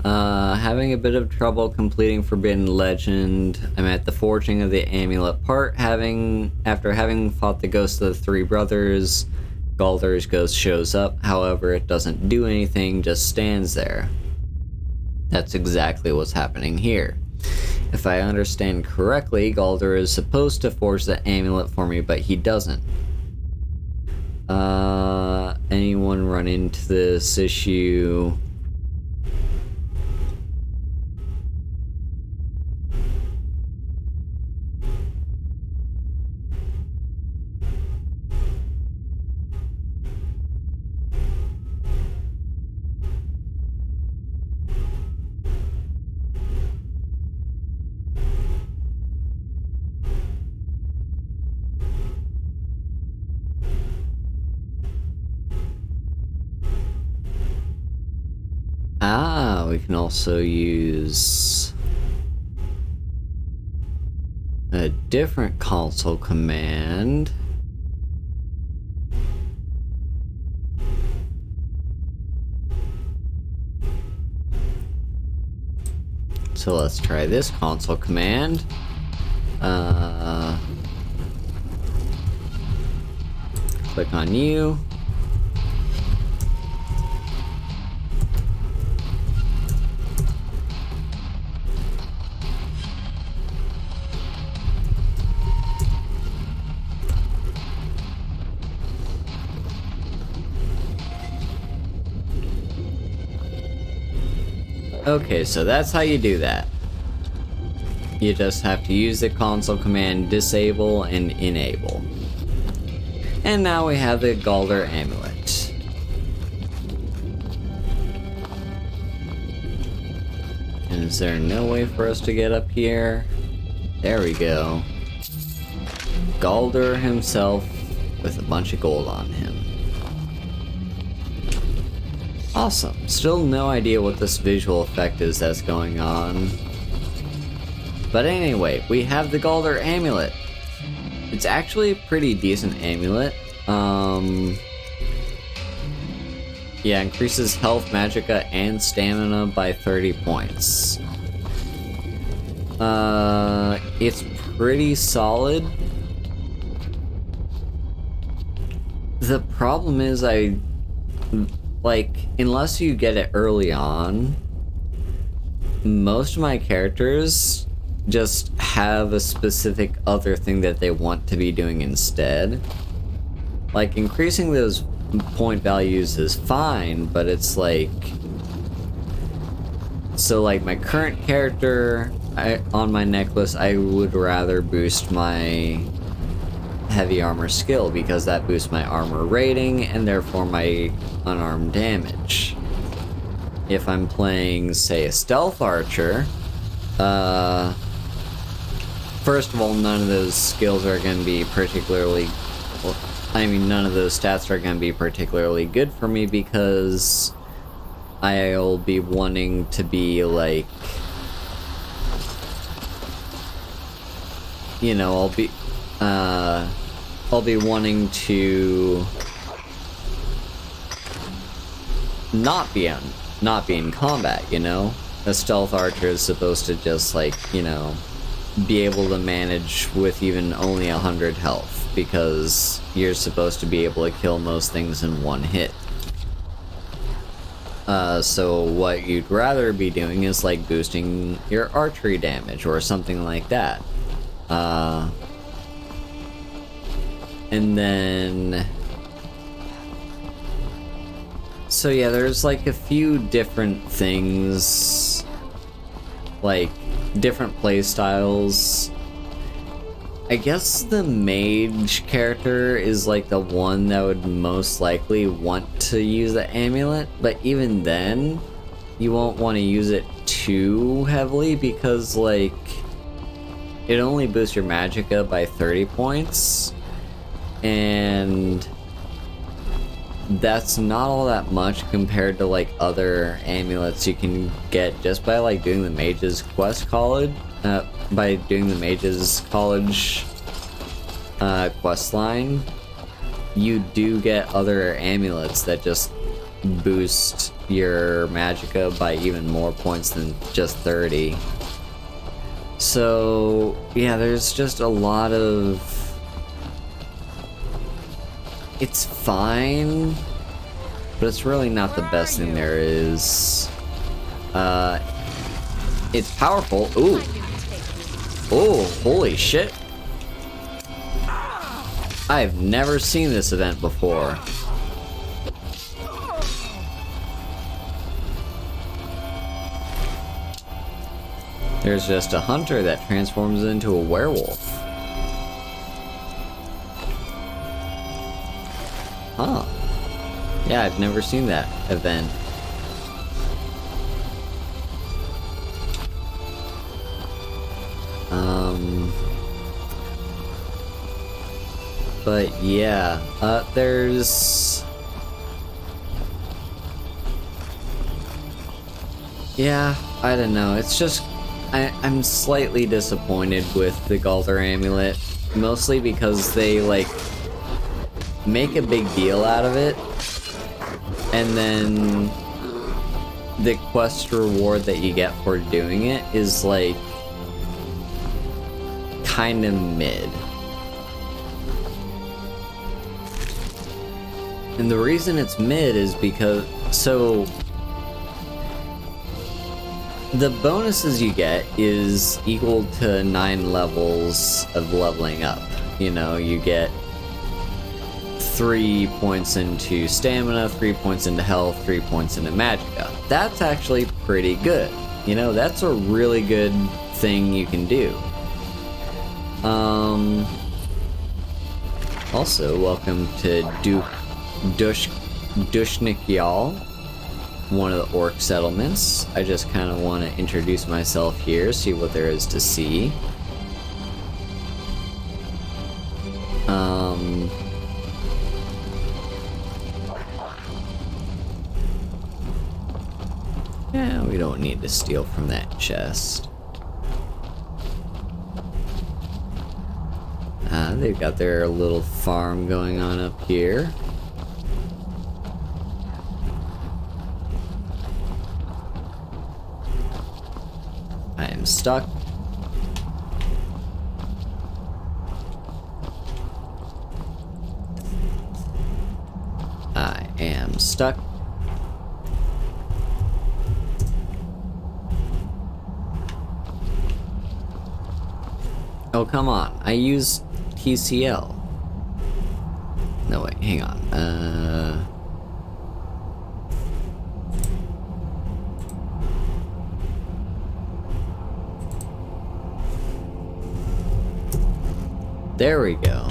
Having a bit of trouble completing Forbidden Legend. I'm at the forging of the amulet part. After having fought the ghost of the three brothers, Galder's ghost shows up. However, it doesn't do anything, just stands there. That's exactly what's happening here. If I understand correctly, Galder is supposed to forge the amulet for me, but he doesn't. Anyone run into this issue? Ah, we can also use a different console command. So let's try this console command. Click on you. Okay, so that's how you do that. You just have to use the console command disable and enable. And now we have the Galder Amulet. And is there no way for us to get up here? There we go. Galder himself with a bunch of gold on him. Awesome. Still no idea what this visual effect is that's going on. But anyway, we have the Galder Amulet. It's actually a pretty decent amulet. Yeah, increases health, magicka, and stamina by 30 points. It's pretty solid. The problem is unless you get it early on, most of my characters just have a specific other thing that they want to be doing instead. Like, increasing those point values is fine, but it's like... So, like, my current character, on my necklace, I would rather boost my heavy armor skill, because that boosts my armor rating, and therefore my unarmed damage. If I'm playing, say, a stealth archer, first of all, none of those skills are going to be particularly... none of those stats are going to be particularly good for me, because I'll be wanting to be, like... You know, I'll be wanting to... not be in combat, you know? A stealth archer is supposed to just, like, you know, be able to manage with even only 100 health, because you're supposed to be able to kill most things in one hit. So what you'd rather be doing is, like, boosting your archery damage or something like that. And then... So yeah, there's like a few different things, like different play styles. I guess the mage character is like the one that would most likely want to use the amulet, but even then, you won't want to use it too heavily, because like it only boosts your magicka by 30 points, and that's not all that much compared to like other amulets you can get just by like doing the mage's quest college, by doing the mage's college quest line. You do get other amulets that just boost your magicka by even more points than just 30. So yeah, there's just a lot of... It's fine, but it's really not the best thing there is. It's powerful. Ooh. Oh, holy shit. I've never seen this event before. There's just a hunter that transforms into a werewolf. Huh. Yeah, I've never seen that event. But yeah, Yeah, I don't know. It's just I'm slightly disappointed with the Galter amulet, mostly because they like make a big deal out of it, and then the quest reward that you get for doing it is like kind of mid. And the reason it's mid is because the bonuses you get is equal to 9 levels of leveling up. You know, you get 3 points into stamina, 3 points into health, 3 points into magicka. That's actually pretty good. You know, that's a really good thing you can do. Also, welcome to Dushnik Y'all, one of the orc settlements. I just kind of want to introduce myself here, see what there is to see. Yeah, we don't need to steal from that chest. They've got their little farm going on up here. I am stuck. I am stuck. Oh, come on. I use TCL. No, wait, hang on. There we go.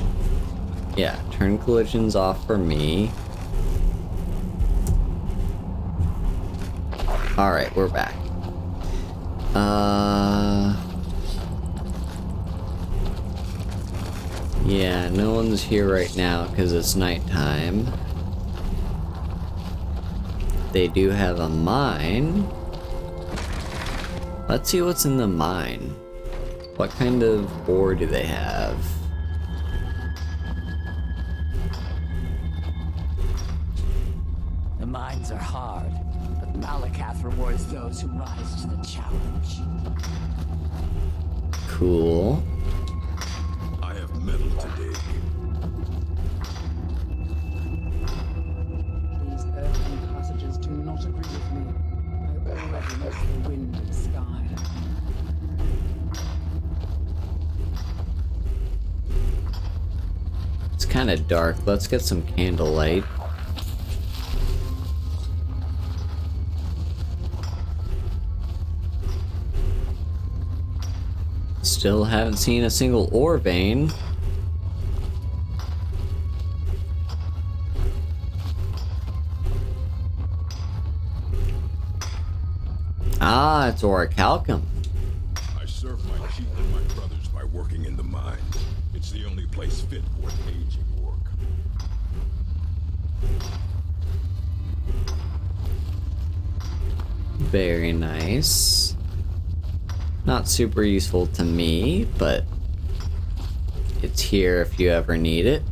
Yeah, turn collisions off for me. Alright, we're back. Yeah, no one's here right now because it's nighttime. They do have a mine. Let's see what's in the mine. What kind of ore do they have? The mines are hard, but Malakath rewards those who rise to the challenge. Cool. I have metal today. These earthen passages do not agree with me. I already miss the wind and sky. It's kind of dark. Let's get some candlelight. Still haven't seen a single ore vein. Ah, it's orichalcum. I serve my chief and my brothers by working in the mine. It's the only place fit for aging work. Very nice. Not super useful to me, but it's here if you ever need it.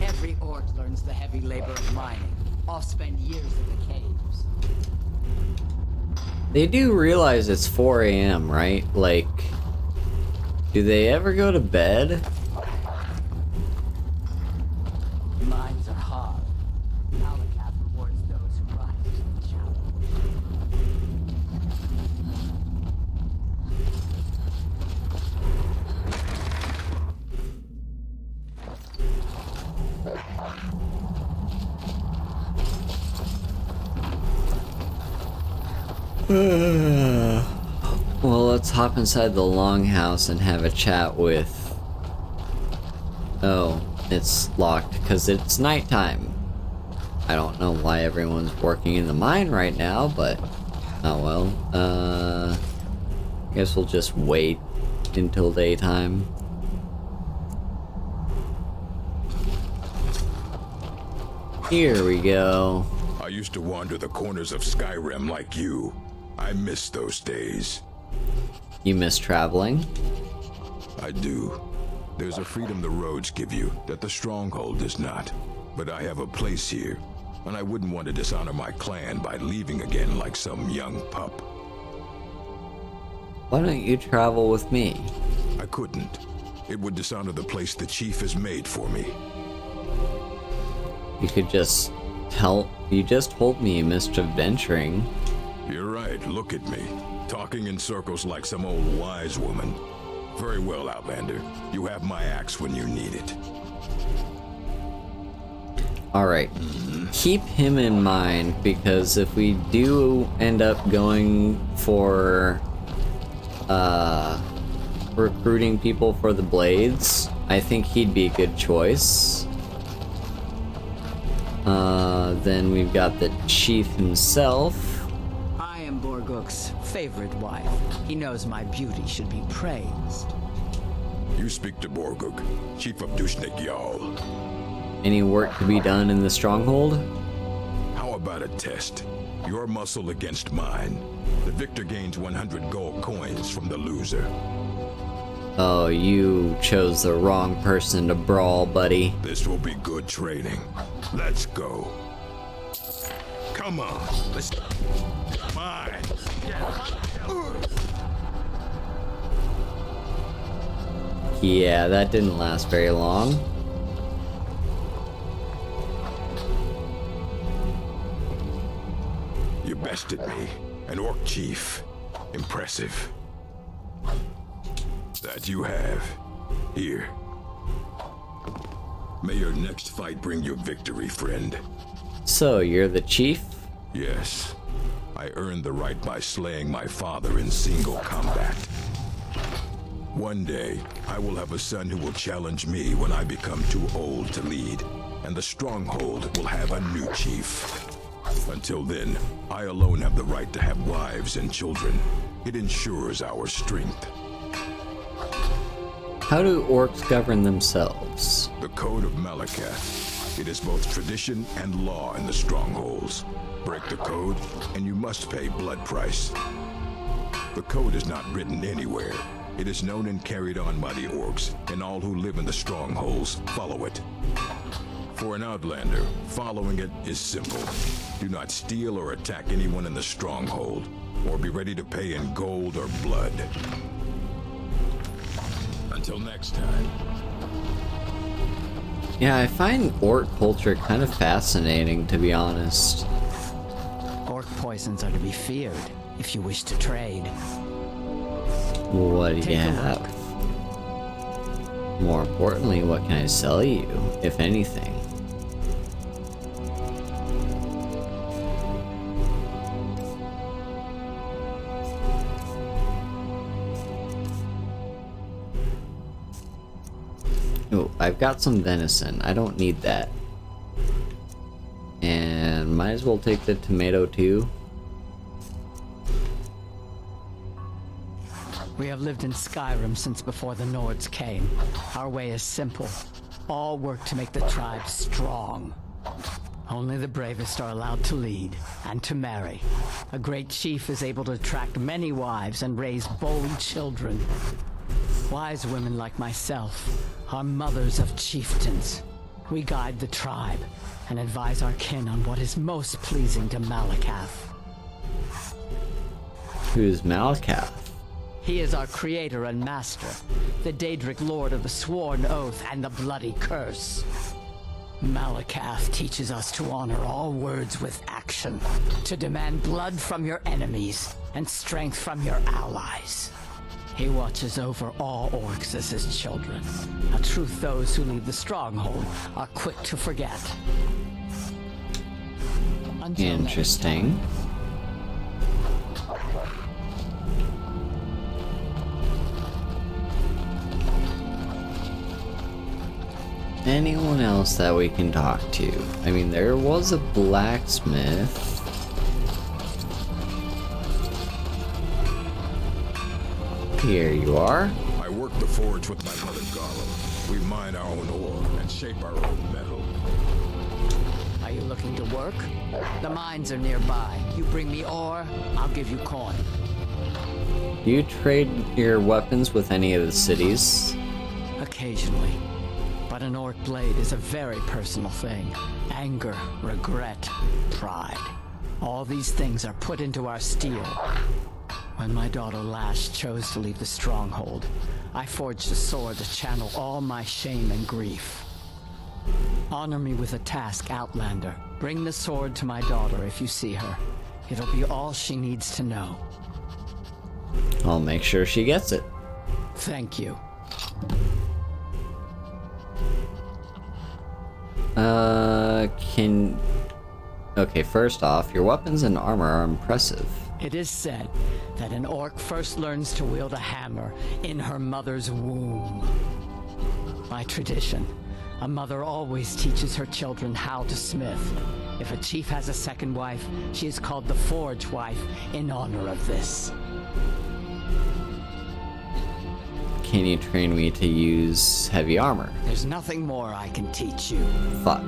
Every orc learns the heavy labor of mining. I'll spend years in the caves. They do realize it's 4 a.m., right? Like, do they ever go to bed? Mines are hard. Malakath rewards those who rise to the challenge. Well, let's hop inside the longhouse and have a chat with... Oh, it's locked because it's nighttime. I don't know why everyone's working in the mine right now, but... Oh well. I guess we'll just wait until daytime. Here we go. I used to wander the corners of Skyrim like you. I miss those days. You miss traveling? I do. There's a freedom the roads give you that the stronghold does not. But I have a place here, and I wouldn't want to dishonor my clan by leaving again like some young pup. Why don't you travel with me? I couldn't. It would dishonor the place the chief has made for me. You could just help. You just told me you missed adventuring. You're right, look at me. Talking in circles like some old wise woman. Very well, Outlander. You have my axe when you need it. Alright. Keep him in mind, because if we do end up going for recruiting people for the Blades, I think he'd be a good choice. Then we've got the chief himself. I am Borguk's favorite wife. He knows my beauty should be praised. You speak to Borguk, chief of Dushnik Jarl. Any work to be done in the stronghold? How about a test? Your muscle against mine. The victor gains 100 gold coins from the loser. Oh, you chose the wrong person to brawl, buddy. This will be good training. Let's go. Come on, let's... Mine. Yeah, that didn't last very long. You bested me, an orc chief. Impressive. That you have. Here. May your next fight bring you victory, friend. So, you're the chief? Yes. I earned the right by slaying my father in single combat. One day, I will have a son who will challenge me when I become too old to lead, and the stronghold will have a new chief. Until then, I alone have the right to have wives and children. It ensures our strength. How do orcs govern themselves? The Code of Malakath. It is both tradition and law in the strongholds. Break the code, and you must pay blood price. The code is not written anywhere. It is known and carried on by the orcs, and all who live in the strongholds follow it. For an outlander, following it is simple. Do not steal or attack anyone in the stronghold, or be ready to pay in gold or blood. Until next time. Yeah, I find orc culture kind of fascinating, to be honest. Orc poisons are to be feared if you wish to trade. What do you have? More importantly, what can I sell you, if anything? Oh, I've got some venison. I don't need that. And might as well take the tomato too. We have lived in Skyrim since before the Nords came. Our way is simple. All work to make the tribe strong. Only the bravest are allowed to lead and to marry. A great chief is able to attract many wives and raise bold children. Wise women like myself are mothers of chieftains. We guide the tribe and advise our kin on what is most pleasing to Malakath. Who's Malakath? He is our creator and master, the Daedric lord of the sworn oath and the bloody curse. Malakath teaches us to honor all words with action, to demand blood from your enemies and strength from your allies. He watches over all orcs as his children, a truth those who leave the stronghold are quick to forget. Interesting. Anyone else that we can talk to? I mean, there was a blacksmith. Here you are. I work the forge with my brother Garland. We mine our own ore and shape our own metal. Are you looking to work? The mines are nearby. You bring me ore, I'll give you coin. Do you trade your weapons with any of the cities? Occasionally. But an orc blade is a very personal thing. Anger, regret, pride. All these things are put into our steel. When my daughter last chose to leave the stronghold, I forged a sword to channel all my shame and grief. Honor me with a task, Outlander. Bring the sword to my daughter if you see her. It'll be all she needs to know. I'll make sure she gets it. Thank you. Okay, first off, your weapons and armor are impressive. It is said that an orc first learns to wield a hammer in her mother's womb. By tradition, a mother always teaches her children how to smith. If a chief has a second wife, she is called the Forge Wife in honor of this. Can you train me to use heavy armor? There's nothing more I can teach you. Fuck.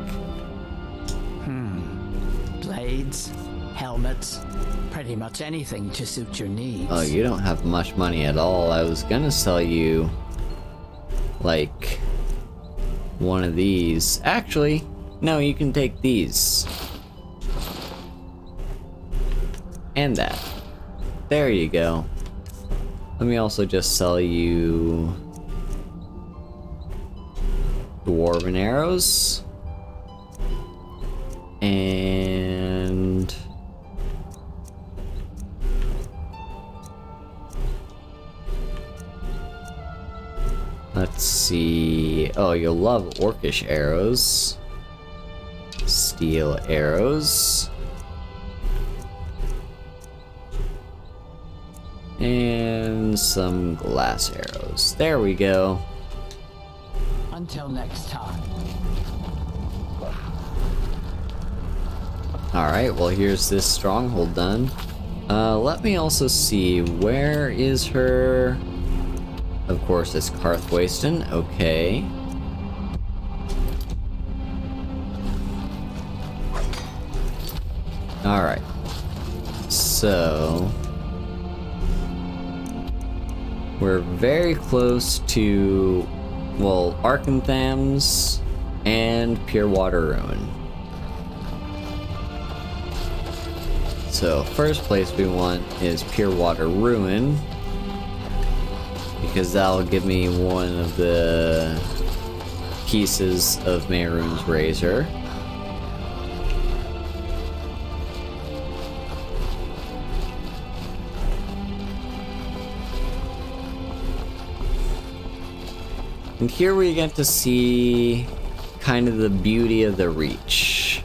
Blades, helmets, pretty much anything to suit your needs. Oh, you don't have much money at all. I was gonna sell you, like, one of these. Actually, no, you can take these. And that. There you go. Let me also just sell you dwarven arrows. And let's see. Oh, you'll love orcish arrows. Steel arrows. And some glass arrows. There we go. Until next time. Alright, well here's this stronghold done. Let me also see, where is her... Of course, it's Karthwasten, okay. Alright. So... we're very close to, well, Arkantham's and Pure Water Ruin. So, first place we want is Pure Water Ruin, because that'll give me one of the pieces of Mehrunes' razor. And here we get to see kind of the beauty of the Reach.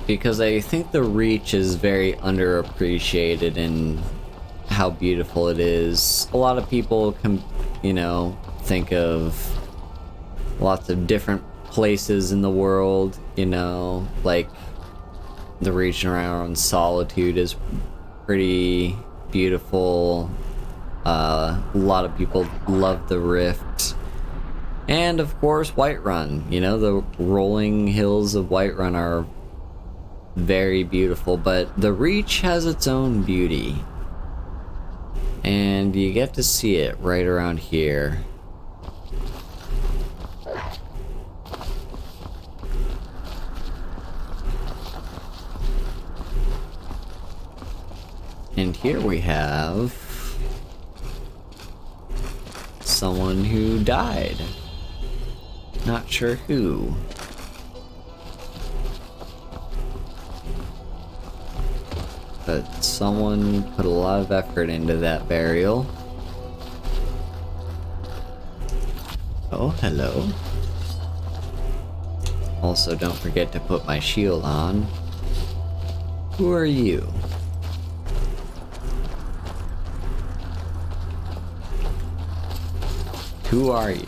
Because I think the Reach is very underappreciated in how beautiful it is. A lot of people can, you know, think of lots of different places in the world, you know, like the region around Solitude is pretty beautiful. A lot of people love the Rift. And of course Whiterun, you know, the rolling hills of Whiterun are very beautiful, but the Reach has its own beauty. And you get to see it right around here. And here we have someone who died. Not sure who. But someone put a lot of effort into that burial. Oh, hello. Also, don't forget to put my shield on. Who are you? Who are you?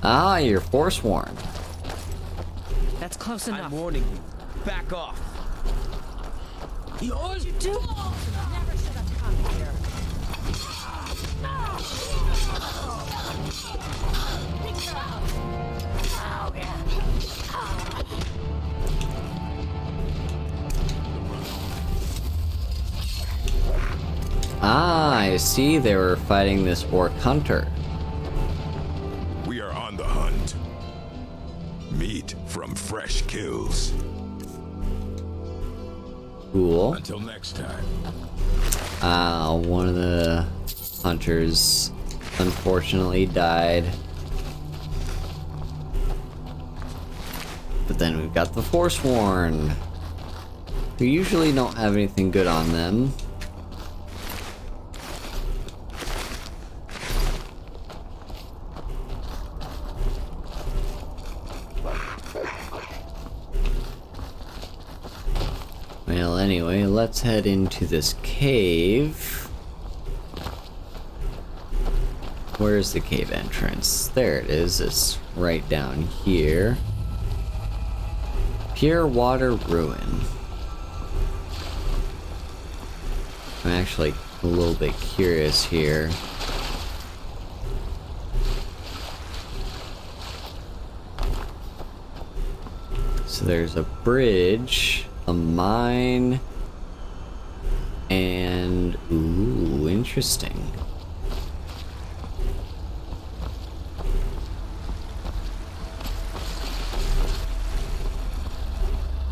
Ah, you're Forsworn. That's close enough. I'm warning you. Back off. What you do? Never should have come here. see, they were fighting this orc hunter. We are on the hunt. Meat from fresh kills. Cool. Until next time. One of the hunters unfortunately died. But then we've got the Forsworn, who usually don't have anything good on them. Well, anyway, let's head into this cave. Where's the cave entrance? There it is. It's right down here. Pure Water Ruin. I'm actually a little bit curious here. So there's a bridge, a mine, and ooh, interesting.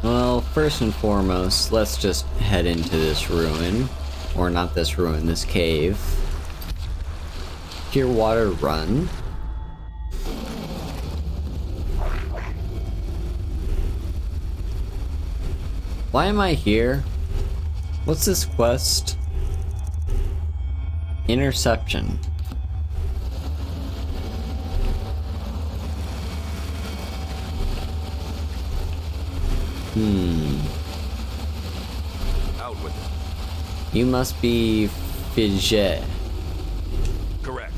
Well, first and foremost, let's just head into this ruin. Or not this ruin, this cave. Pure Water Run. Why am I here? What's this quest? Interception. Out with it. You must be Fidget. Correct.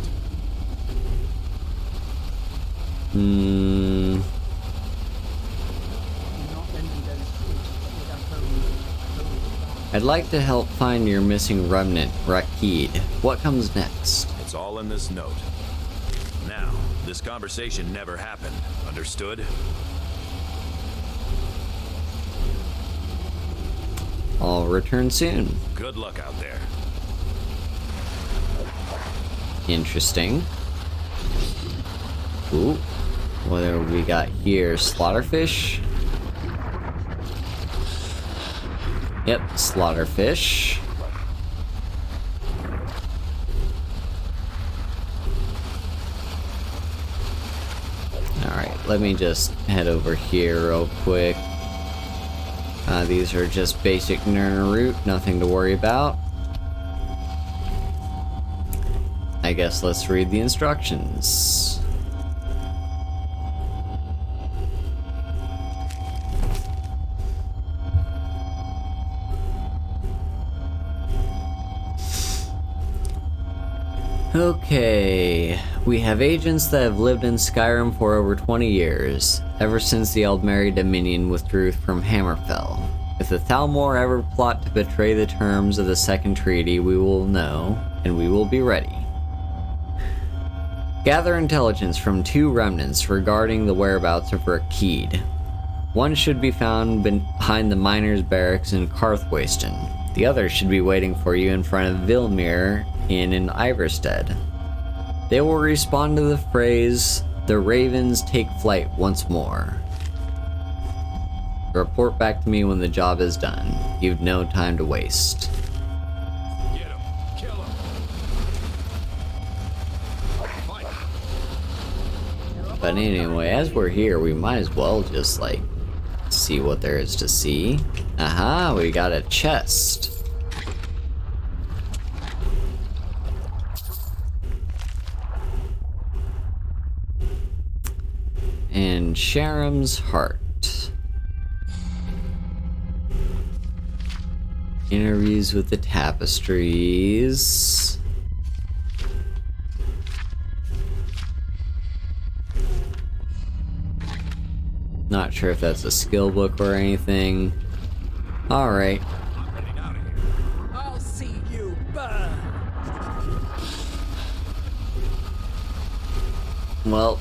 I'd like to help find your missing remnant, Rakid. What comes next? It's all in this note. Now, this conversation never happened. Understood? I'll return soon. Good luck out there. Interesting. Ooh. What do we got here? Slaughterfish? Yep, slaughterfish. Alright, let me just head over here real quick. These are just basic root, nothing to worry about. I guess let's read the instructions. Okay, we have agents that have lived in Skyrim for over 20 years, ever since the Eldmeri Dominion withdrew from Hammerfell. If the Thalmor ever plot to betray the terms of the Second Treaty, we will know, and we will be ready. Gather intelligence from 2 remnants regarding the whereabouts of Rakid. One should be found behind the miners' barracks in Karthwasten. The other should be waiting for you in front of Vilmir in Iverstead. They will respond to the phrase, "The ravens take flight once more." Report back to me when the job is done. You've no time to waste. Get him. Kill him. Fight. But anyway, as we're here, we might as well just, like, see what there is to see. Aha, we got a chest. And Sharam's heart. Interviews with the tapestries. Not sure if that's a skill book or anything. Alright. I'll see you burn. Well,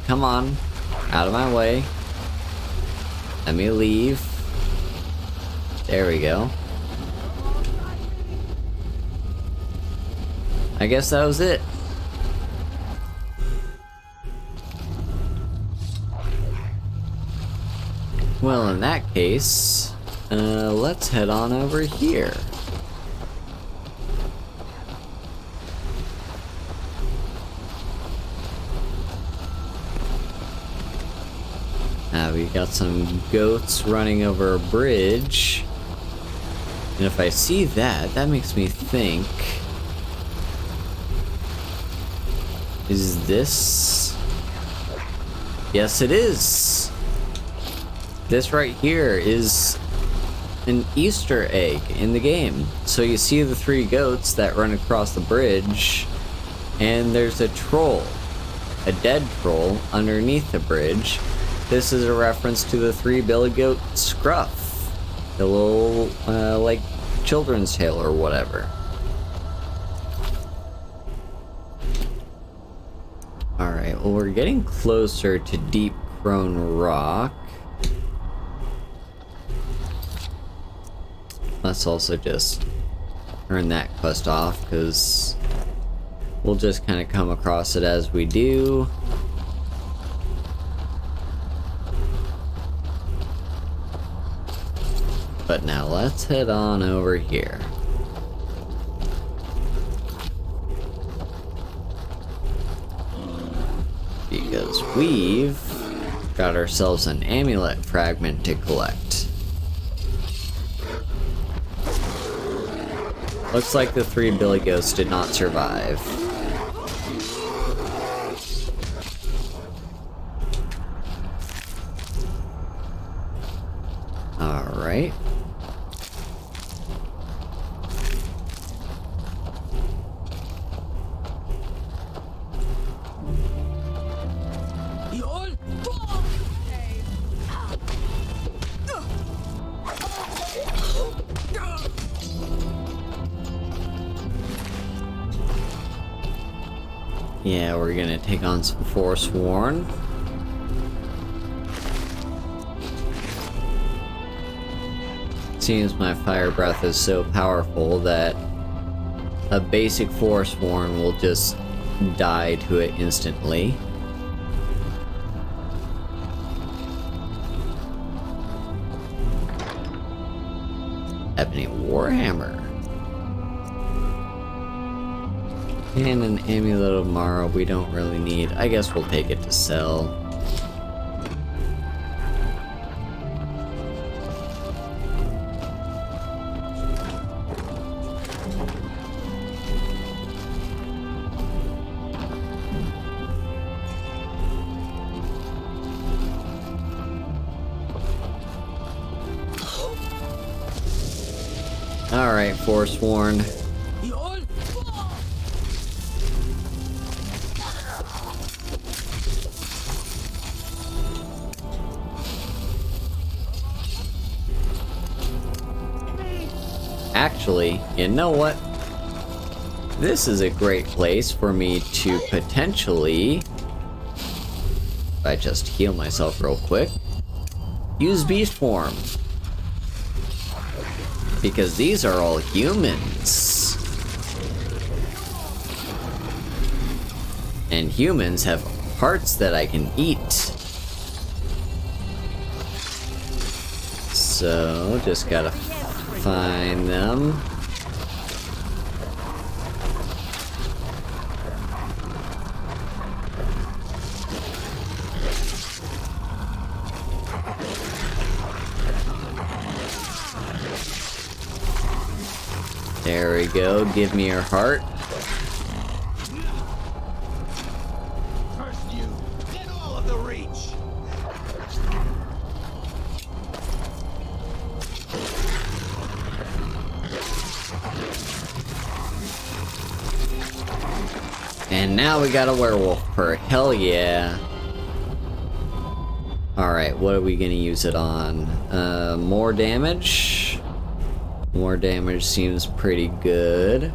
come on. Out of my way. Let me leave. There we go. I guess that was it. Well, in that case, let's head on over here. We got some goats running over a bridge. And if I see that, that makes me think... Is this... Yes, it is! This right here is an Easter egg in the game. So you see the 3 goats that run across the bridge, and there's a troll, a dead troll, underneath the bridge. This is a reference to the 3 billy goat Scruff, the little, like, children's tale or whatever. Alright, well, we're getting closer to Deep Crone Rock. Let's also just turn that quest off, because we'll just kind of come across it as we do. But now let's head on over here. Because we've got ourselves an amulet fragment to collect. Looks like the 3 billy goats did not survive. Alright. Yeah, we're gonna take on some Forsworn. Seems my fire breath is so powerful that a basic Forsworn will just die to it instantly. Ebony Warhammer. And an Amulet of Mara we don't really need. I guess we'll take it to sell. Alright, Forsworn. Actually, you know what? This is a great place for me to potentially, if I just heal myself real quick, use beast form. Because these are all humans. And humans have hearts that I can eat. So, just gotta find them. There we go, give me your heart. First you, get all of the reach. And now we got a werewolf perk. Hell yeah. Alright, what are we gonna use it on? More damage? More damage seems pretty good.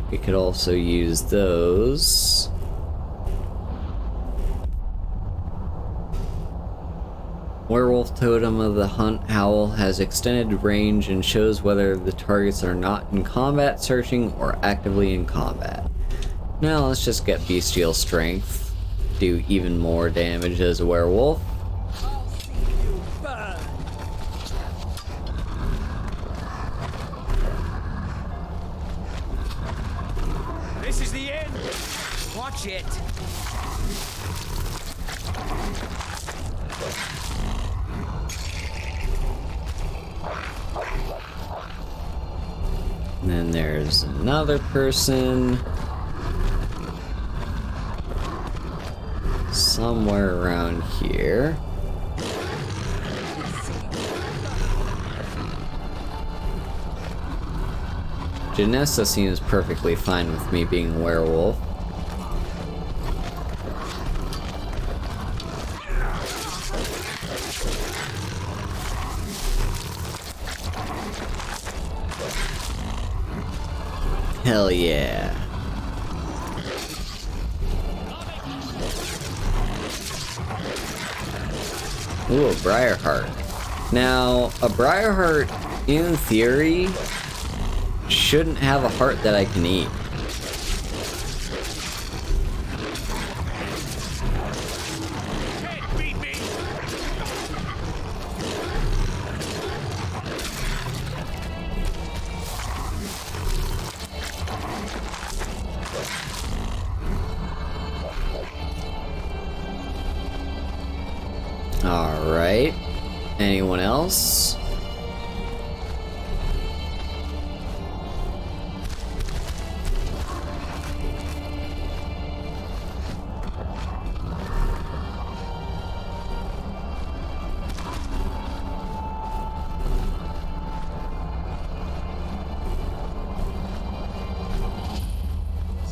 We could also use those. Werewolf Totem of the Hunt Howl has extended range and shows whether the targets are not in combat searching or actively in combat. Now let's just get Bestial Strength. Do even more damage as a werewolf. This is the end! Watch it! And then there's another person somewhere around here. Janessa seems perfectly fine with me being a werewolf. Hell yeah. Ooh, a Briarheart. Now, a Briarheart, in theory, shouldn't have a heart that I can eat. Alright. Anyone else?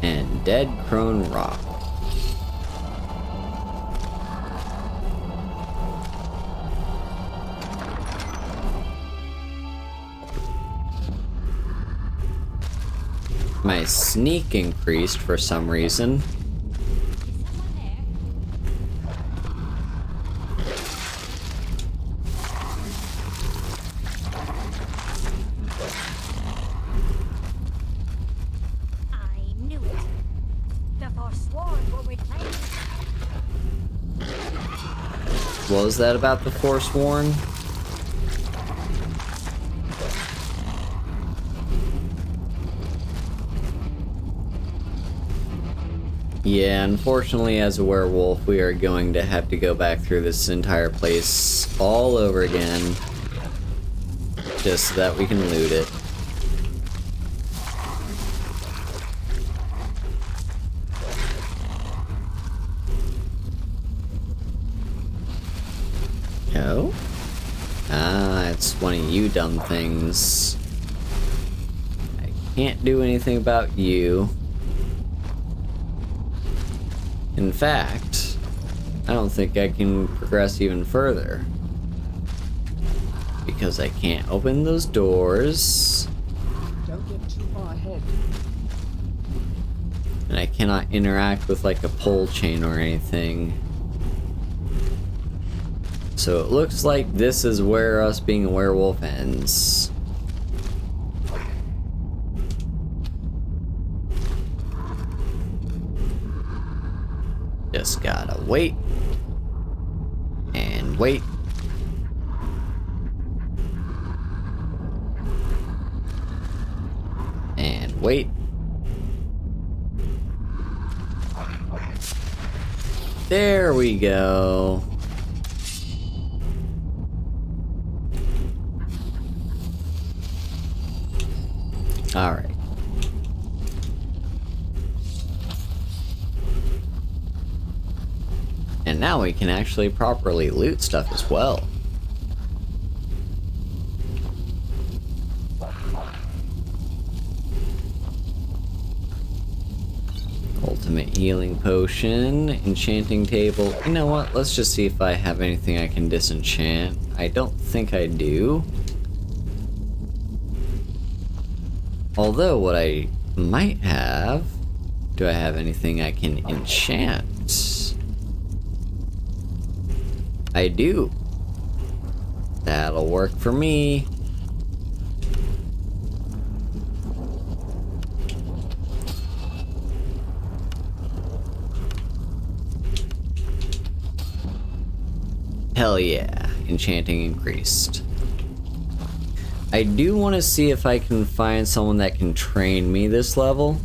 And Dead Crone Rock. My sneak increased for some reason. I knew it. The Forsworn will return. What was that about the Forsworn? Yeah, unfortunately as a werewolf we are going to have to go back through this entire place all over again just so that we can loot it. Oh? Ah, it's one of you dumb things. I can't do anything about you. In fact, I don't think I can progress even further. Because I can't open those doors. Don't get too far ahead. And I cannot interact with like a pole chain or anything. So it looks like this is where us being a werewolf ends. Just gotta wait. And wait. And wait. There we go. All right. And now we can actually properly loot stuff as well. Ultimate healing potion, enchanting table. You know what? Let's just see if I have anything I can disenchant. I don't think I do. Although what I might have... Do I have anything I can enchant? I do. That'll work for me. Hell yeah, enchanting increased. I do want to see if I can find someone that can train me this level.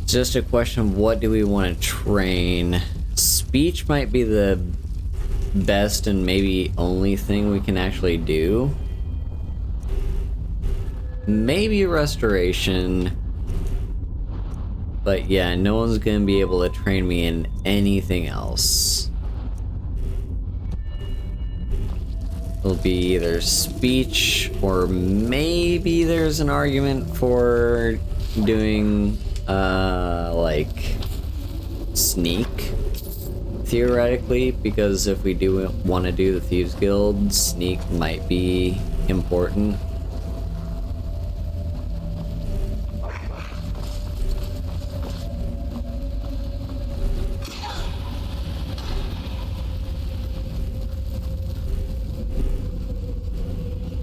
It's just a question of what do we want to train. Speech might be the best and maybe only thing we can actually do. Maybe restoration. But yeah, no one's gonna be able to train me in anything else. It'll be either speech or maybe there's an argument for doing like sneak theoretically, because if we do want to do the Thieves Guild, sneak might be important.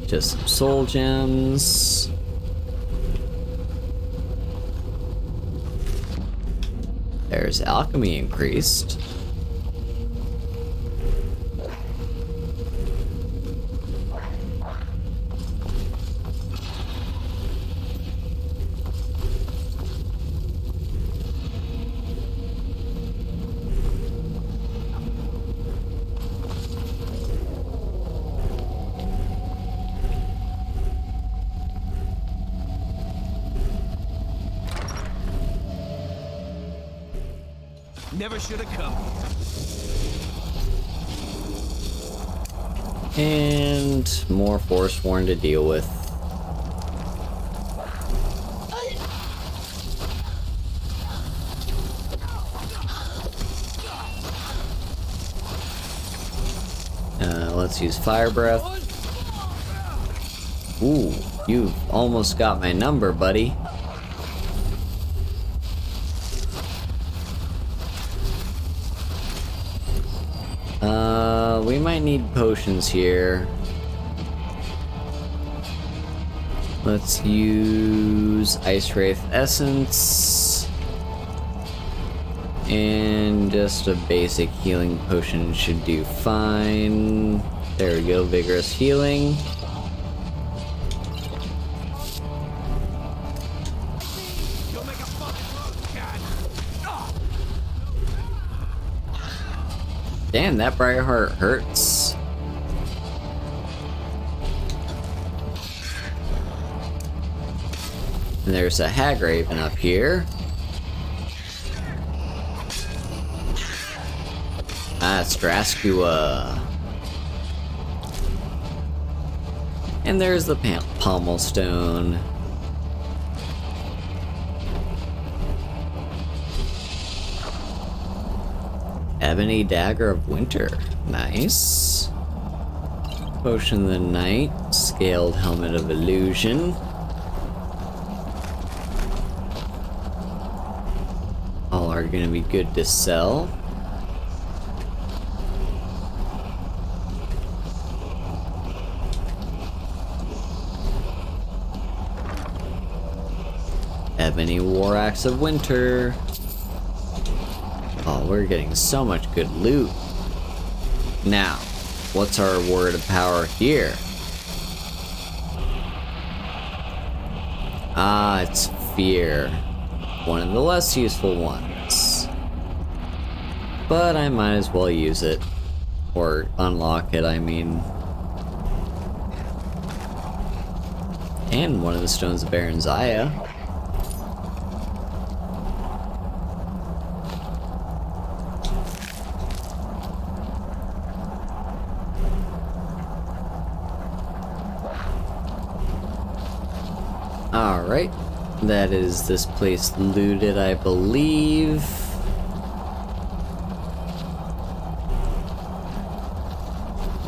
Just some soul gems. There's alchemy increased. Never should have come. And more Forsworn to deal with. Let's use Fire Breath. Ooh, you've almost got my number, buddy. We might need potions here. Let's use Ice Wraith Essence. And just a basic healing potion should do fine. There we go, Vigorous Healing. Damn, that Briarheart hurts. And there's a Hagraven up here. Ah, it's Draskua. And there's the Pommel Stone. Ebony Dagger of Winter. Nice. Potion of the Night. Scaled Helmet of Illusion. All are going to be good to sell. Ebony War Axe of Winter. Oh, we're getting so much good loot. Now, what's our word of power here? Ah, it's Fear. One of the less useful ones. But I might as well use it. Or unlock it, I mean. And one of the Stones of Baron Zaya. Alright, that is this place looted, I believe.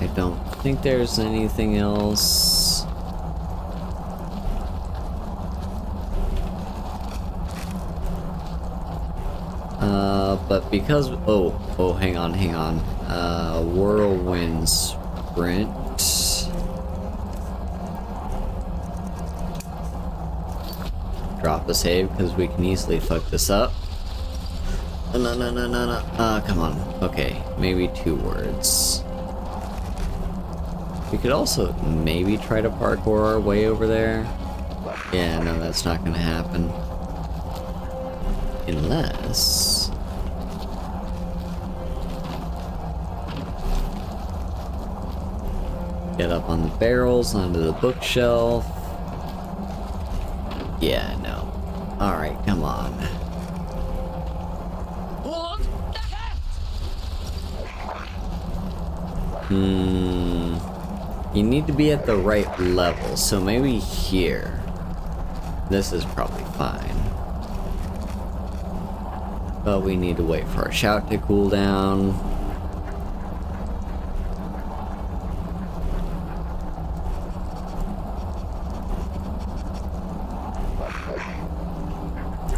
I don't think there's anything else. But because... Oh, hang on. Whirlwinds. sprint. Drop a save because we can easily fuck this up. No. Come on. Okay, maybe 2 words. We could also maybe try to parkour our way over there. Yeah, no, that's not gonna happen. Unless... get up on the barrels, onto the bookshelf. Yeah, no. Alright, come on. You need to be at the right level, so maybe here. This is probably fine. But we need to wait for our shout to cool down.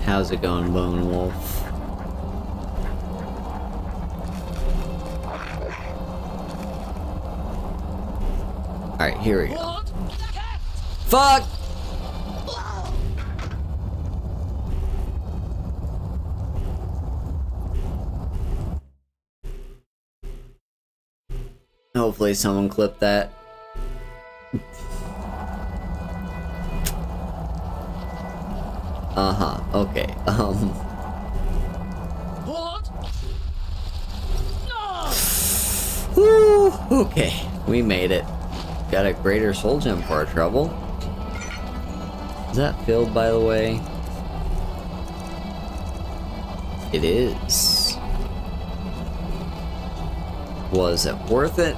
How's it going, Bone Wolf? Alright, here we go. Fuck! Hopefully someone clipped that. Okay, Woo! Okay, we made it. Got a greater soul gem for our trouble. Is that filled, by the way? It is. Was it worth it?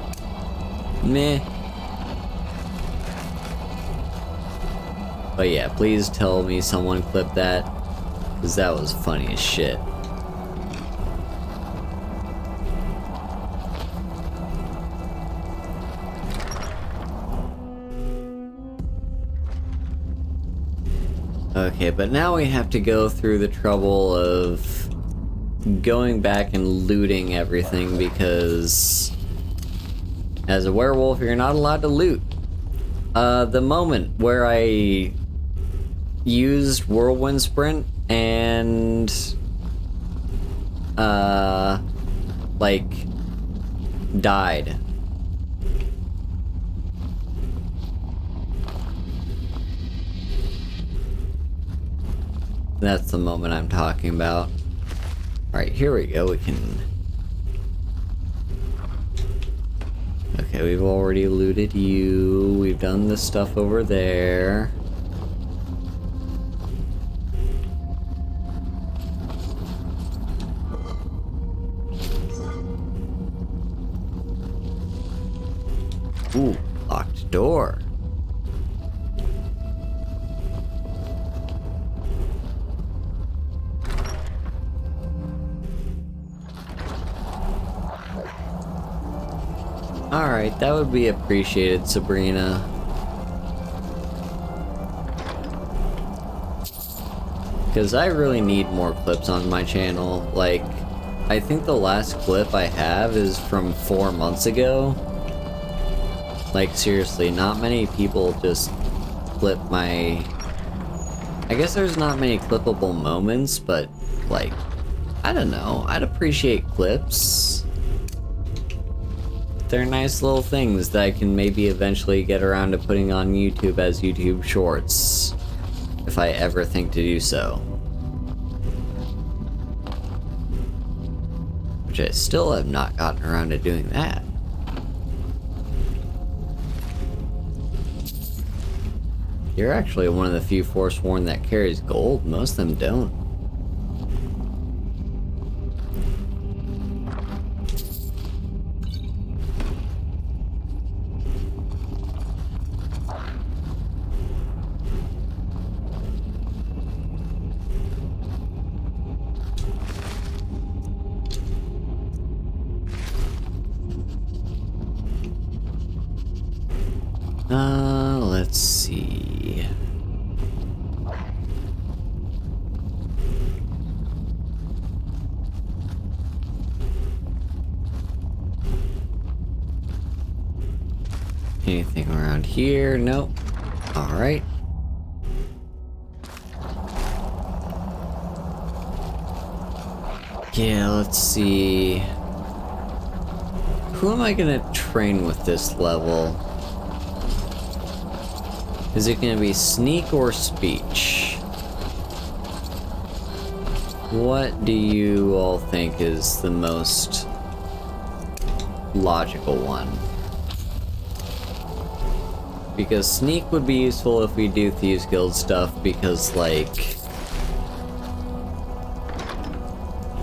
Meh. But yeah, please tell me someone clipped that, because that was funny as shit. Okay, but now we have to go through the trouble of going back and looting everything, because as a werewolf, you're not allowed to loot. The moment where I used Whirlwind Sprint and like died. That's the moment I'm talking about. Alright, here we go. We can... Okay, we've already looted you. We've done the stuff over there. Ooh, locked door. Alright, that would be appreciated, Sabrina. Because I really need more clips on my channel. Like, I think the last clip I have is from 4 months ago. Like, seriously, not many people just clip my... I guess there's not many clippable moments, but, like, I don't know. I'd appreciate clips. They're nice little things that I can maybe eventually get around to putting on YouTube as YouTube Shorts, if I ever think to do so. Which I still have not gotten around to doing that. You're actually one of the few Forsworn that carries gold. Most of them don't. Let's see. Anything around here? Nope. Alright. Yeah, let's see. Who am I gonna train with this level? Is it gonna be sneak or speech? What do you all think is the most logical one? Because sneak would be useful if we do Thieves Guild stuff, because, like,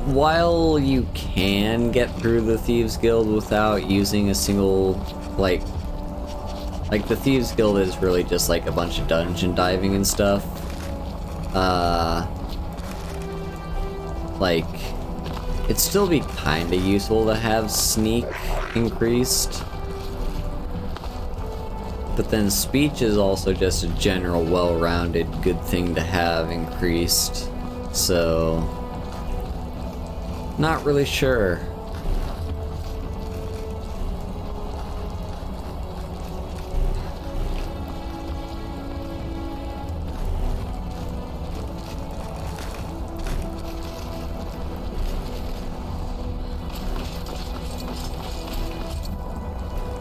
while you can get through the Thieves Guild without using a single, like the Thieves Guild is really just like a bunch of dungeon diving and stuff. Like, it'd still be kinda useful to have sneak increased. But then speech is also just a general well-rounded good thing to have increased. So, not really sure.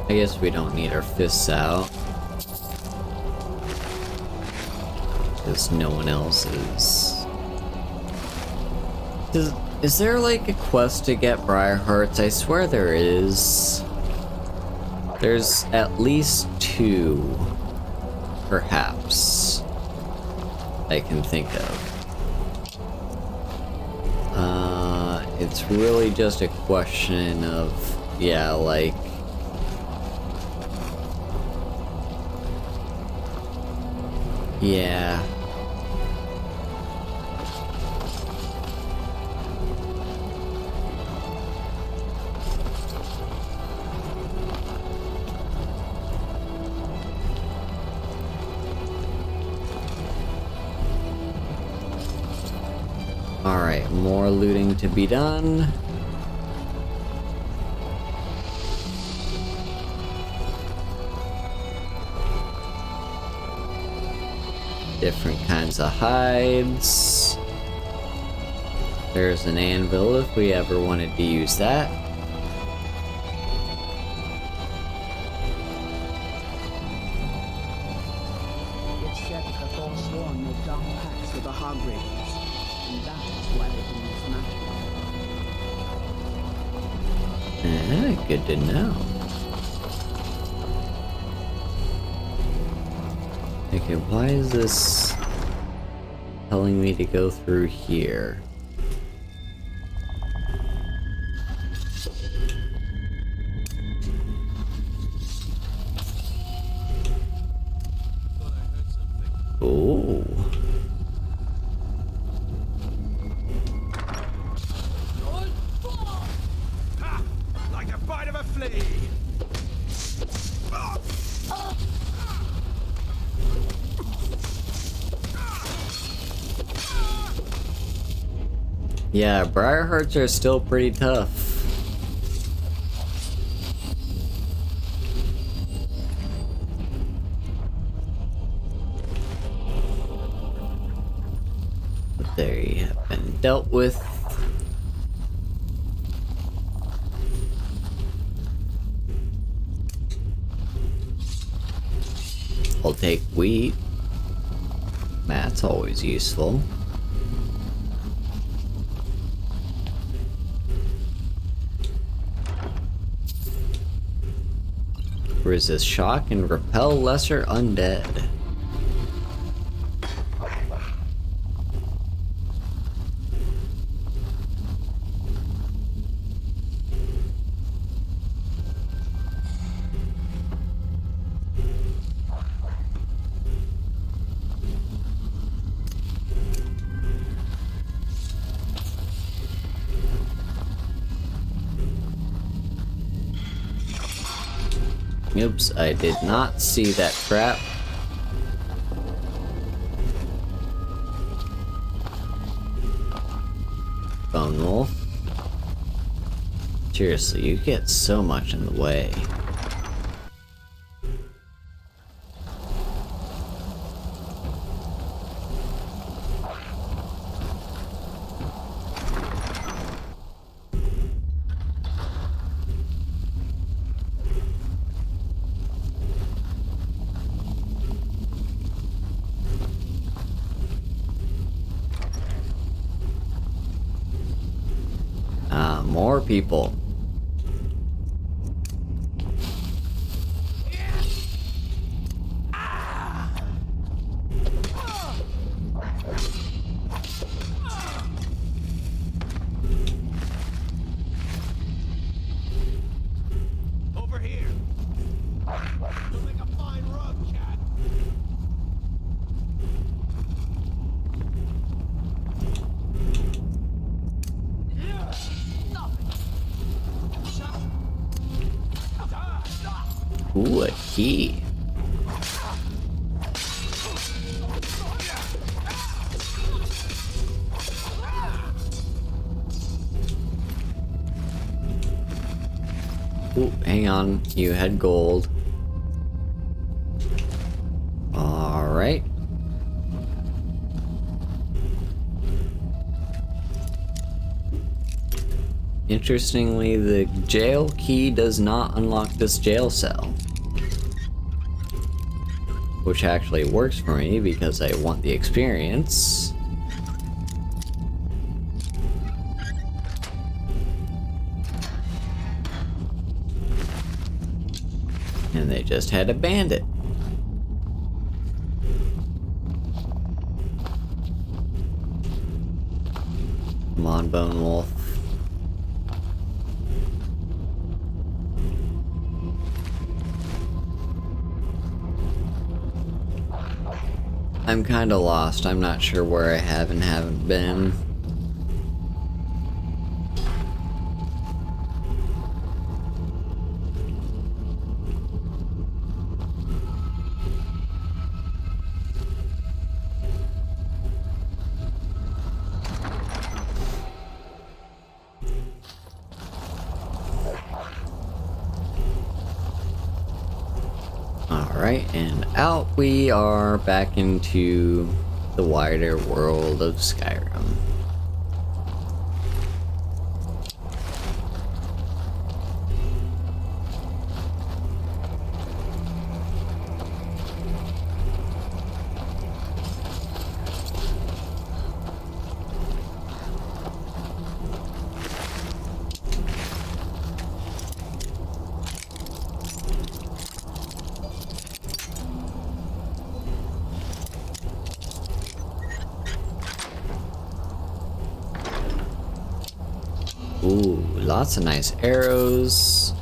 I guess we don't need our fists out. Because no one else is. Is there like a quest to get Briar Hearts? I swear there is. There's at least 2, perhaps, I can think of. It's really just a question of, yeah, like, yeah. Alright, more looting to be done. Different kinds of hides. There's an anvil if we ever wanted to use that. It's said that the Forsworn made dark pacts with the Hogravens, and that is why they can use magic. Good to know. Okay, why is this telling me to go through here? Oh. Like a bite of a flea. Yeah, Briar Hearts are still pretty tough. But they have been dealt with. I'll take wheat. That's always useful. Resist shock and repel lesser undead. Oops, I did not see that trap. Bone wolf. Seriously, you get so much in the way. more people. Over here. You'll make a fine rug, cat. Ooh, a key. Ooh, hang on. You had gold. Alright. Interestingly, the jail key does not unlock this jail cell. Which actually works for me because I want the experience. And they just had a bandit. Come on, Bone Wolf. I'm kinda lost. I'm not sure where I have and haven't been. Alright, and out we are back into the wider world of Skyrim. Ooh, lots of nice arrows.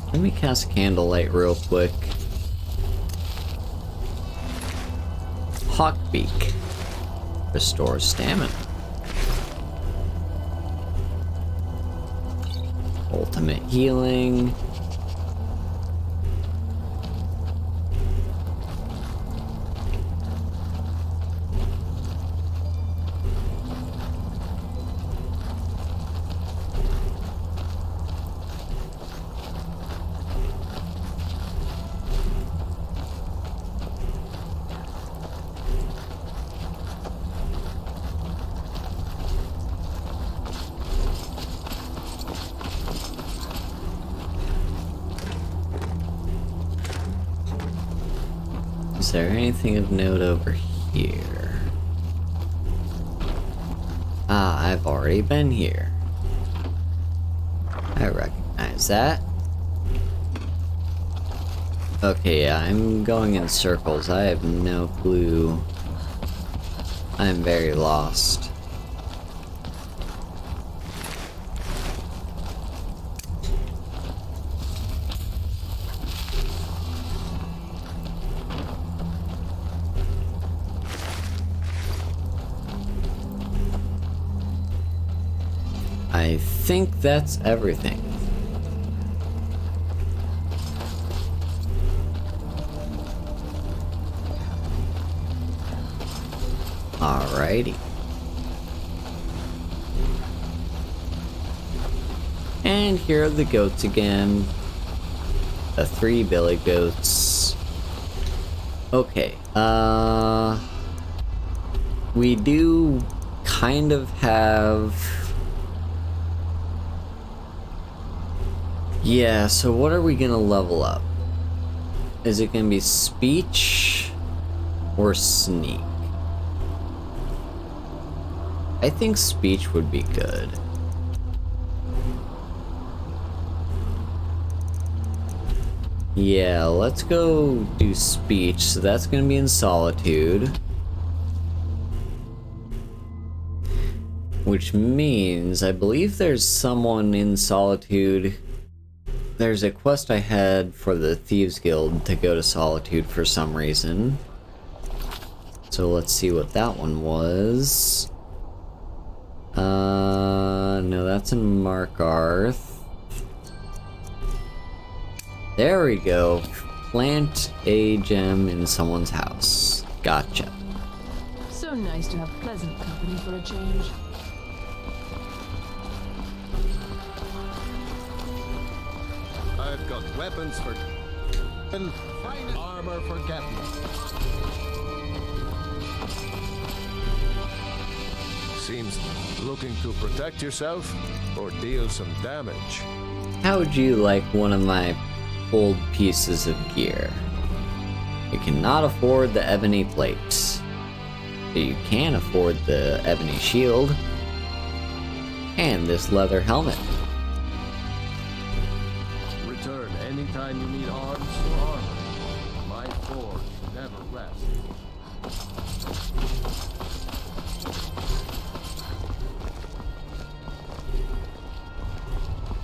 Let me cast Candlelight real quick. Hawkbeak. Restores stamina. Ultimate healing. Is there anything of note over here? Ah, I've already been here. I recognize that. Okay, yeah, I'm going in circles. I have no clue. I'm very lost. I think that's everything. Alrighty. And here are the goats again. The 3 billy goats. Okay, we do kind of have... Yeah, so what are we gonna level up? Is it gonna be speech or sneak? I think speech would be good. Yeah, let's go do speech. So that's gonna be in solitude. Which means, I believe there's someone in solitude. There's a quest I had for the Thieves Guild to go to solitude for some reason. So let's see what that one was. No, that's in Markarth. There we go. Plant a gem in someone's house. Gotcha. So nice to have pleasant company for a change. I've got weapons for and armor for Captain. Seems looking to protect yourself or deal some damage. How would you like one of my old pieces of gear? You cannot afford the ebony plate, but you can afford the ebony shield and this leather helmet. Return anytime you need arms or armor. My forge never rests.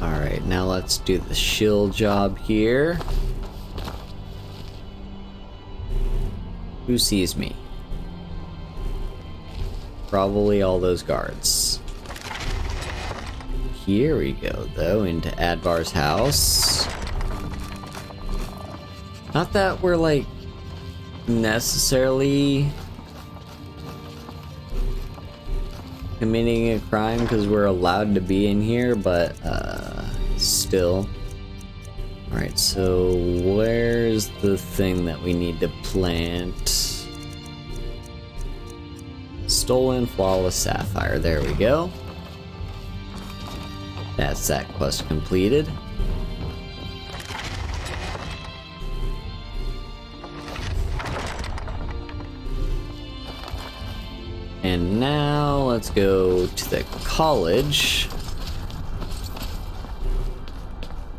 Alright, now let's do the shield job here. Who sees me? Probably all those guards. Here we go, though, into Advar's house. Not that we're, like, necessarily committing a crime because we're allowed to be in here, but, still. Alright, so where's the thing that we need to plant? Stolen Flawless Sapphire, there we go. That's that quest completed. And now let's go to the college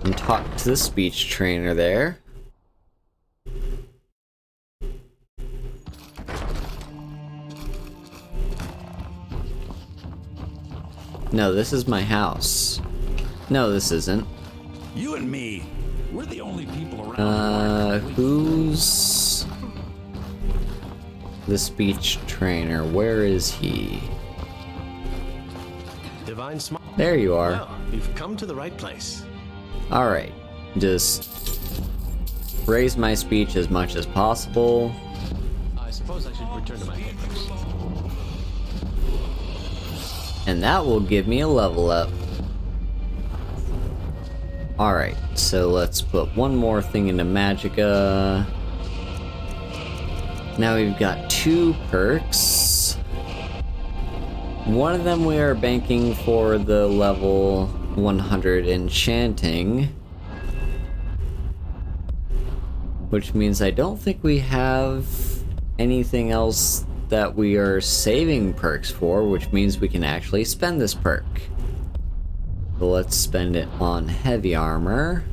and talk to the speech trainer there. No, this is my house. No, this isn't. You and me, we're the only people around. Who's the speech trainer? Where is he? Divine Smile. There you are. Well, you've come to the right place. Alright, just raise my speech as much as possible. I suppose I should return to my papers. And that will give me a level up. Alright, so let's put one more thing into Magicka. Now we've got 2 perks. One of them we are banking for the level 100 enchanting, which means I don't think we have anything else that we are saving perks for, which means we can actually spend this perk. So let's spend it on heavy armor.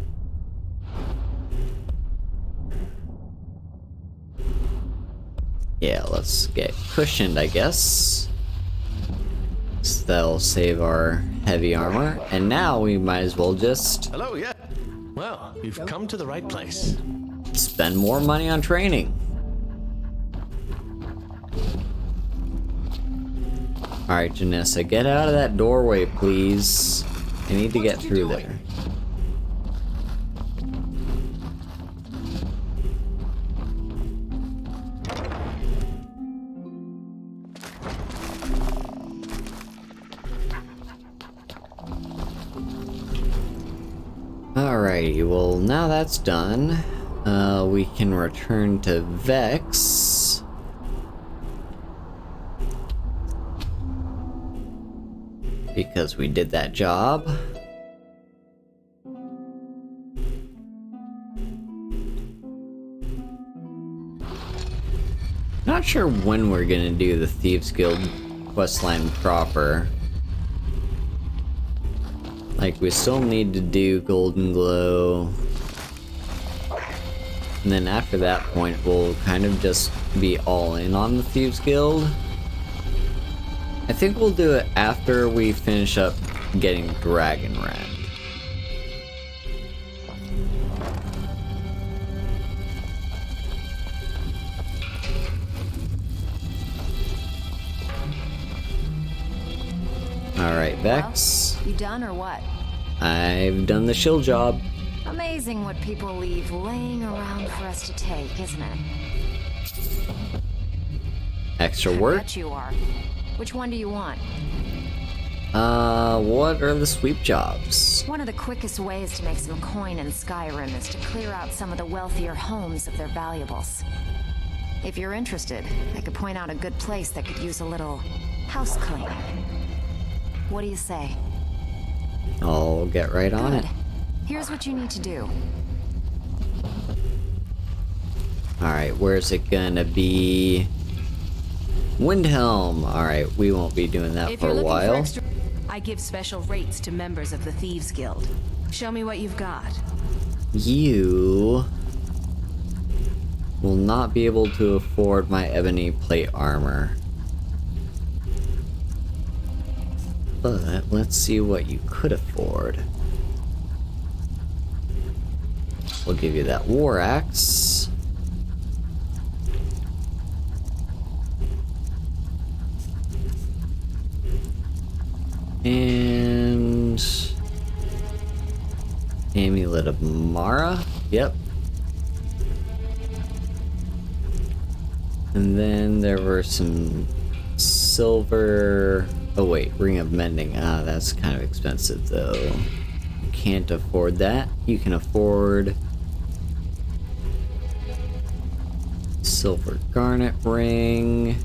Yeah, let's get cushioned, I guess. So that'll save our heavy armor. And now we might as well just... Hello, yeah. Well, you've come to the right place. Spend more money on training. Alright, Janessa, get out of that doorway, please. I need to get through there. Alrighty, well now that's done, we can return to Vex. Because we did that job. Not sure when we're gonna do the Thieves Guild questline proper. Like, we still need to do Golden Glow. And then after that point, we'll kind of just be all in on the Thieves Guild. I think we'll do it after we finish up getting Dragon Rend. Alright, Vex. Well, you done or what? I've done the shield job. Amazing what people leave laying around for us to take, isn't it? Extra work? I bet you are. Which one do you want? What are the sweep jobs? One of the quickest ways to make some coin in Skyrim is to clear out some of the wealthier homes of their valuables. If you're interested, I could point out a good place that could use a little house cleaning. What do you say? I'll get right on it. Here's what you need to do. Alright, where's it gonna be? Windhelm. Alright, we won't be doing that for a while. I give special rates to members of the Thieves Guild. Show me what you've got. You will not be able to afford my ebony plate armor. But let's see what you could afford. We'll give you that war axe. And Amulet of Mara. Yep. And then there were some silver. Oh wait, Ring of Mending. Ah, that's kind of expensive though. Can't afford that. You can afford silver garnet ring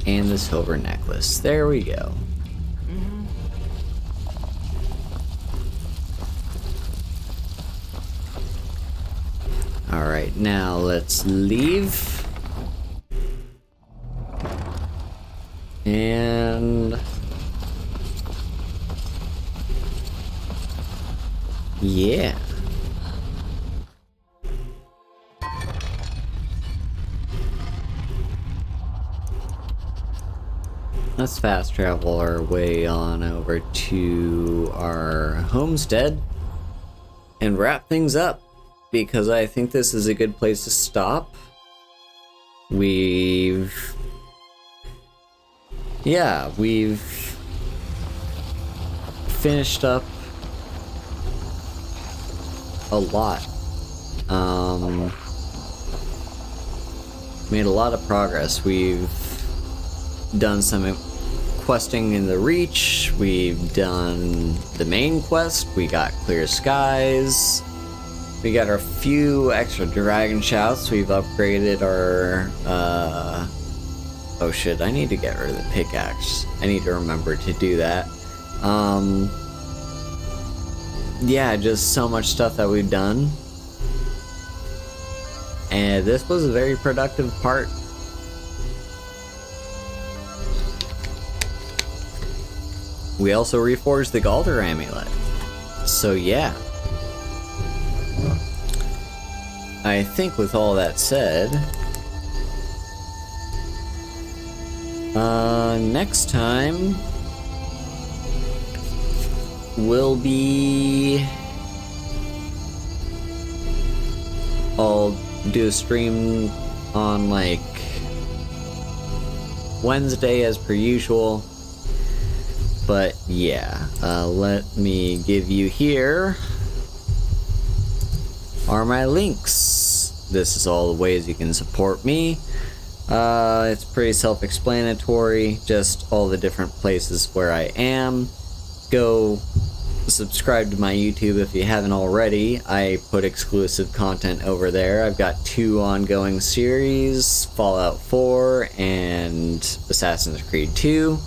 and the silver necklace. There we go. All right, now let's leave. And yeah. Let's fast travel our way on over to our homestead and wrap things up, because I think this is a good place to stop. We've finished up a lot. Made a lot of progress. We've done some questing in the Reach. We've done the main quest. We got Clear Skies. We got our few extra dragon shouts. We've upgraded our oh shit, I need to get rid of the pickaxe. I need to remember to do that. Yeah, just so much stuff that we've done. And this was a very productive part. We also reforged the Galder amulet. So yeah. I think with all that said, next time will be, I'll do a stream on like Wednesday as per usual. But yeah, let me give you here are my links. This is all the ways you can support me. It's pretty self-explanatory, just all the different places where I am. Go subscribe to my YouTube if you haven't already. I put exclusive content over there. I've got 2 ongoing series, Fallout 4 and Assassin's Creed 2.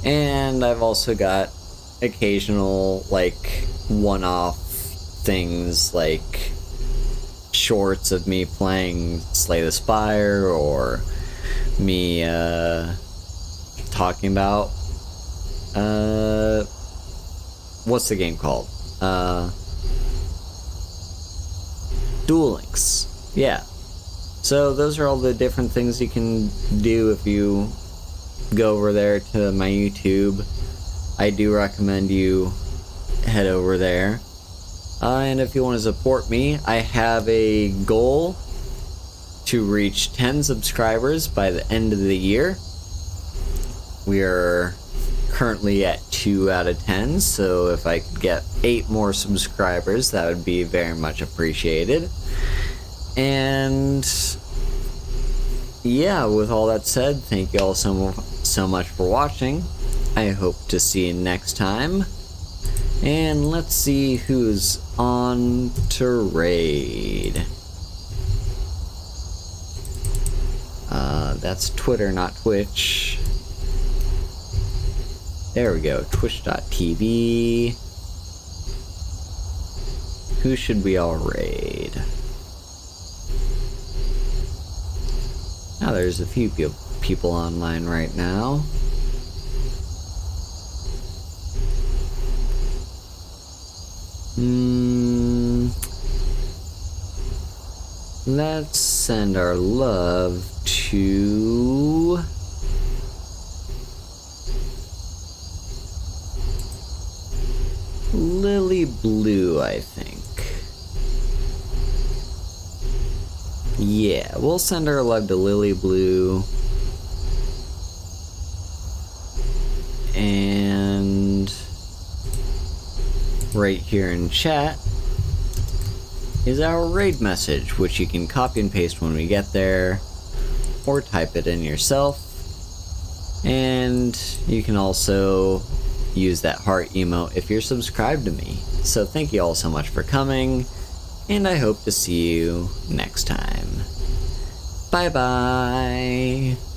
And I've also got occasional, like, one-off things, like shorts of me playing Slay the Spire, or me talking about What's the game called? Duel Links. Yeah. So those are all the different things you can do if you go over there to my YouTube. I do recommend you head over there. And if you want to support me, I have a goal to reach 10 subscribers by the end of the year. We are currently at 2 out of 10, so if I could get 8 more subscribers, that would be very much appreciated. And yeah, with all that said, thank you all so much for watching. I hope to see you next time. And let's see who's on to raid. That's Twitter, not Twitch. There we go, twitch.tv. Who should we all raid? Now there's a few people online right now. Let's send our love to Lily Blue, I think. Yeah, we'll send our love to Lily Blue. And right here in chat is our raid message, which you can copy and paste when we get there, or type it in yourself. And you can also use that heart emote if you're subscribed to me. So thank you all so much for coming, and I hope to see you next time. Bye bye!